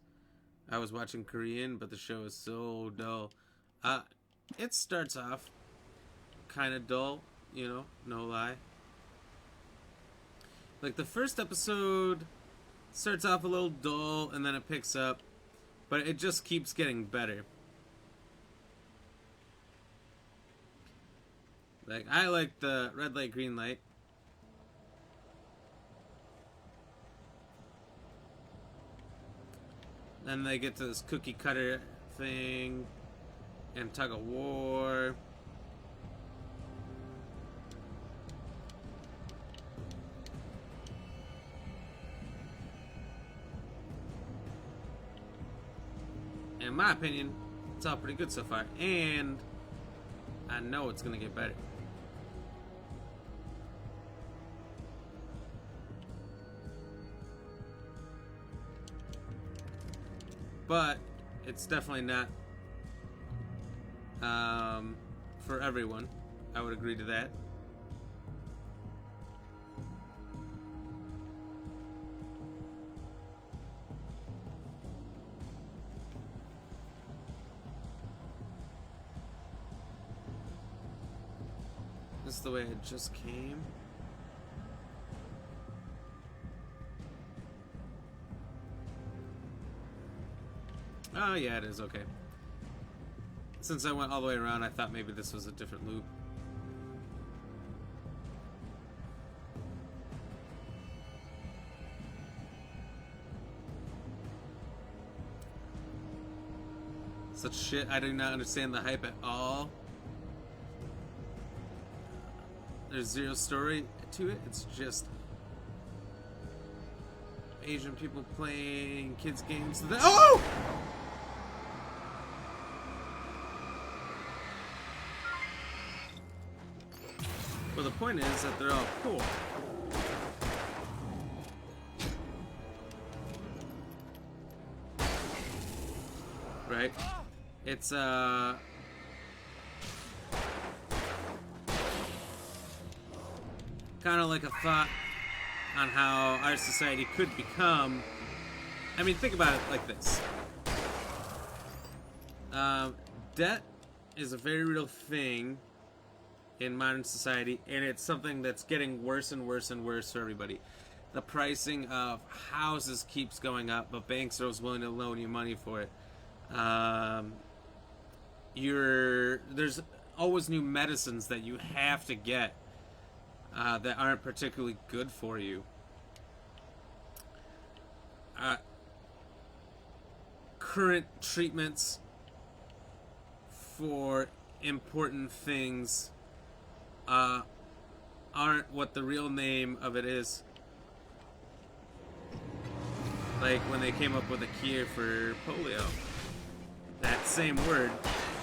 S1: I was watching Korean, but the show is so dull. It starts off kind of dull, you know, no lie. Like, the first episode starts off a little dull, and then it picks up, but it just keeps getting better. Like, I like the red light, green light. Then they get to this cookie cutter thing and tug of war. In my opinion, it's all pretty good so far, and I know it's gonna get better. But it's definitely not for everyone. I would agree to that. This is the way it just came. Oh yeah, it is, okay. Since I went all the way around, I thought maybe this was a different loop. Such shit, I do not understand the hype at all. There's zero story to it, it's just Asian people playing kids games. Oh! Well, the point is that they're all poor. Right? It's, kind of like a thought on how our society could become. I mean, think about it like this. Debt is a very real thing in modern society, and it's something that's getting worse and worse and worse for everybody. The pricing of houses keeps going up, but banks are always willing to loan you money for it. There's always new medicines that you have to get that aren't particularly good for you. Current treatments for important things aren't what the real name of it is. Like when they came up with a cure for polio. That same word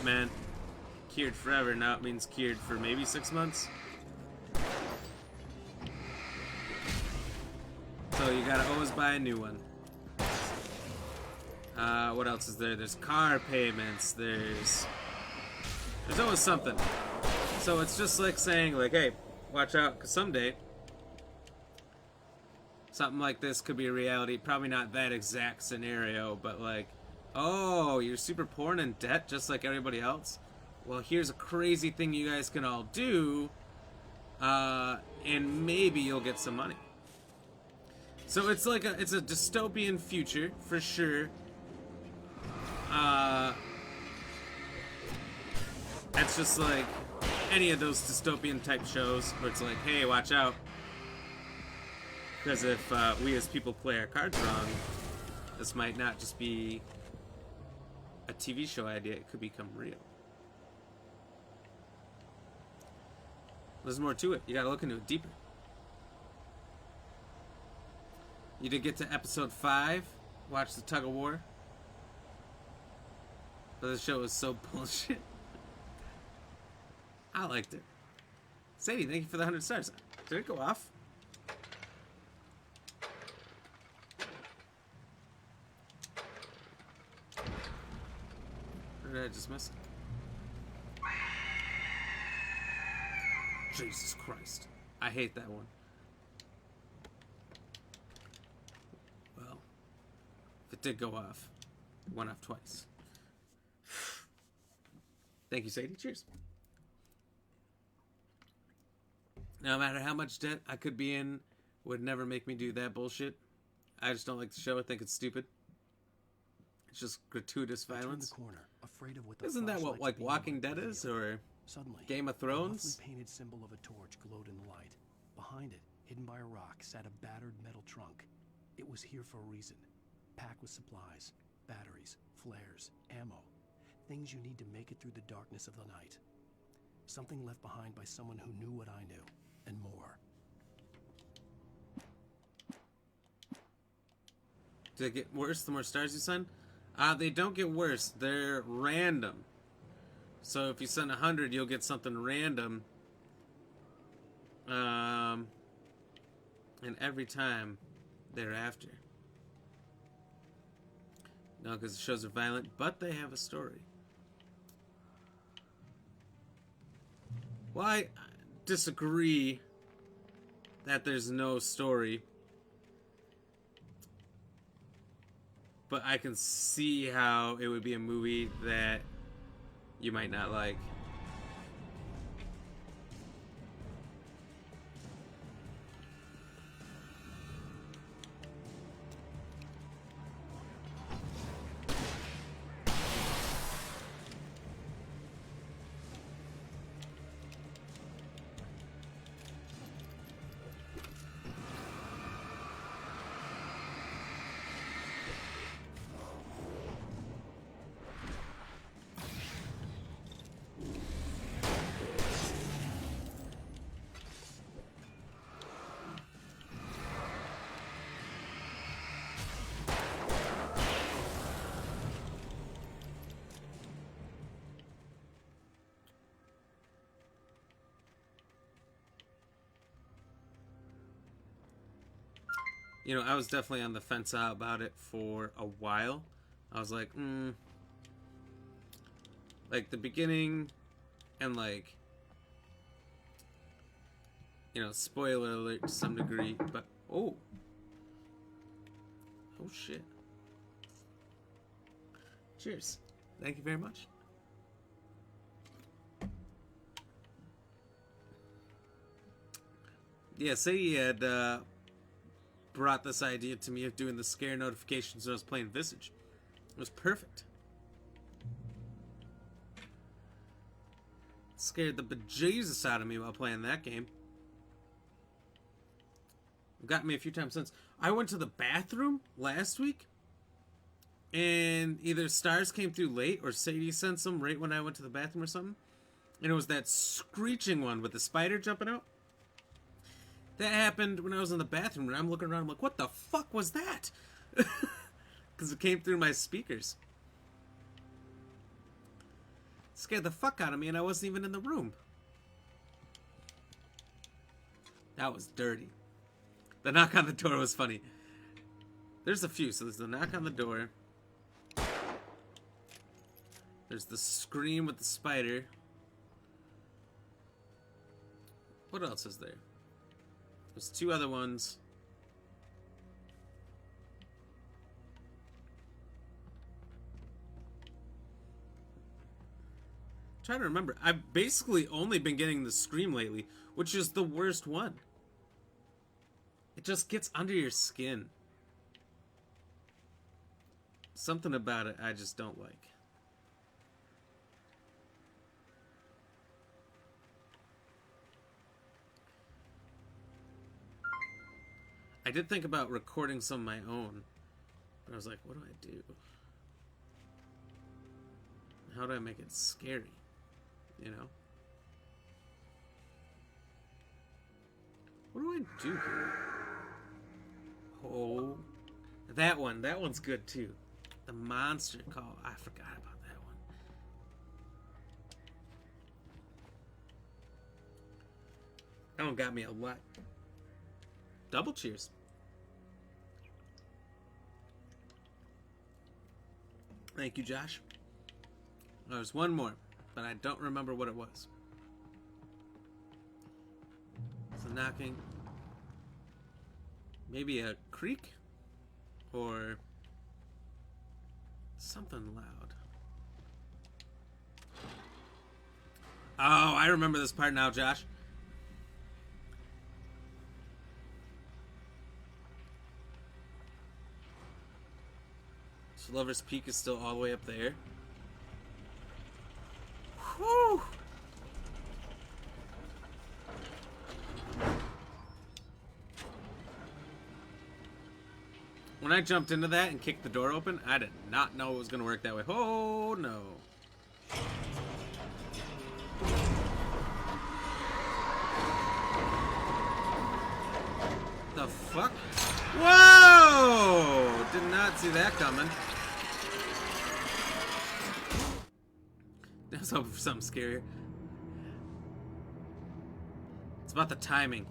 S1: meant cured forever, now it means cured for maybe 6 months. So you gotta always buy a new one. What else is there? There's car payments, there's always something. So it's just like saying, like, hey, watch out, because someday something like this could be a reality. Probably not that exact scenario, but like, oh, you're super poor and in debt just like everybody else? Well, here's a crazy thing you guys can all do, and maybe you'll get some money. So it's like it's a dystopian future, for sure. It's just like any of those dystopian type shows where it's like, hey, watch out. Because if we as people play our cards wrong, this might not just be a TV show idea, it could become real. There's more to it. You gotta look into it deeper. You did get to episode 5. Watch the tug of war. But the show was so bullshit. I liked it. Sadie, thank you for the 100 stars. Did it go off? Or did I just miss it? Jesus Christ. I hate that one. Well, if it did go off, it went off twice. Thank you, Sadie. Cheers. No matter how much debt I could be in, would never make me do that bullshit. I just don't like the show. I think it's stupid. It's just gratuitous violence.
S2: Corner, afraid of what the
S1: Isn't that what like Walking Dead is, or
S2: Suddenly,
S1: Game of Thrones?
S2: A painted symbol of a torch glowed in the light. Behind it, hidden by a rock, sat a battered metal trunk. It was here for a reason. Packed with supplies. batteries, flares, ammo. Things you need to make it through the darkness of the night. Something left behind by someone who knew what I knew, and more.
S1: Do they get worse the more stars you send? They don't get worse. They're random. So if you send 100, you'll get something random. And every time thereafter. No, because the shows are violent, but they have a story. Well, I disagree that there's no story. But I can see how it would be a movie that you might not like. You know, I was definitely on the fence about it for a while. I was like, like the beginning and like, you know, spoiler alert to some degree, but oh shit. Cheers. Thank you very much. Yeah, say he had brought this idea to me of doing the scare notifications when I was playing Visage. It was perfect. Scared the bejesus out of me while playing that game. Got me a few times since. I went to the bathroom last week, and either stars came through late or Sadie sent some right when I went to the bathroom or something. And it was that screeching one with the spider jumping out. That happened when I was in the bathroom, and I'm looking around, I'm like, what the fuck was that? Because it came through my speakers. Scared the fuck out of me, and I wasn't even in the room. That was dirty. The knock on the door was funny. There's a few. So there's the knock on the door. There's the scream with the spider. What else is there? There's two other ones. I'm trying to remember. I've basically only been getting the scream lately, which is the worst one. It just gets under your skin. Something about it I just don't like. I did think about recording some of my own, but I was like, what do I do? How do I make it scary? You know? What do I do here? Oh, that one. That one's good too. The monster call. I forgot about that one. That one got me a lot. Double cheers. Thank you, Josh. There's one more, but I don't remember what it was. So knocking. Maybe a creak? Or something loud. Oh, I remember this part now, Josh. So Lover's Peak is still all the way up there. Whew! When when I jumped into that and kicked the door open, I did not know it was going to work that way. Oh, no. The fuck? Whoa! Did not see that coming. I was hoping for something scarier. It's about the timing.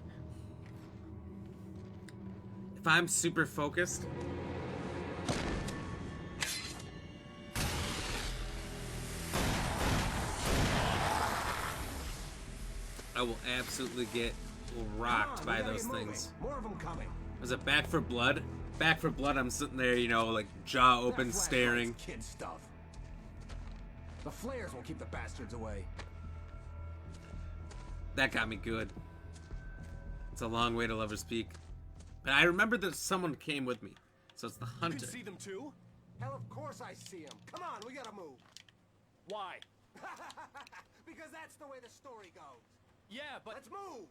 S1: If I'm super focused, I will absolutely get rocked by those things.
S20: More of them coming.
S1: Was it Back for Blood? Back for Blood, I'm sitting there, you know, like jaw open, staring.
S20: Kid stuff. The flares will keep the bastards away.
S1: That got me good. It's a long way to Lover's Peak. But I remember that someone came with me. So it's the hunter.
S20: You can see them too? Hell, of course I see them. Come on, we gotta move.
S12: Why?
S20: Because that's the way the story goes.
S12: Yeah, but...
S20: Let's move!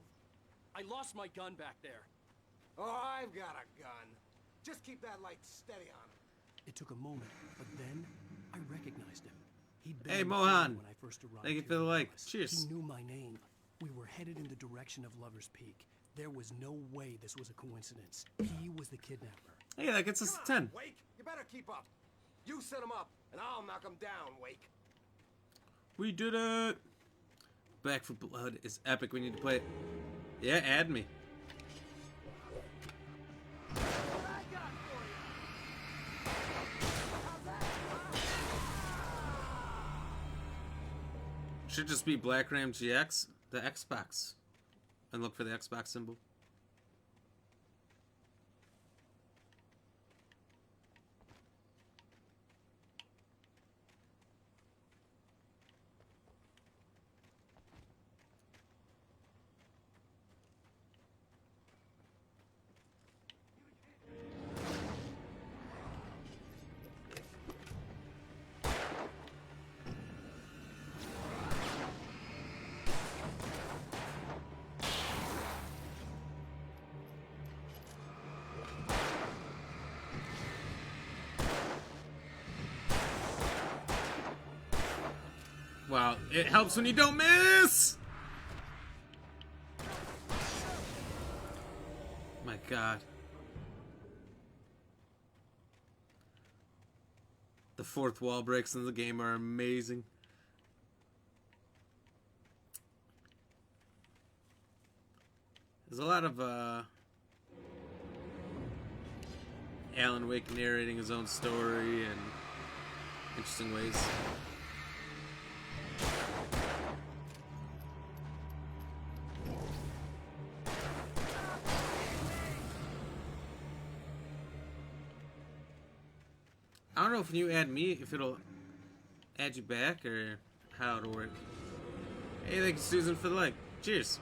S12: I lost my gun back there.
S20: Oh, I've got a gun. Just keep that light steady on him.
S2: It took a moment, but then I recognized him. He'd been
S1: Hey,
S2: in the
S1: Mohan.
S2: field when I first arrived
S1: Thank you
S2: here
S1: for the
S2: in
S1: like.
S2: Dallas.
S1: Cheers.
S2: He knew my name. We were headed in the direction of Lover's Peak. There was no way this was a coincidence. He was the kidnapper.
S1: Hey, that gets us to 10.
S20: Wake, you better keep up. You set him up, and I'll knock him down, Wake.
S1: We did it. Back for Blood is epic. We need to play it. Yeah, add me. Should just be Black Ram GX, the Xbox, and look for the Xbox symbol. Wow, it helps when you don't miss! My God. The fourth wall breaks in the game are amazing. There's a lot of Alan Wake narrating his own story in interesting ways. I don't know if you add me, if it'll add you back or how it'll work. Hey, thank you, Susan, for the like. Cheers.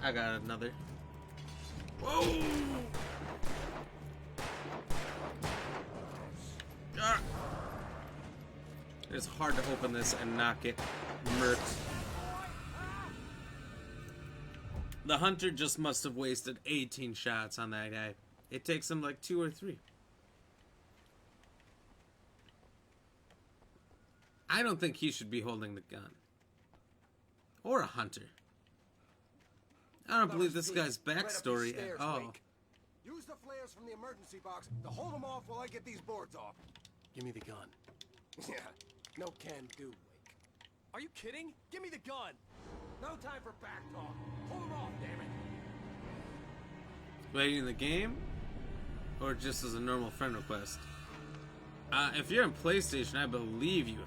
S1: I got another. Whoa! Ah. It's hard to open this and not get murked. The hunter just must have wasted 18 shots on that guy. It takes him like 2 or 3. I don't think he should be holding the gun. Or a hunter. I don't believe this guy's backstory at all.
S20: Use the flares from the emergency box to hold them off while I get these boards off.
S2: Give me the gun.
S20: Yeah, no can do, Wake.
S12: Are you kidding? Give me the gun!
S20: No time for back talk. Hold them off, damn it.
S1: Waiting in the game? Or just as a normal friend request? If you're in PlayStation, I believe you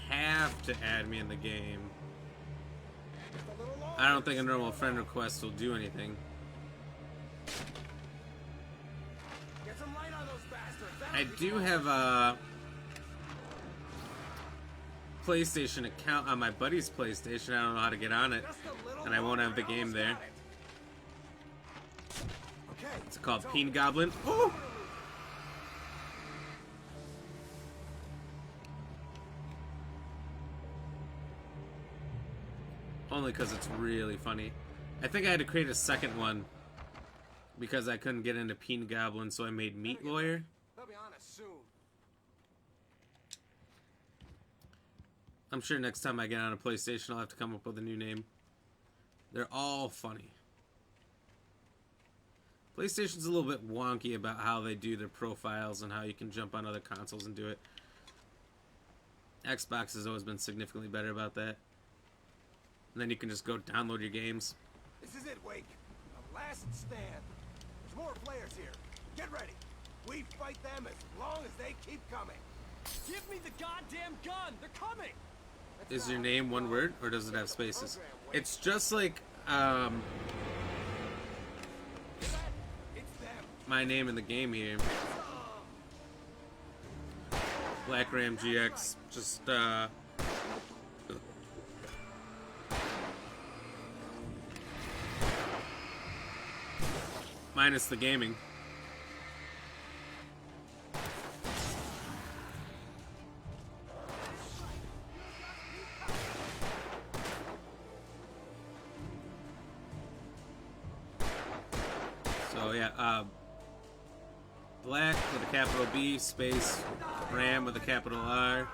S1: have to add me in the game. I don't think a normal friend request will do anything.
S20: Get some light on those bastards.
S1: I do have a PlayStation account on my buddy's PlayStation. I don't know how to get on it, and I won't have the game there. It's called Peen Goblin. Oh! Only because it's really funny. I think I had to create a second one because I couldn't get into Peen Goblin, so I made Meat Lawyer.
S4: They'll be on us soon.
S1: I'm sure next time I get on a PlayStation, I'll have to come up with a new name. They're all funny. PlayStation's a little bit wonky about how they do their profiles and how you can jump on other consoles and do it. Xbox has always been significantly better about that. And then you can just go download your games.
S4: This is it, Wake. The last stand. There's more players here. Get ready. We fight them as long as they keep coming.
S12: Give me the goddamn gun! They're coming!
S1: Is your name one word, or does it have spaces? It's just like, my name in the game here. Black Ram GX, just, minus the gaming. So yeah, Black with a capital B, space, Ram with a capital R,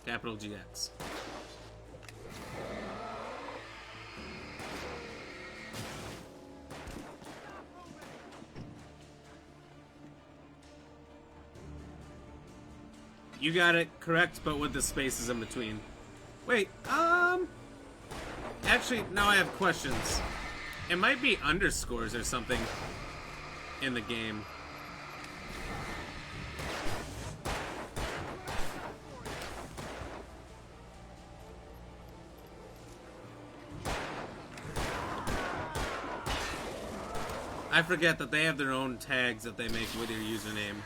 S1: capital GX. You got it correct, but with the spaces in between. Wait, actually, now I have questions. It might be underscores or something in the game. I forget that they have their own tags that they make with your username.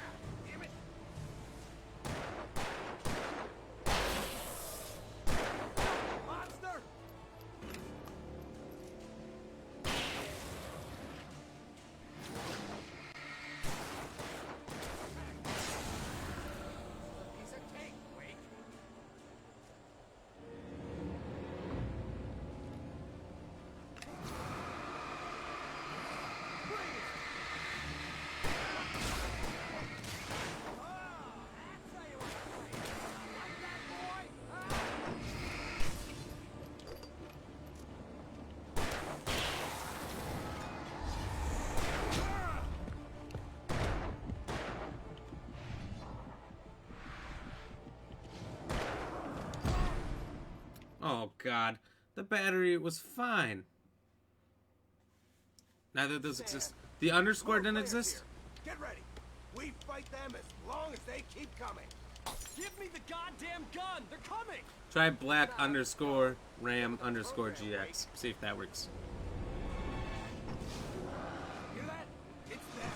S1: Oh god, the battery was fine. Neither of those exist. The underscore didn't exist?
S4: Get ready. We fight them as long as they keep coming.
S12: Give me the goddamn gun! They're coming!
S1: Try Black underscore Ram underscore GX. See if that works.
S4: Hear that? It's them.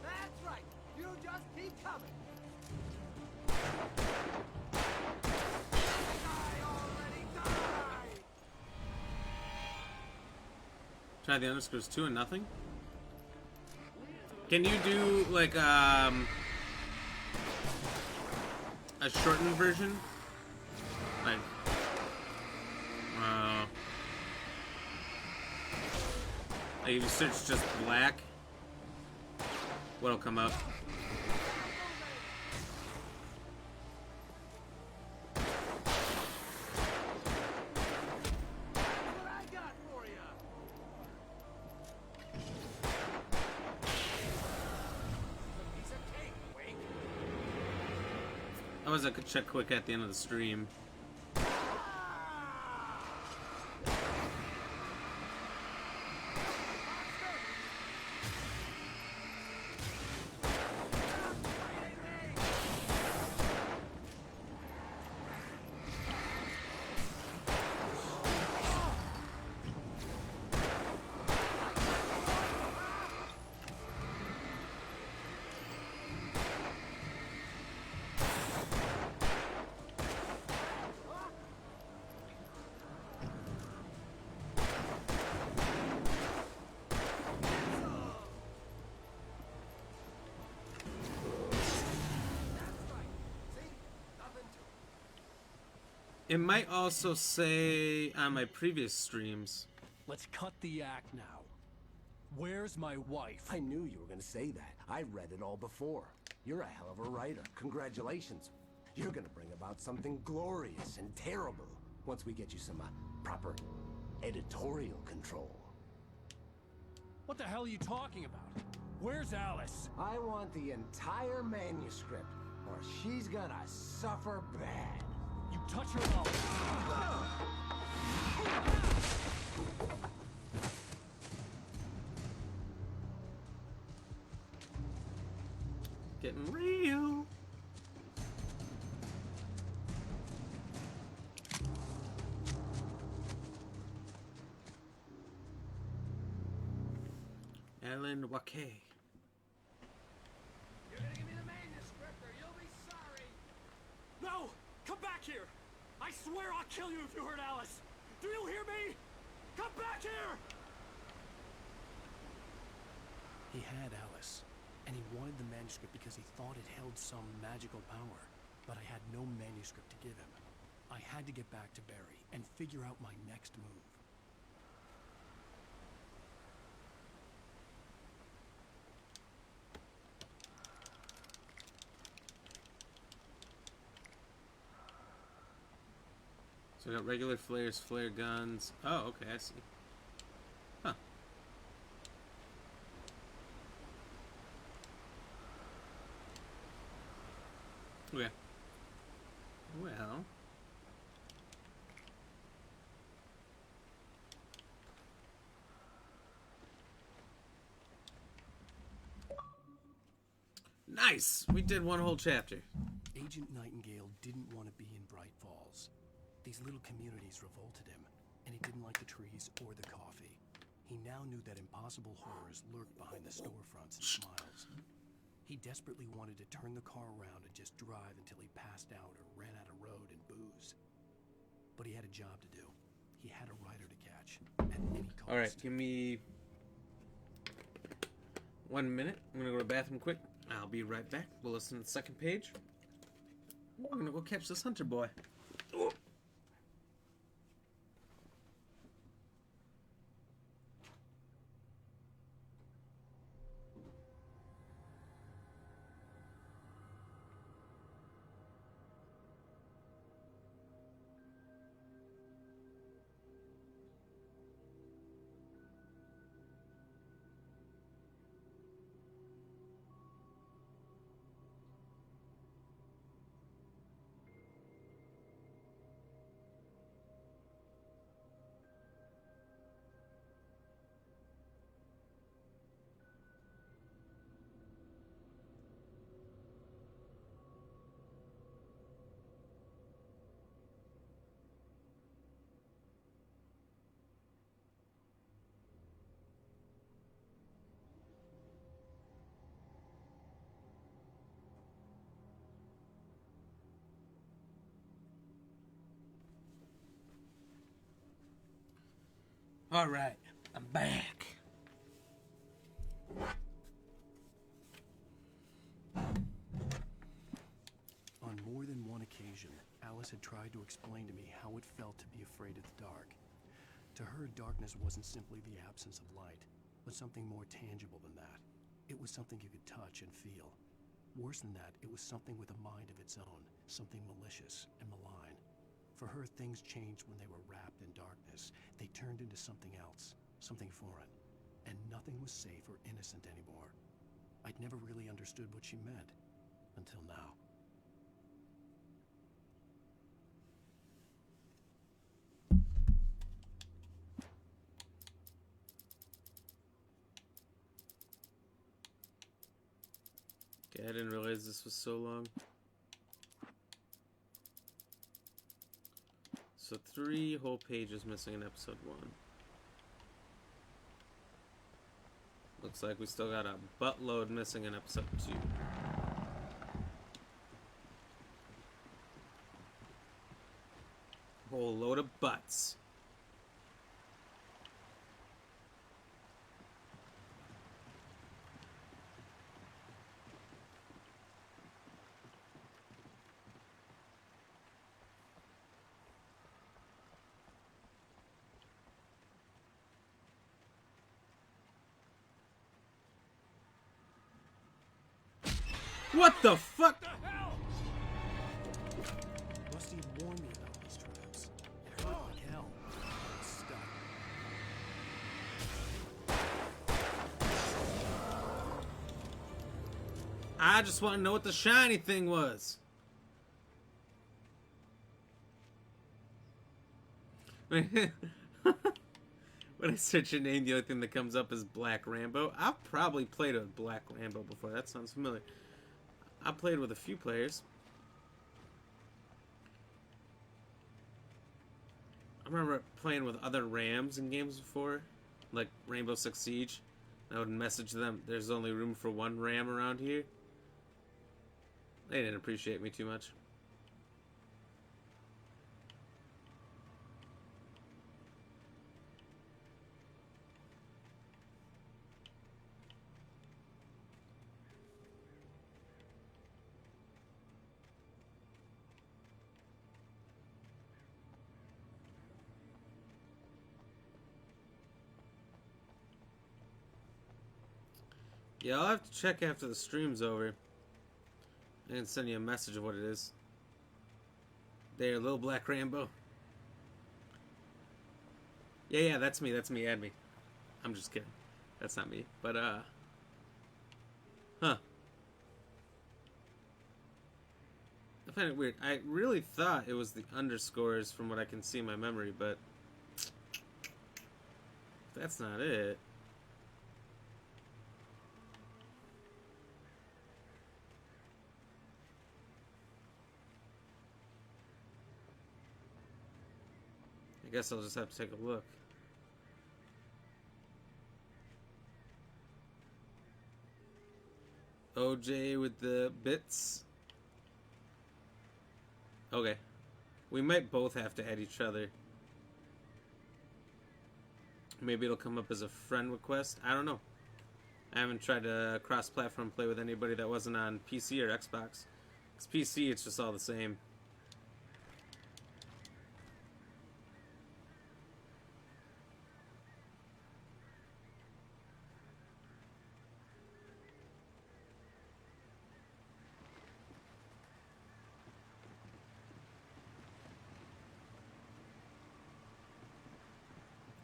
S7: That's right. You just keep coming.
S1: Try the underscores too and nothing? Can you do like a shortened version? Like like if you search just Black, what'll come up? Otherwise I could check quick at the end of the stream. It might also say on my previous streams.
S2: Let's cut the act now. Where's my wife?
S6: I knew you were gonna say that. I read it all before. You're a hell of a writer. Congratulations. You're gonna bring about something glorious and terrible once we get you some proper editorial control.
S2: What the hell are you talking about? Where's Alice?
S6: I want the entire manuscript, or she's gonna suffer bad.
S2: You touch her mouth.
S1: Getting real. Alan Wake.
S12: You're gonna give me the manuscript or you'll be sorry. No! Come back here! I swear I'll kill you if you hurt Alice! Do you hear me? Come back here!
S2: He had Alice, and he wanted the manuscript because he thought it held some magical power. But I had no manuscript to give him. I had to get back to Barry and figure out my next move.
S1: So we got regular flares, flare guns. Oh, okay, I see. Huh. Okay. Well. Nice! We did one whole chapter.
S2: Agent Nightingale didn't want to be in Bright Falls. These little communities revolted him, and he didn't like the trees or the coffee. He now knew that impossible horrors lurked behind the storefronts and smiles. He desperately wanted to turn the car around and just drive until he passed out or ran out of road and booze. But he had a job to do. He had a rider to catch, at any cost.
S1: Alright, give me 1 minute. I'm gonna go to the bathroom quick. I'll be right back. We'll listen to the second page. We're gonna go catch this hunter boy. Oh. Alright, I'm back.
S2: On more than one occasion, Alice had tried to explain to me how it felt to be afraid of the dark. To her, darkness wasn't simply the absence of light, but something more tangible than that. It was something you could touch and feel. Worse than that, it was something with a mind of its own, something malicious and malign. For her, things changed when they were wrapped in darkness. They turned into something else, something foreign, and nothing was safe or innocent anymore. I'd never really understood what she meant, until now.
S1: Okay, I didn't realize this was so long. So 3 whole pages missing in episode 1. Looks like we still got a buttload missing in episode 2. Whole load of butts. What the fuck?
S2: Rusty had warned me about these traps. It hurt like hell. I was stuck.
S1: I just want to know what the shiny thing was. When I search your name, the only thing that comes up is Black Rambo. I've probably played with Black Rambo before. That sounds familiar. I played with a few players. I remember playing with other Rams in games before, like Rainbow Six Siege. I would message them, there's only room for one Ram around here. They didn't appreciate me too much. Yeah, I'll have to check after the stream's over and send you a message of what it is. There, little Black Rambo. Yeah, that's me, add me. I'm just kidding. That's not me, but, huh. I find it weird. I really thought it was the underscores from what I can see in my memory, but that's not it. I guess I'll just have to take a look. OJ with the bits. Okay. We might both have to add each other. Maybe it'll come up as a friend request. I don't know. I haven't tried to cross-platform play with anybody that wasn't on PC or Xbox. It's PC, it's just all the same.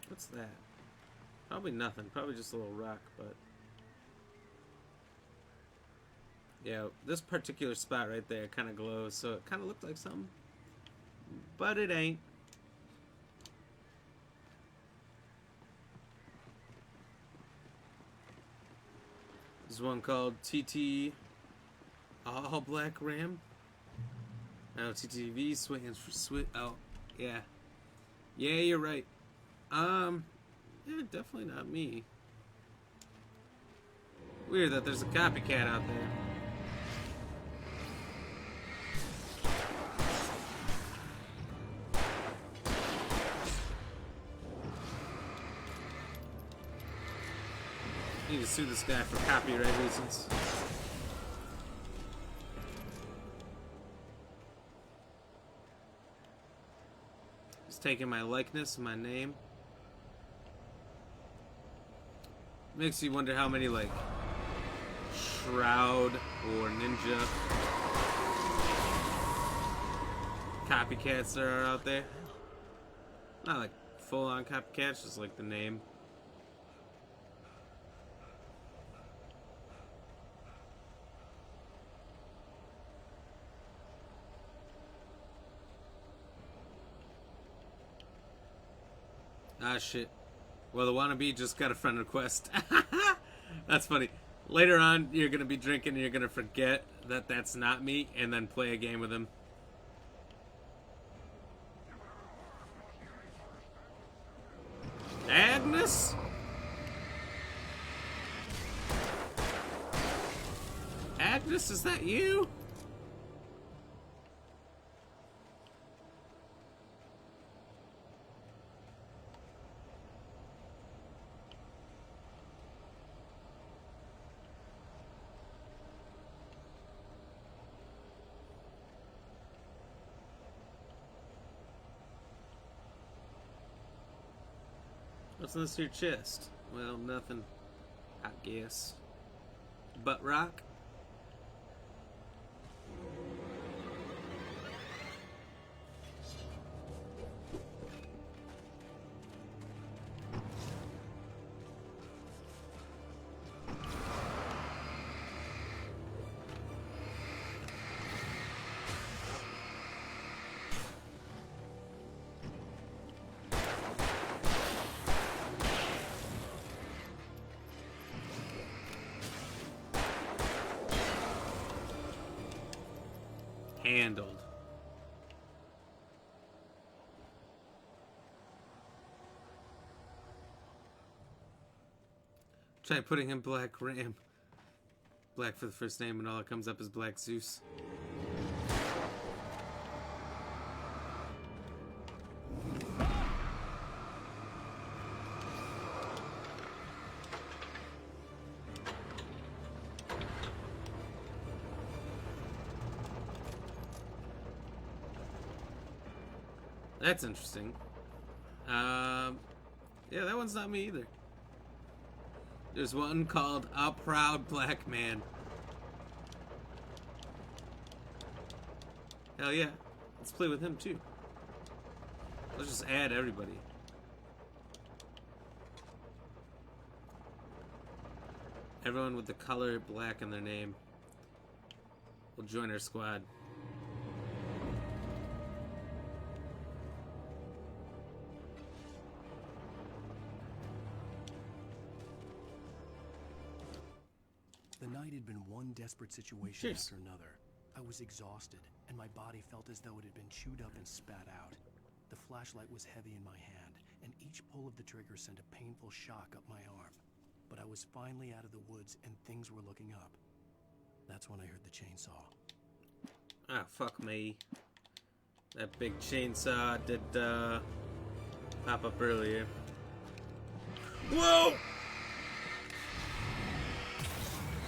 S1: What's that? Probably nothing. Probably just a little rock, but... yeah, this particular spot right there kind of glows, so it kind of looked like something. But it ain't. There's one called TT All Black Ram. No, TTV stands for Swit. Oh, yeah. Yeah, you're right. Yeah, definitely not me. Weird that there's a copycat out there. Need to sue this guy for copyright reasons. He's taking my likeness and my name. Makes you wonder how many, like, Shroud or Ninja copycats there are out there. Not like full-on copycats, just like the name. Ah, shit. Well, the wannabe just got a friend request. That's funny. Later on, you're going to be drinking and you're going to forget that that's not me and then play a game with him. Agnes? Agnes, is that you? What's in this your chest? Well, nothing, I guess. Butt rock? handled. Try putting in Black Ram. Black for the first name, and all that comes up is Black Zeus. That's interesting. Yeah, that one's not me either. There's one called A Proud Black Man. Hell yeah. Let's play with him too. Let's just add everybody. Everyone with the color black in their name will join our squad.
S2: The night had been one desperate situation after another. I was exhausted, and my body felt as though it had been chewed up and spat out. The flashlight was heavy in my hand, and each pull of the trigger sent a painful shock up my arm. But I was finally out of the woods, and things were looking up. That's when I heard the chainsaw.
S1: Ah, fuck me. That big chainsaw did, pop up earlier. Whoa!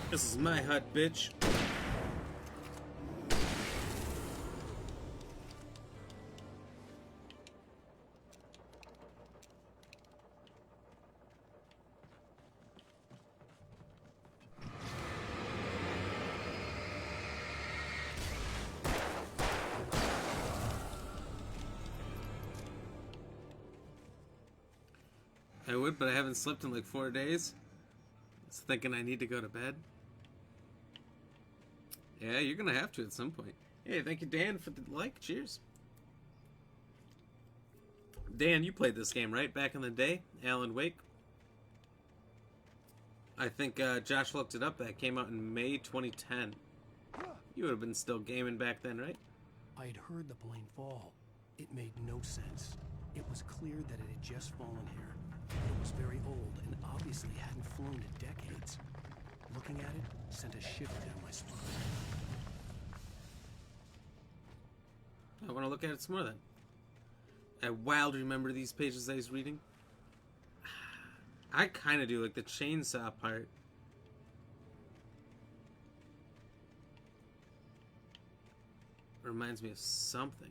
S1: This is my hut, bitch. I would, but I haven't slept in like 4 days. I was thinking I need to go to bed. Yeah, you're gonna have to at some point. Hey, thank you, Dan, for the like. Cheers. Dan, you played this game, right? Back in the day? Alan Wake? I think Josh looked it up. That came out in May 2010. You would have been still gaming back then, right?
S2: I had heard the plane fall. It made no sense. It was clear that it had just fallen here. It was very old and obviously hadn't flown in decades. Looking at it sent a shiver down my spine.
S1: I want to look at it some more then. I wildly remember these pages I was reading. I kind of do, like the chainsaw part. Reminds me of something.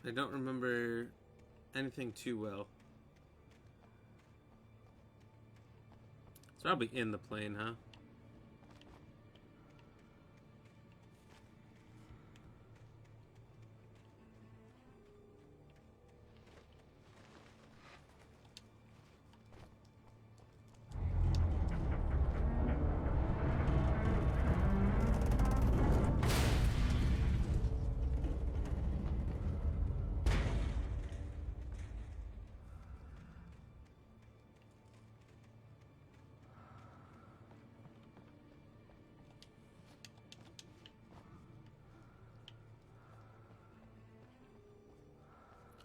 S1: I don't remember anything too well. It's probably in the plane, huh?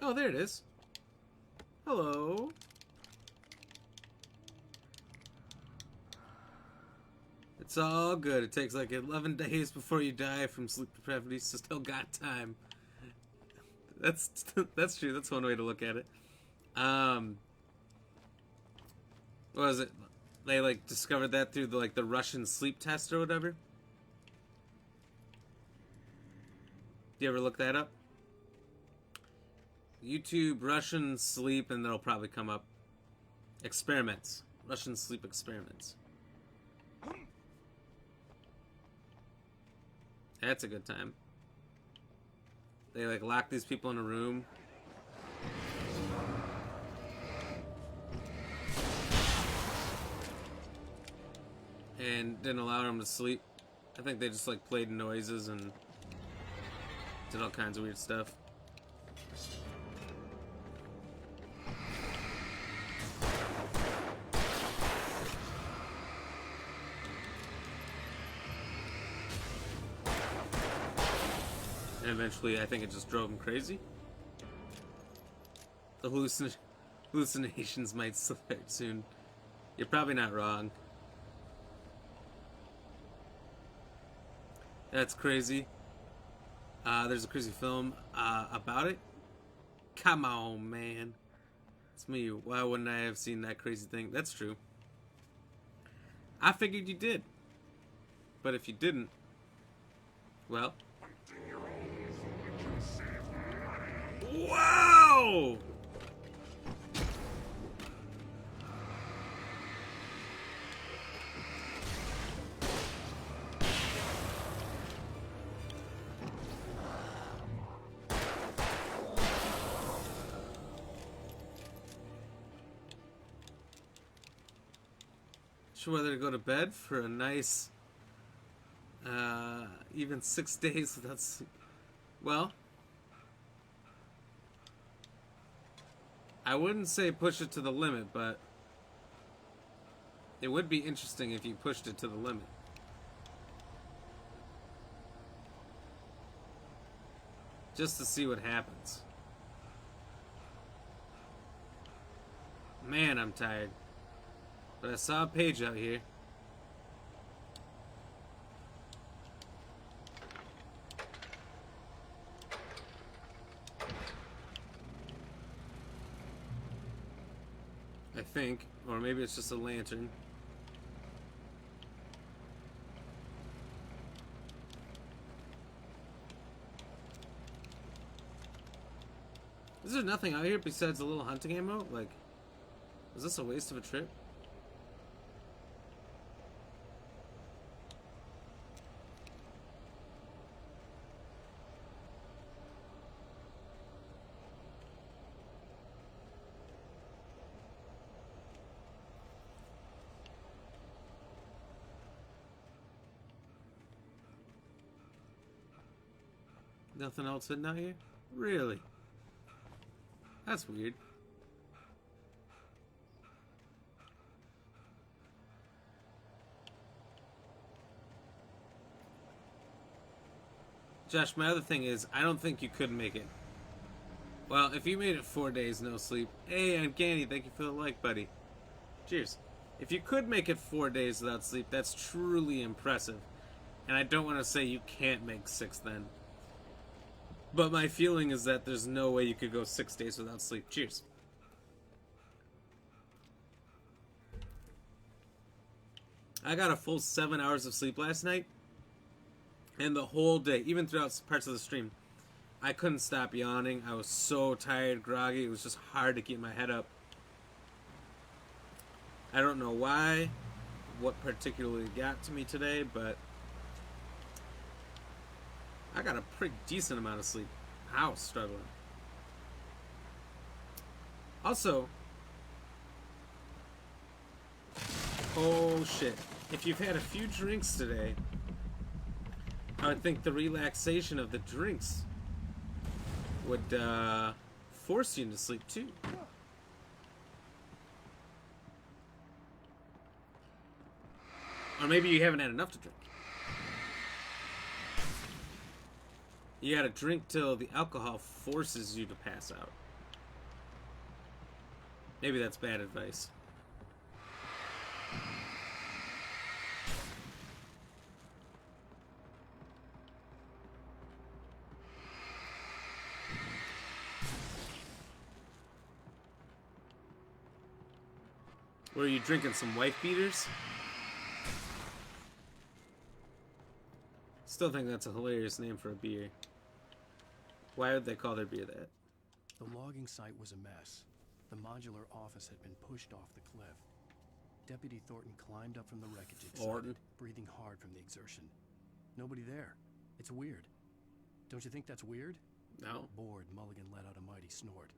S1: Oh, there it is. Hello. It's all good. It takes like 11 days before you die from sleep depravity, so still got time. That's true. That's one way to look at it. What was it? They like discovered that through the Russian sleep test or whatever. Do you ever look that up? YouTube Russian sleep, and it'll probably come up. Experiments. Russian sleep experiments. That's a good time. They like lock these people in a room. And didn't allow them to sleep. I think they just like played noises and Did all kinds of weird stuff. And eventually, I think it just drove him crazy. The hallucinations might start soon. You're probably not wrong. That's crazy. There's a crazy film about it. Come on, man. It's me. Why wouldn't I have seen that crazy thing? That's true. I figured you did. But if you didn't, well. Wow! Sure whether to go to bed for a nice, even 6 days without sleep. Well, I wouldn't say push it to the limit, but it would be interesting if you pushed it to the limit. Just to see what happens. Man, I'm tired. But I saw a page out here. I think. Or maybe it's just a lantern. Is there nothing out here besides a little hunting ammo? Like, is this a waste of a trip? Nothing else hidden out here? Really? That's weird. Josh, my other thing is, I don't think you could make it. Well, if you made it 4 days no sleep, hey, Uncanny, thank you for the like, buddy. Cheers. If you could make it 4 days without sleep, that's truly impressive. And I don't want to say you can't make 6 then. But my feeling is that there's no way you could go 6 days without sleep. Cheers. I got a full 7 hours of sleep last night. And the whole day, even throughout parts of the stream, I couldn't stop yawning. I was so tired, groggy. It was just hard to keep my head up. I don't know why, what particularly got to me today, but I got a pretty decent amount of sleep. I was struggling. Also, oh shit. If you've had a few drinks today, I would think the relaxation of the drinks would force you into sleep too. Or maybe you haven't had enough to drink. You gotta drink till the alcohol forces you to pass out. Maybe that's bad advice. Were you drinking some wife beaters? Still think that's a hilarious name for a beer. Why would they call their beer that?
S2: The logging site was a mess. The modular office had been pushed off the cliff. Deputy Thornton climbed up from the wreckage, excited, breathing hard from the exertion. Nobody there. It's weird. Don't you think that's weird?
S1: No.
S2: Bored, Mulligan let out a mighty snort.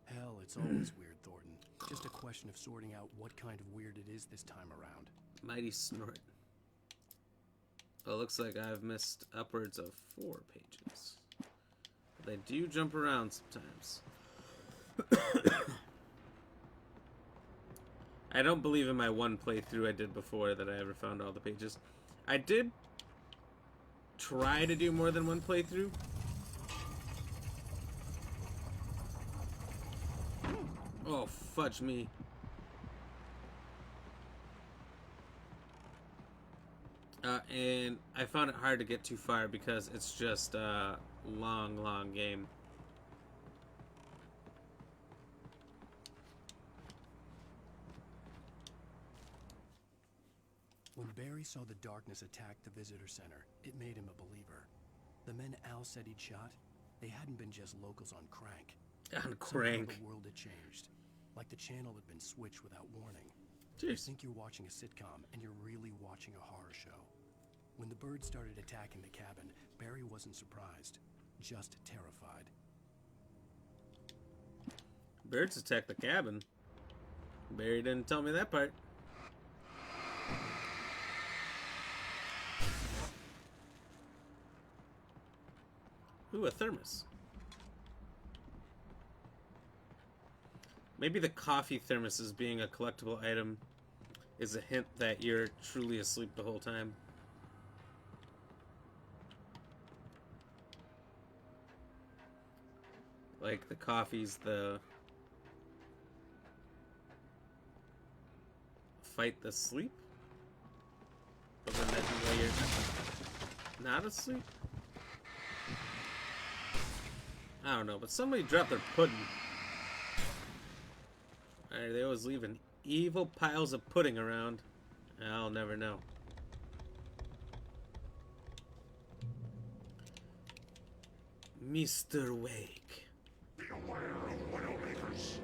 S2: Hell, it's always weird, Thornton. Just a question of sorting out what kind of weird it is this time around.
S1: Mighty snort. Well, it looks like I've missed upwards of 4 pages. They do jump around sometimes. I don't believe in my one playthrough I did before that I ever found all the pages. I did try to do more than one playthrough. Oh, fudge me. And I found it hard to get too far because it's just a long game.
S2: When Barry saw the darkness attack the visitor center, it made him a believer. The men Al said he'd shot, they hadn't been just locals on crank.
S1: On crank.
S2: Somehow the world had changed. Like the channel had been switched without warning.
S1: Jeez.
S2: You think you're watching a sitcom, and you're really watching a horror show. When the birds started attacking the cabin, Barry wasn't surprised, just terrified.
S1: Birds attack the cabin? Barry didn't tell me that part. Ooh, a thermos. Maybe the coffee thermoses being a collectible item is a hint that you're truly asleep the whole time. Like the coffee's the fight the sleep? But then that's why you're not asleep? I don't know, but somebody dropped their pudding. They always leaving evil piles of pudding around. I'll never know. Mr. Wake.
S8: Beware of Widowmakers.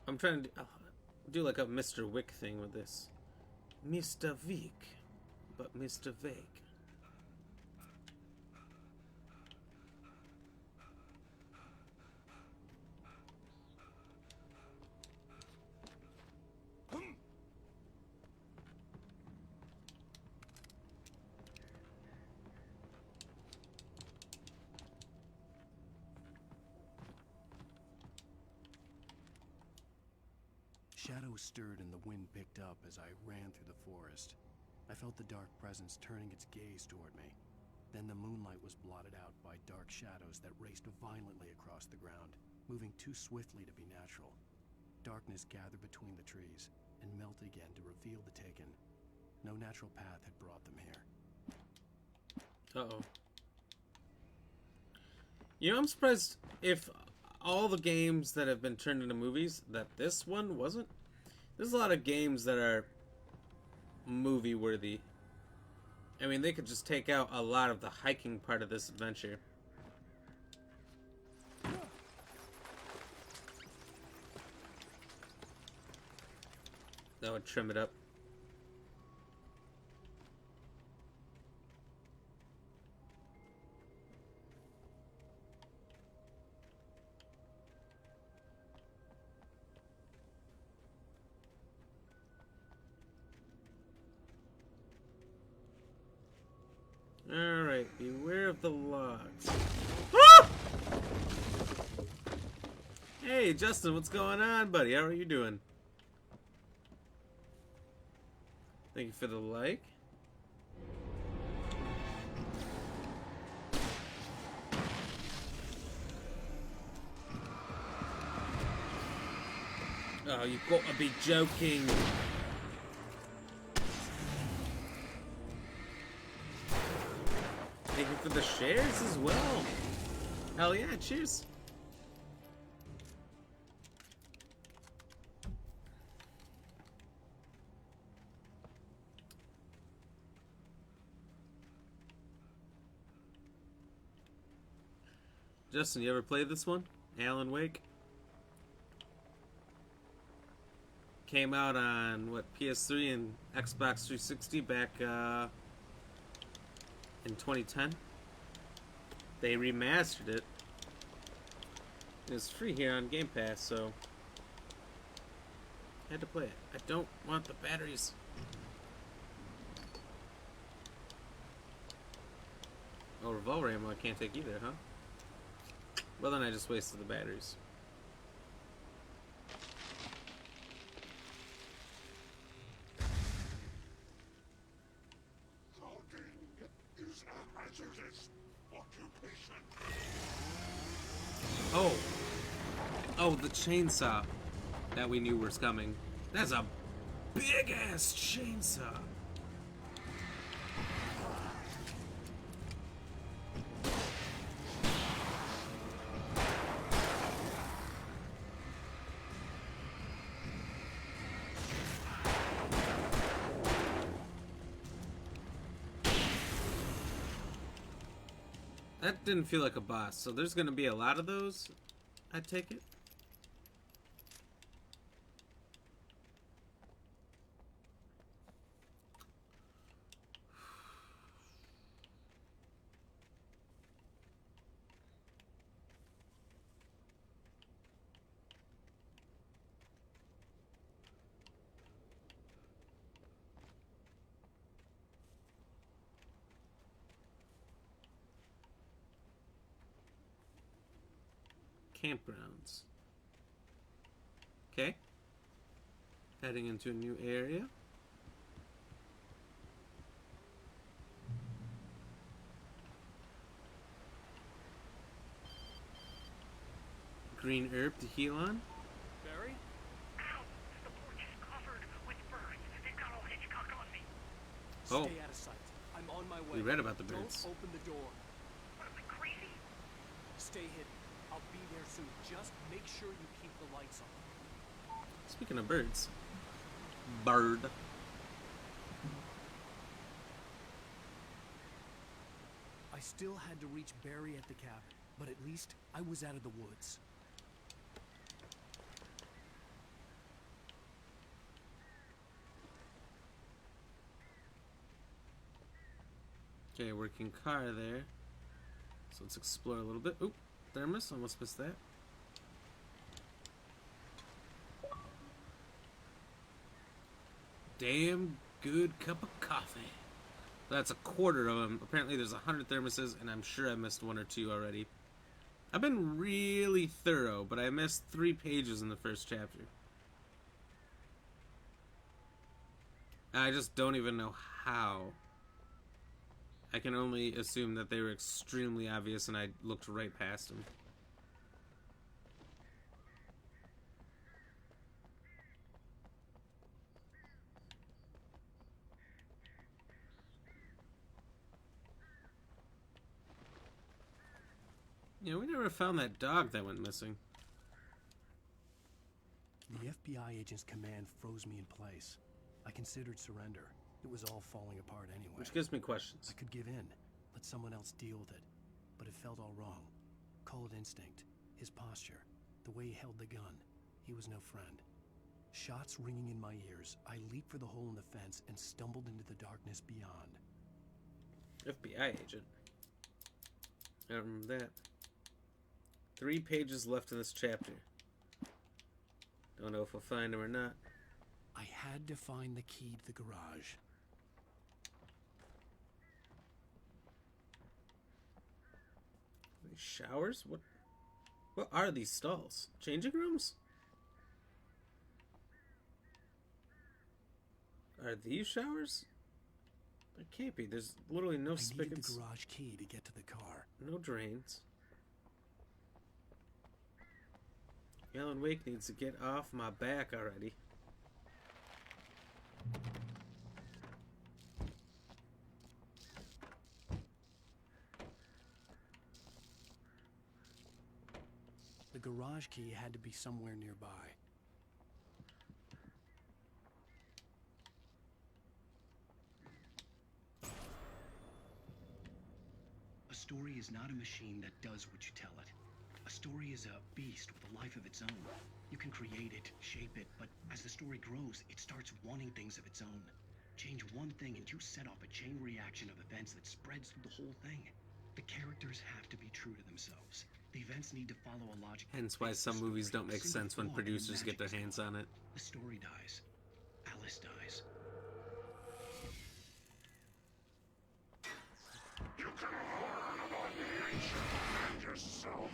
S1: I'm trying to do like a Mr. Wick thing with this. Mr. Vick, but Mr. Wake.
S2: Shadows stirred and the wind picked up as I ran through the forest. I felt the dark presence turning its gaze toward me. Then the moonlight was blotted out by dark shadows that raced violently across the ground, moving too swiftly to be natural. Darkness gathered between the trees and melted again to reveal the Taken. No natural path had brought them here.
S1: Uh-oh. You know, I'm surprised if all the games that have been turned into movies, that this one wasn't. There's a lot of games that are movie worthy. I mean, they could just take out a lot of the hiking part of this adventure. That would trim it up. Alright, beware of the logs. Ah! Hey, Justin, what's going on, buddy? How are you doing? Thank you for the like. Oh, you've got to be joking. Thank you for the shares as well. Hell yeah, cheers. Justin, you ever played this one? Alan Wake? Came out on, what, PS3 and Xbox 360 back in 2010. They remastered it. It's free here on Game Pass, so I had to play it. I don't want the batteries. Oh, revolver ammo I can't take either, huh? Well, then I just wasted the batteries.
S8: Is a hazardous occupation.
S1: Oh. Oh, the chainsaw that we knew was coming. That's a big-ass chainsaw. That didn't feel like a boss, so there's gonna be a lot of those, I take it. Campgrounds. Okay. Heading into a new area. Green herb to heal on.
S12: Barry?
S19: Ow! The porch is covered with birds. They've got all Hitchcock on me.
S1: Oh.
S12: Stay out of sight. I'm on my way.
S1: We read about the birds.
S12: Don't open the door.
S19: What am I, crazy?
S12: Stay hidden. I'll be there soon. Just make sure you keep the lights on.
S1: Speaking of birds. Bird.
S2: I still had to reach Barry at the cabin, but at least I was out of the woods.
S1: Okay, working car there. So let's explore a little bit. Oop, thermos, almost missed that. Damn good cup of coffee. That's a quarter of them. Apparently there's 100 thermoses, and I'm sure I missed one or two already. I've been really thorough, but I missed 3 pages in the first chapter. I just don't even know how. I can only assume that they were extremely obvious and I looked right past them. Yeah, we never found that dog that went missing.
S2: The FBI agent's command froze me in place. I considered surrender. It was all falling apart anyway.
S1: Which gives me questions.
S2: I could give in, let someone else deal with it. But it felt all wrong. Call it instinct. His posture. The way he held the gun. He was no friend. Shots ringing in my ears, I leaped for the hole in the fence and stumbled into the darkness beyond.
S1: FBI agent. I don't remember that. 3 pages left in this chapter. Don't know if we'll find him or not.
S2: I had to find the key to the garage.
S1: These showers? What are these stalls? Changing rooms? Are these showers? It can't be. There's literally no spigots.
S2: I needed the garage key to get to the car.
S1: No drains. Alan Wake needs to get off my back already.
S2: The garage key had to be somewhere nearby.
S17: A story is not a machine that does what you tell it. A story is a beast with a life of its own. You can create it, shape it, but as the story grows, it starts wanting things of its own. Change one thing and you set off a chain reaction of events that spreads through the whole thing. The characters have to be true to themselves. The events need to follow a logic.
S1: Hence why some movies don't make sense when producers get their hands on it.
S17: The story dies. Alice dies.
S8: You can learn about nature and yourself.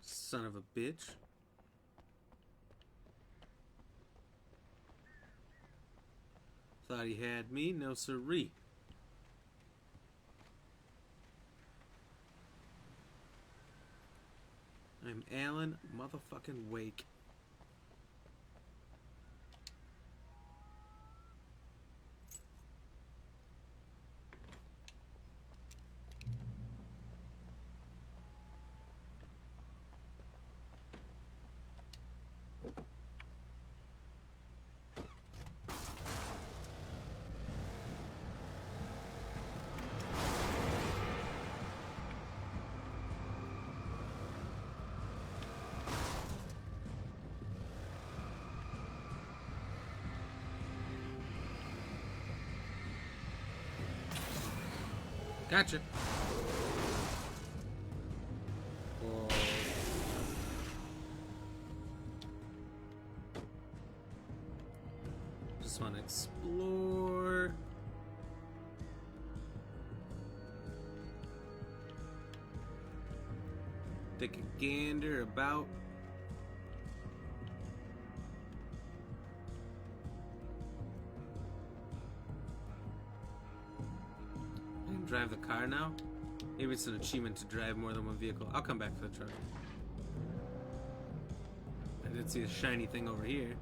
S1: Son of a bitch. Thought he had me, no siree. I'm Alan motherfucking Wake. Gotcha. Whoa. Just want to explore. Take a gander about. Drive the car now? Maybe it's an achievement to drive more than one vehicle. I'll come back for the truck. I did see a shiny thing over here.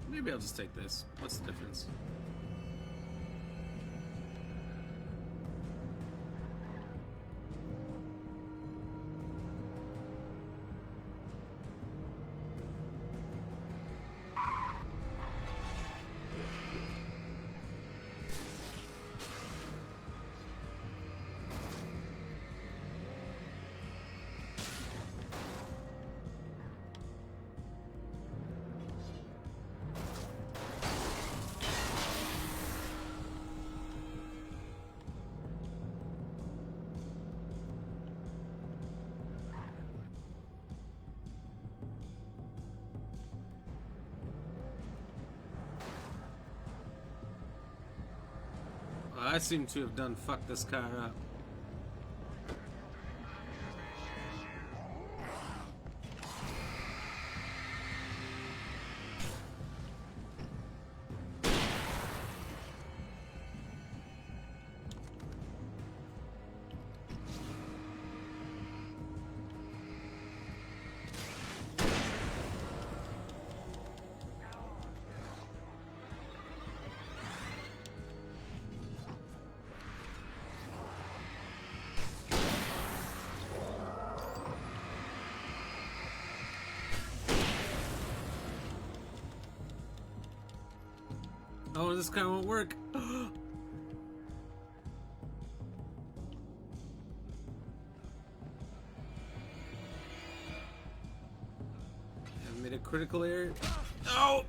S1: Maybe I'll just take this. What's the difference? I seem to have done fucked this car up. Oh, this car won't work. I've made a critical error. Oh!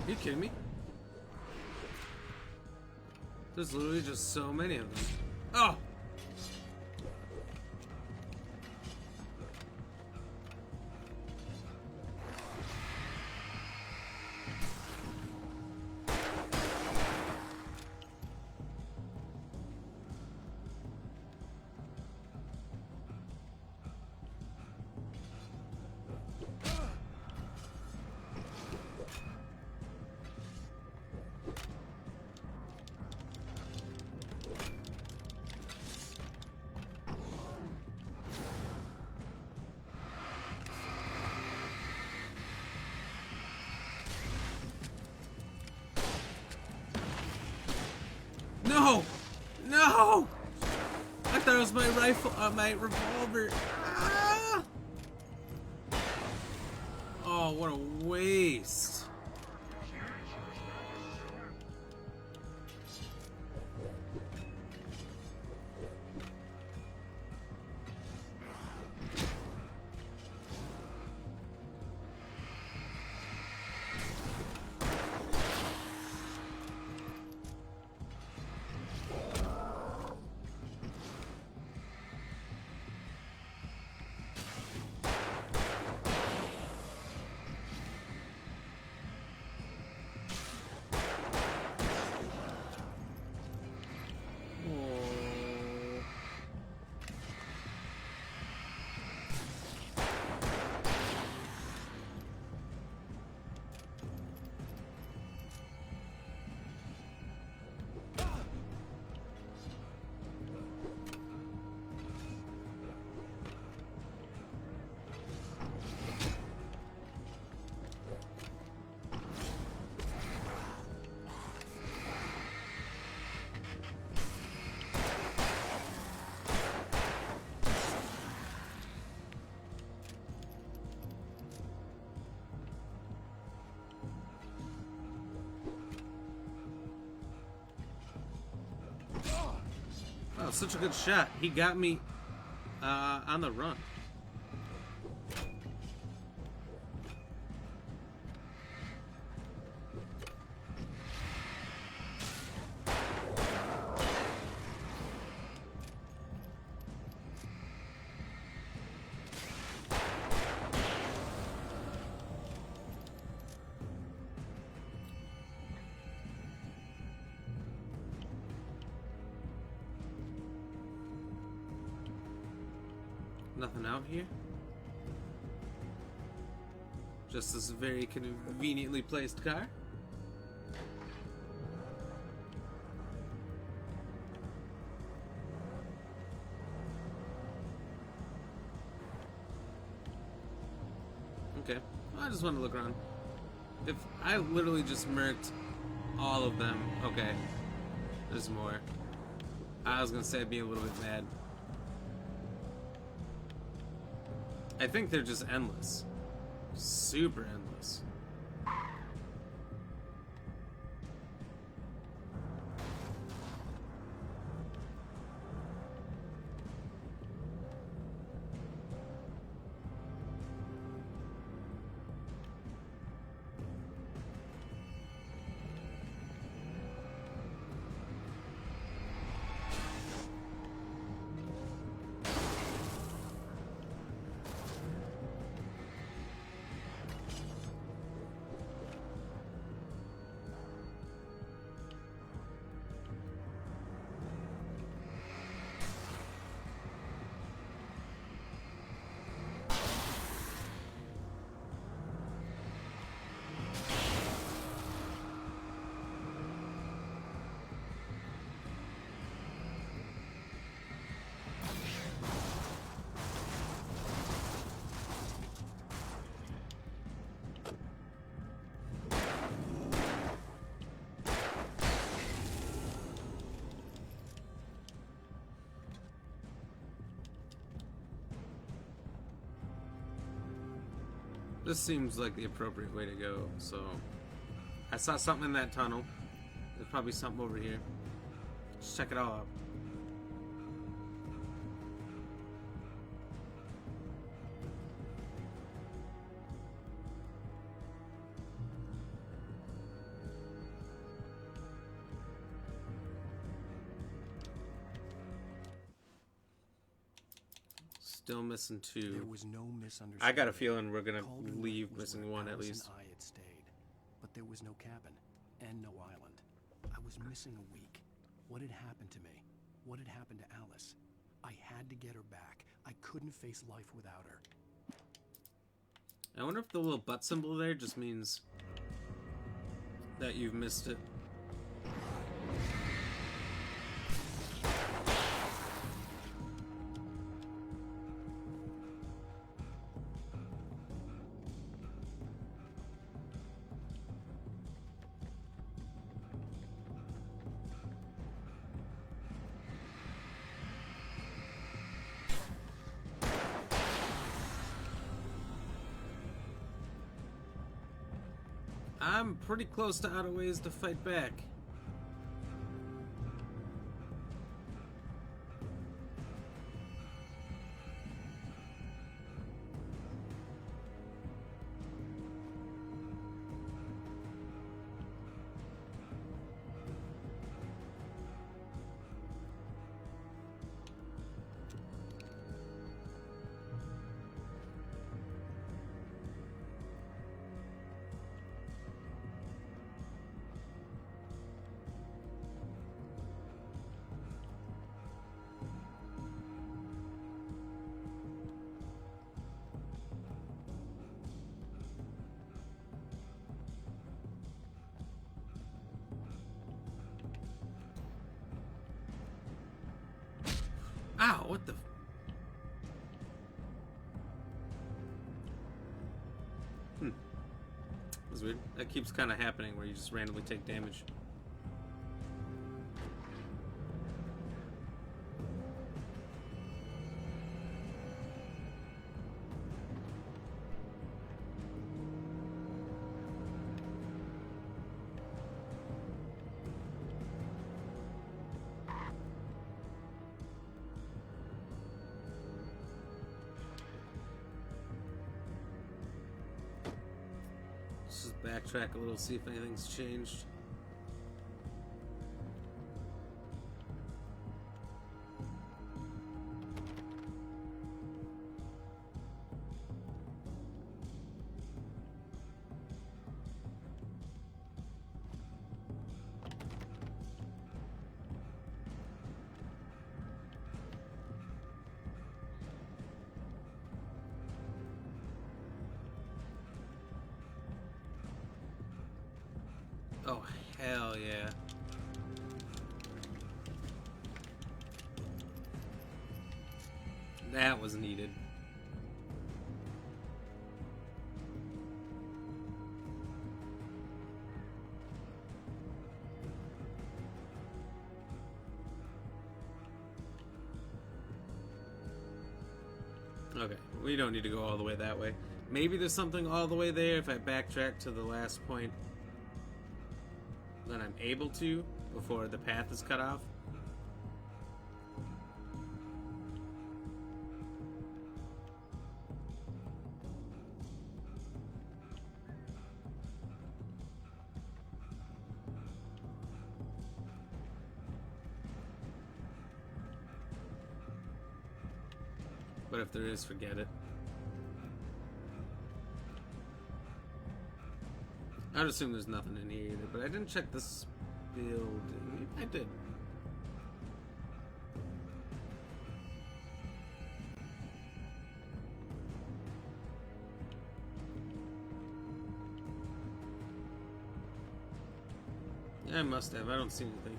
S1: Are you kidding me? There's literally just so many of them. Oh! No! No! I thought it was my rifle, my revolver. Ah! Oh, what a waste. Oh, such a good shot. He got me on the run. Nothing out here? Just this very conveniently placed car? Okay, I just want to look around. If I literally just murked all of them, okay, there's more. I was gonna say I'd be a little bit mad. I think they're just endless. Super endless. This seems like the appropriate way to go, so I saw something in that tunnel. There's probably something over here. Let's check it all out. Still missing two.
S2: There was no misunderstanding.
S1: I got a feeling we're gonna
S2: Cauldron
S1: leave
S2: Lake was
S1: missing
S2: where
S1: one at
S2: Alice
S1: least.
S2: and I had stayed, but there was no cabin and no island. I was missing a week. What had happened to me? What had happened to Alice? I had to get her back. I couldn't face life without her.
S1: I wonder if the little butt symbol there just means that you've missed it. I'm pretty close to out of ways to fight back. Ow, what the... That's weird. That keeps kind of happening where you just randomly take damage. Let's just backtrack a little, see if anything's changed. Oh, hell yeah. That was needed. Okay, we don't need to go all the way that way. Maybe there's something all the way there if I backtrack to the last point. Then I'm able to before the path is cut off. But if there is, forget it. I'd assume there's nothing in here either, but I didn't check this building. I did. Yeah, I must have. I don't see anything.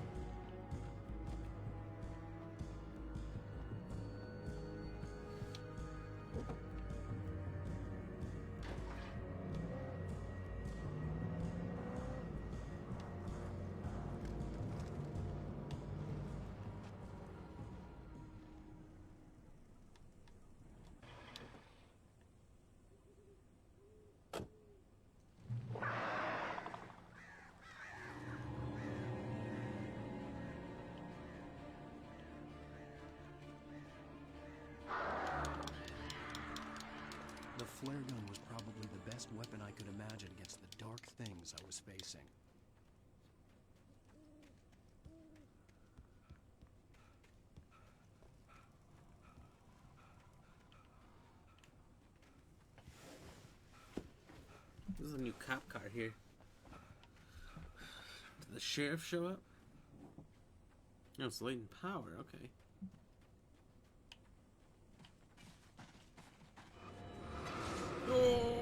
S2: The flare gun was probably the best weapon I could imagine against the dark things I was facing.
S1: There's a new cop car here. Did the sheriff show up? No, it's latent power, okay. Oh!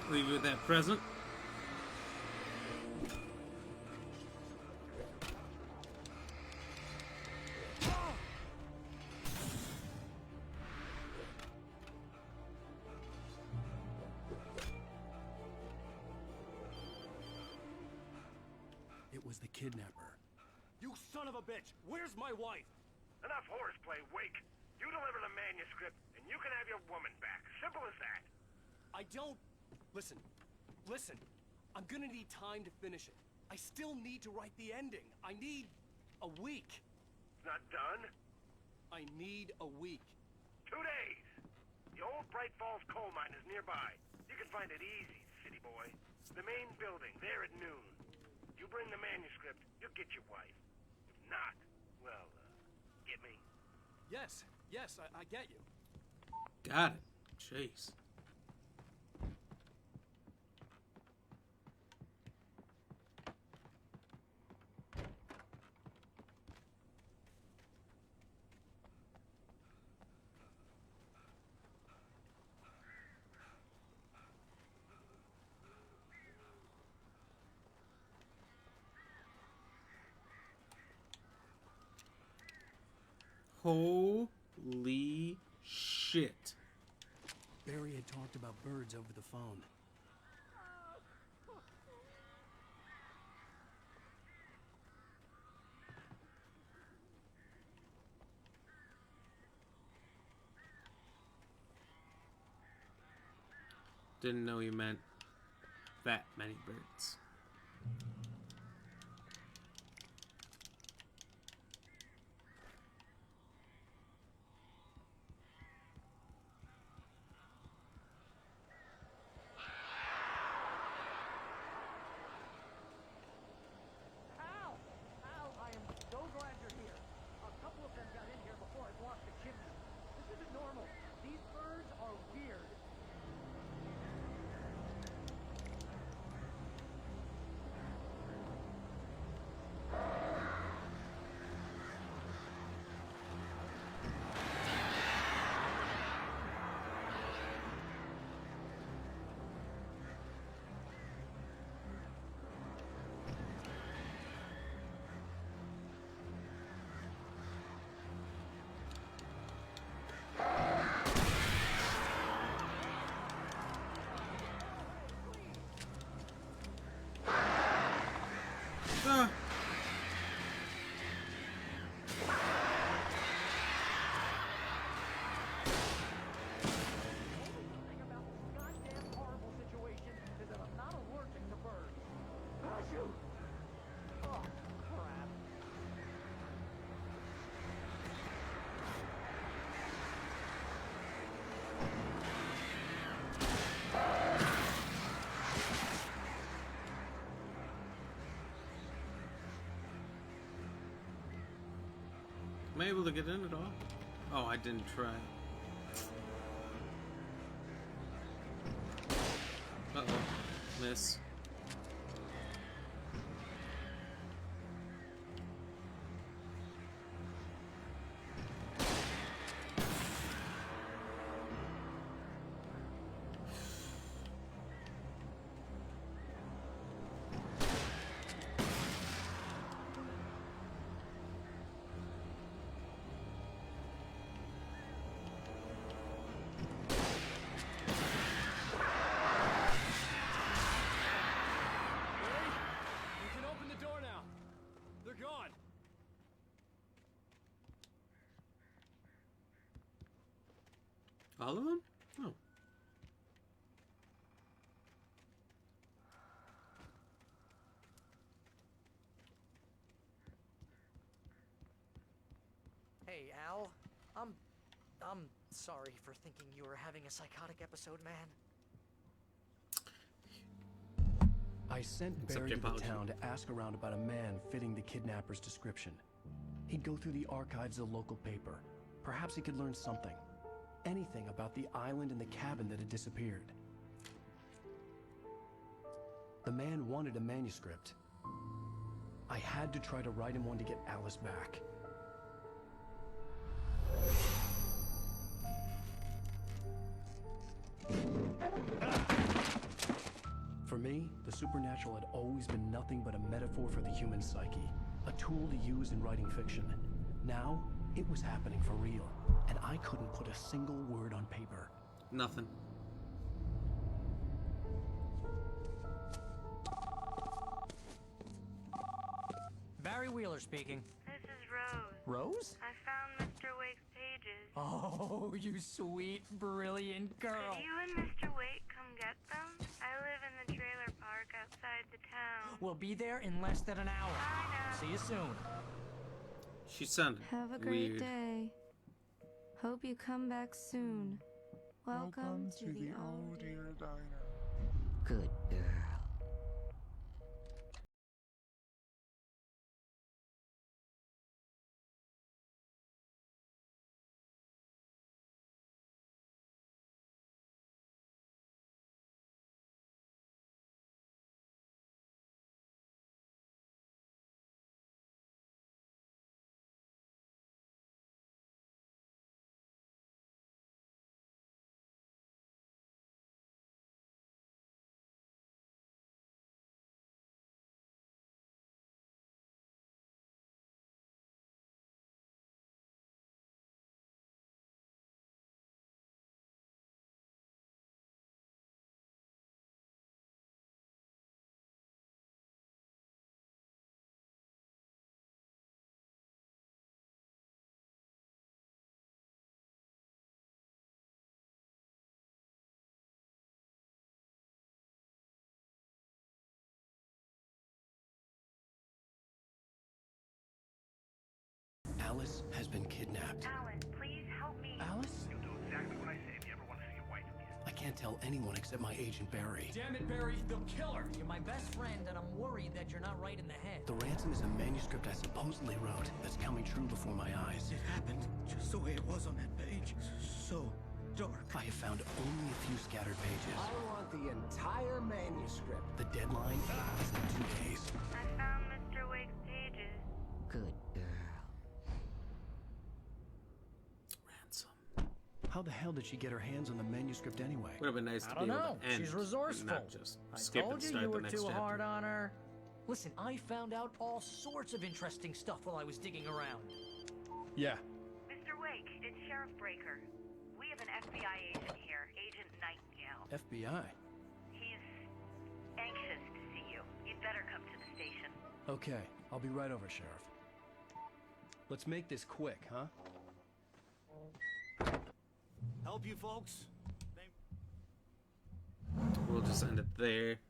S1: Leave you with that present.
S2: It was the kidnapper.
S12: You son of a bitch! Where's my wife?
S19: Enough horseplay, Wake. You deliver the manuscript, and you can have your woman back. Simple as that.
S12: I don't... Listen. I'm gonna need time to finish it. I still need to write the ending. I need a week.
S19: It's not done?
S12: I need a week.
S19: 2 days. The old Bright Falls coal mine is nearby. You can find it easy, city boy. The main building, there at noon. You bring the manuscript, you'll get your wife. If not, well, get me?
S12: Yes, I get you.
S1: Got it. Jeez. Holy shit.
S2: Barry had talked about birds over the phone.
S1: Didn't know you meant that many birds.
S22: Al, I am so glad you're here. A couple of them got in here before I blocked the chimney. This isn't normal. These birds are weird.
S1: Ah.
S22: thing about this goddamn horrible situation is that I'm not allergic to birds. Shoot! Oh, crap.
S1: Am I able to get in at all? Oh, I didn't try. Uh-oh. Miss.
S12: You can open the door now. They're gone.
S1: All of them? Oh.
S22: Hey, Al. I'm sorry for thinking you were having a psychotic episode, man.
S2: I sent
S1: Accept
S2: Barry
S1: your
S2: to the
S1: apology.
S2: town to ask around about a man fitting the kidnapper's description. He'd go through the archives of the local paper. Perhaps he could learn something. Anything about the island and the cabin that had disappeared. The man wanted a manuscript. I had to try to write him one to get Alice back. For me, the supernatural had always been nothing but a metaphor for the human psyche, a tool to use in writing fiction. Now, it was happening for real, and I couldn't put a single word on paper.
S1: Nothing.
S22: Barry Wheeler speaking.
S5: This is Rose.
S22: Rose?
S5: I found Mr. Wake's pages.
S22: Oh, you sweet, brilliant girl.
S5: Could you and Mr. Wake come get them? I live in the trailer park outside the town.
S22: We'll be there in less than an hour. See you soon.
S1: She sounded
S9: Have a great day. Hope you come back soon. Welcome to the Oh Dear
S21: Diner.
S14: Good girl.
S2: Alice has been kidnapped.
S5: Alan, please help me.
S2: Alice?
S19: You'll do exactly what I say if you ever want to see your wife again.
S2: I can't tell anyone except my agent Barry.
S12: Damn it, Barry, they'll kill her.
S22: You're my best friend, and I'm worried that you're not right in the head.
S2: The ransom is a manuscript I supposedly wrote that's coming true before my eyes.
S20: It happened just the way it was on that page. So dark.
S2: I have found only a few scattered pages.
S6: I want the entire manuscript.
S2: The deadline is in 2 days.
S5: I found Mr. Wake's pages.
S14: Good girl.
S2: How the hell did she get her hands on the manuscript anyway?
S1: Would have been nice to
S22: I
S1: be
S22: don't
S1: able
S22: know.
S1: to end
S22: She's resourceful.
S1: and not just
S22: I
S1: skip
S22: told
S1: and
S22: you
S1: start
S22: you
S1: the
S22: were
S1: next
S22: too
S1: chapter.
S22: hard on her. Listen, I found out all sorts of interesting stuff while I was digging around.
S2: Yeah.
S5: Mr. Wake, it's Sheriff Breaker. We have an FBI agent here, Agent Nightingale.
S2: FBI?
S5: He's anxious to see you. You'd better come to the station.
S2: Okay, I'll be right over, Sheriff. Let's make this quick, huh?
S12: Help you folks?
S1: We'll just end it there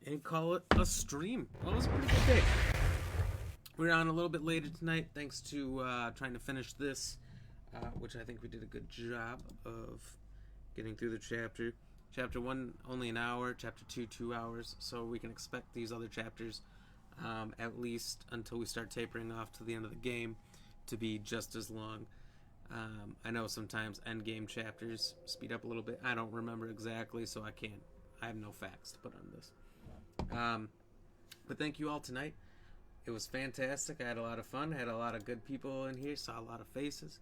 S1: and call it a stream. Well, it was a pretty good day. We're on a little bit later tonight thanks to trying to finish this, which I think we did a good job of getting through the chapter. Chapter 1, only an hour. Chapter 2, 2 hours. So we can expect these other chapters, at least until we start tapering off to the end of the game, to be just as long. I know sometimes endgame chapters speed up a little bit. I don't remember exactly, so I have no facts to put on this. But thank you all tonight. It was fantastic. I had a lot of fun. Had a lot of good people in here. Saw a lot of faces.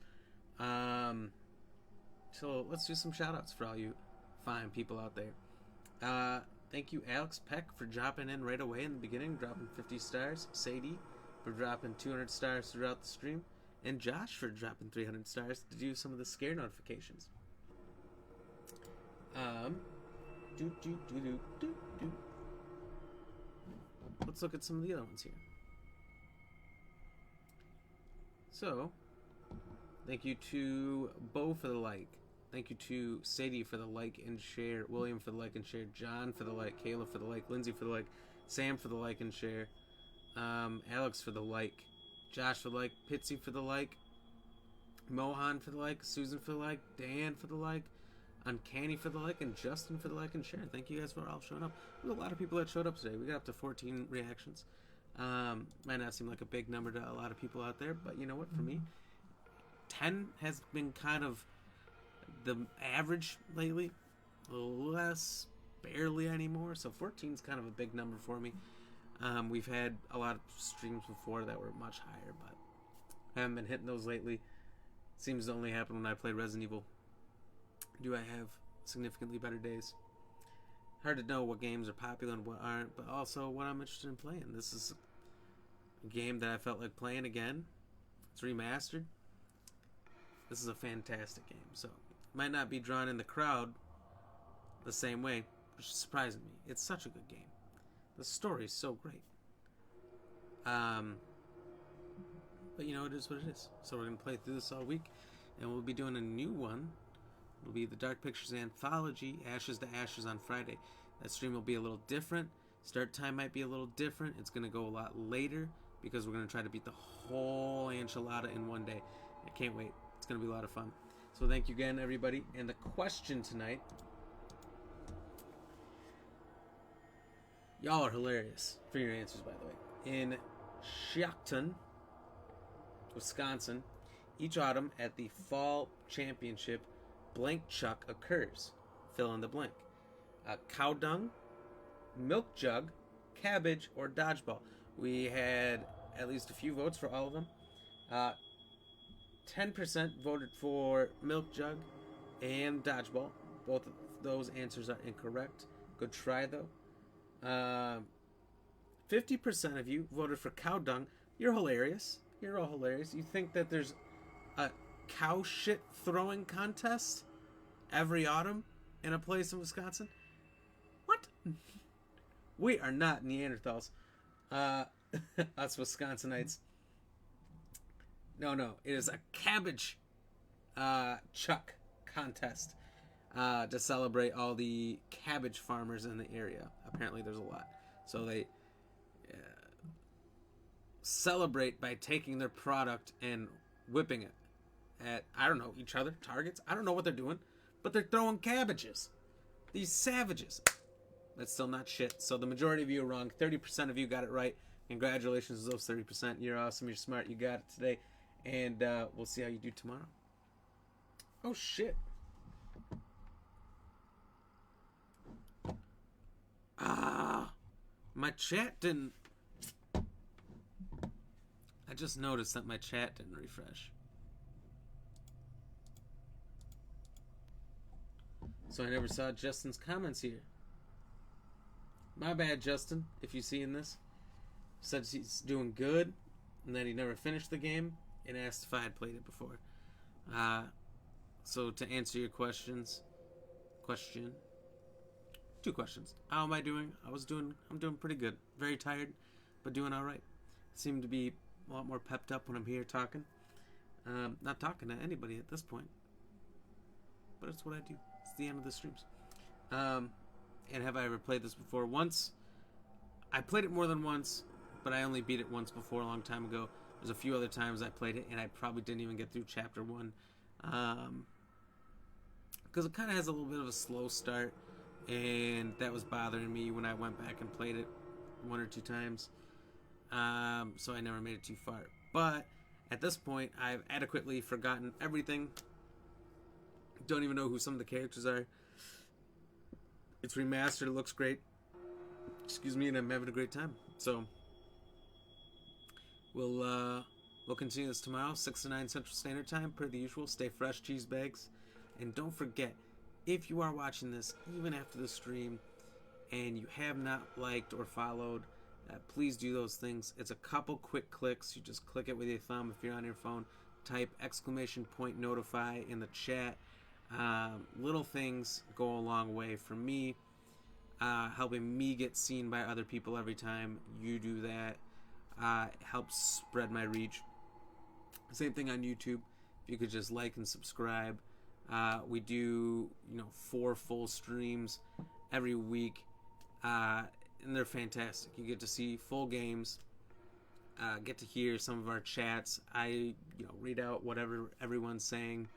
S1: So let's do some shout outs for all you fine people out there. Thank you, Alex Peck, for dropping in right away in the beginning, dropping 50 stars. Sadie for dropping 200 stars throughout the stream. And Josh for dropping 300 stars to do some of the scare notifications. Let's look at some of the other ones here. So, thank you to Bo for the like. Thank you to Sadie for the like and share. William for the like and share. John for the like. Kayla for the like. Lindsay for the like. Sam for the like and share. Alex for the like. Josh for the like, Pitsy for the like, Mohan for the like, Susan for the like, Dan for the like, Uncanny for the like, and Justin for the like and share. Thank you guys for all showing up. There's a lot of people that showed up today. We got up to 14 reactions. Might not seem like a big number to a lot of people out there, but you know what? For me, 10 has been kind of the average lately. A little less, barely anymore. So 14 is kind of a big number for me. We've had a lot of streams before that were much higher, but I haven't been hitting those lately. Seems to only happen when I play Resident Evil. Do I have significantly better days? hard to know what games are popular and what aren't, but also what I'm interested in playing. This is a game that I felt like playing again. It's remastered. This is a fantastic game. So, it might not be drawn in the crowd the same way, which is surprising me. It's such a good game. The story is so great. But you know, it is what it is. So we're going to play through this all week, and we'll be doing a new one. It'll be the Dark Pictures Anthology, Ashes to Ashes on Friday. That stream will be a little different. Start time might be a little different. It's going to go a lot later because we're going to try to beat the whole enchilada in one day. I can't wait. It's going to be a lot of fun. So thank you again, everybody. And the question tonight... Y'all are hilarious for your answers, by the way. In Shiocton, Wisconsin, each autumn at the Fall Championship, blank chuck occurs. Fill in the blank. Cow dung, milk jug, cabbage, or dodgeball. We had at least a few votes for all of them. 10% voted for milk jug and dodgeball. Both of those answers are incorrect. Good try, though. 50% of you voted for cow dung. You're hilarious. You're all hilarious. You think that there's a cow shit throwing contest every autumn in a place in Wisconsin? What? We are not Neanderthals. Us Wisconsinites. No. It is a cabbage chuck contest to celebrate all the cabbage farmers in the area. Apparently there's a lot. So they celebrate by taking their product and whipping it at, I don't know, each other, targets. I don't know what they're doing, but they're throwing cabbages. These savages. That's still not shit. So the majority of you are wrong. 30% of you got it right. Congratulations to those 30%. You're awesome. You're smart. You got it today. And we'll see how you do tomorrow. Oh, shit. My chat didn't... I just noticed that my chat didn't refresh. So I never saw Justin's comments here. My bad, Justin, if you're seeing this. Said he's doing good, and that he never finished the game, and asked if I had played it before. So to answer your questions... Two questions. How am I doing? I'm doing pretty good. Very tired, but doing alright. Seem to be a lot more pepped up when I'm here talking. Not talking to anybody at this point. But it's what I do. It's the end of the streams. And have I ever played this before? Once. I played it more than once, but I only beat it once before a long time ago. There's a few other times I played it, and I probably didn't even get through Chapter 1. Because it kind of has a little bit of a slow start, and that was bothering me when I went back and played it one or two times. So I never made it too far. But at this point, I've adequately forgotten everything. Don't even know who some of the characters are. It's remastered. It looks great. Excuse me, and I'm having a great time. So we'll continue this tomorrow, 6 to 9 Central Standard Time, per the usual. Stay fresh, cheese bags, and don't forget, if you are watching this even after the stream and you have not liked or followed, please do those things. It's a couple quick clicks. You just click it with your thumb. If you're on your phone, type !notify in the chat. Little things go a long way for me, helping me get seen by other people every time you do that. It helps spread my reach. Same thing on YouTube. If you could just like and subscribe. We do 4 full streams every week, and they're fantastic. You get to see full games, get to hear some of our chats. I read out whatever everyone's saying.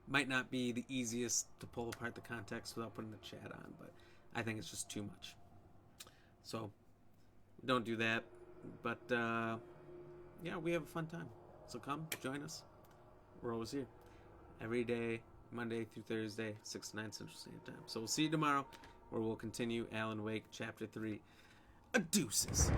S1: Might not be the easiest to pull apart the context without putting the chat on, but I think it's just too much. So don't do that. But yeah, we have a fun time. So come join us. We're always here every day, Monday through Thursday, 6 to 9 Central Standard Time. So we'll see you tomorrow, where we'll continue Alan Wake Chapter 3. Deuces.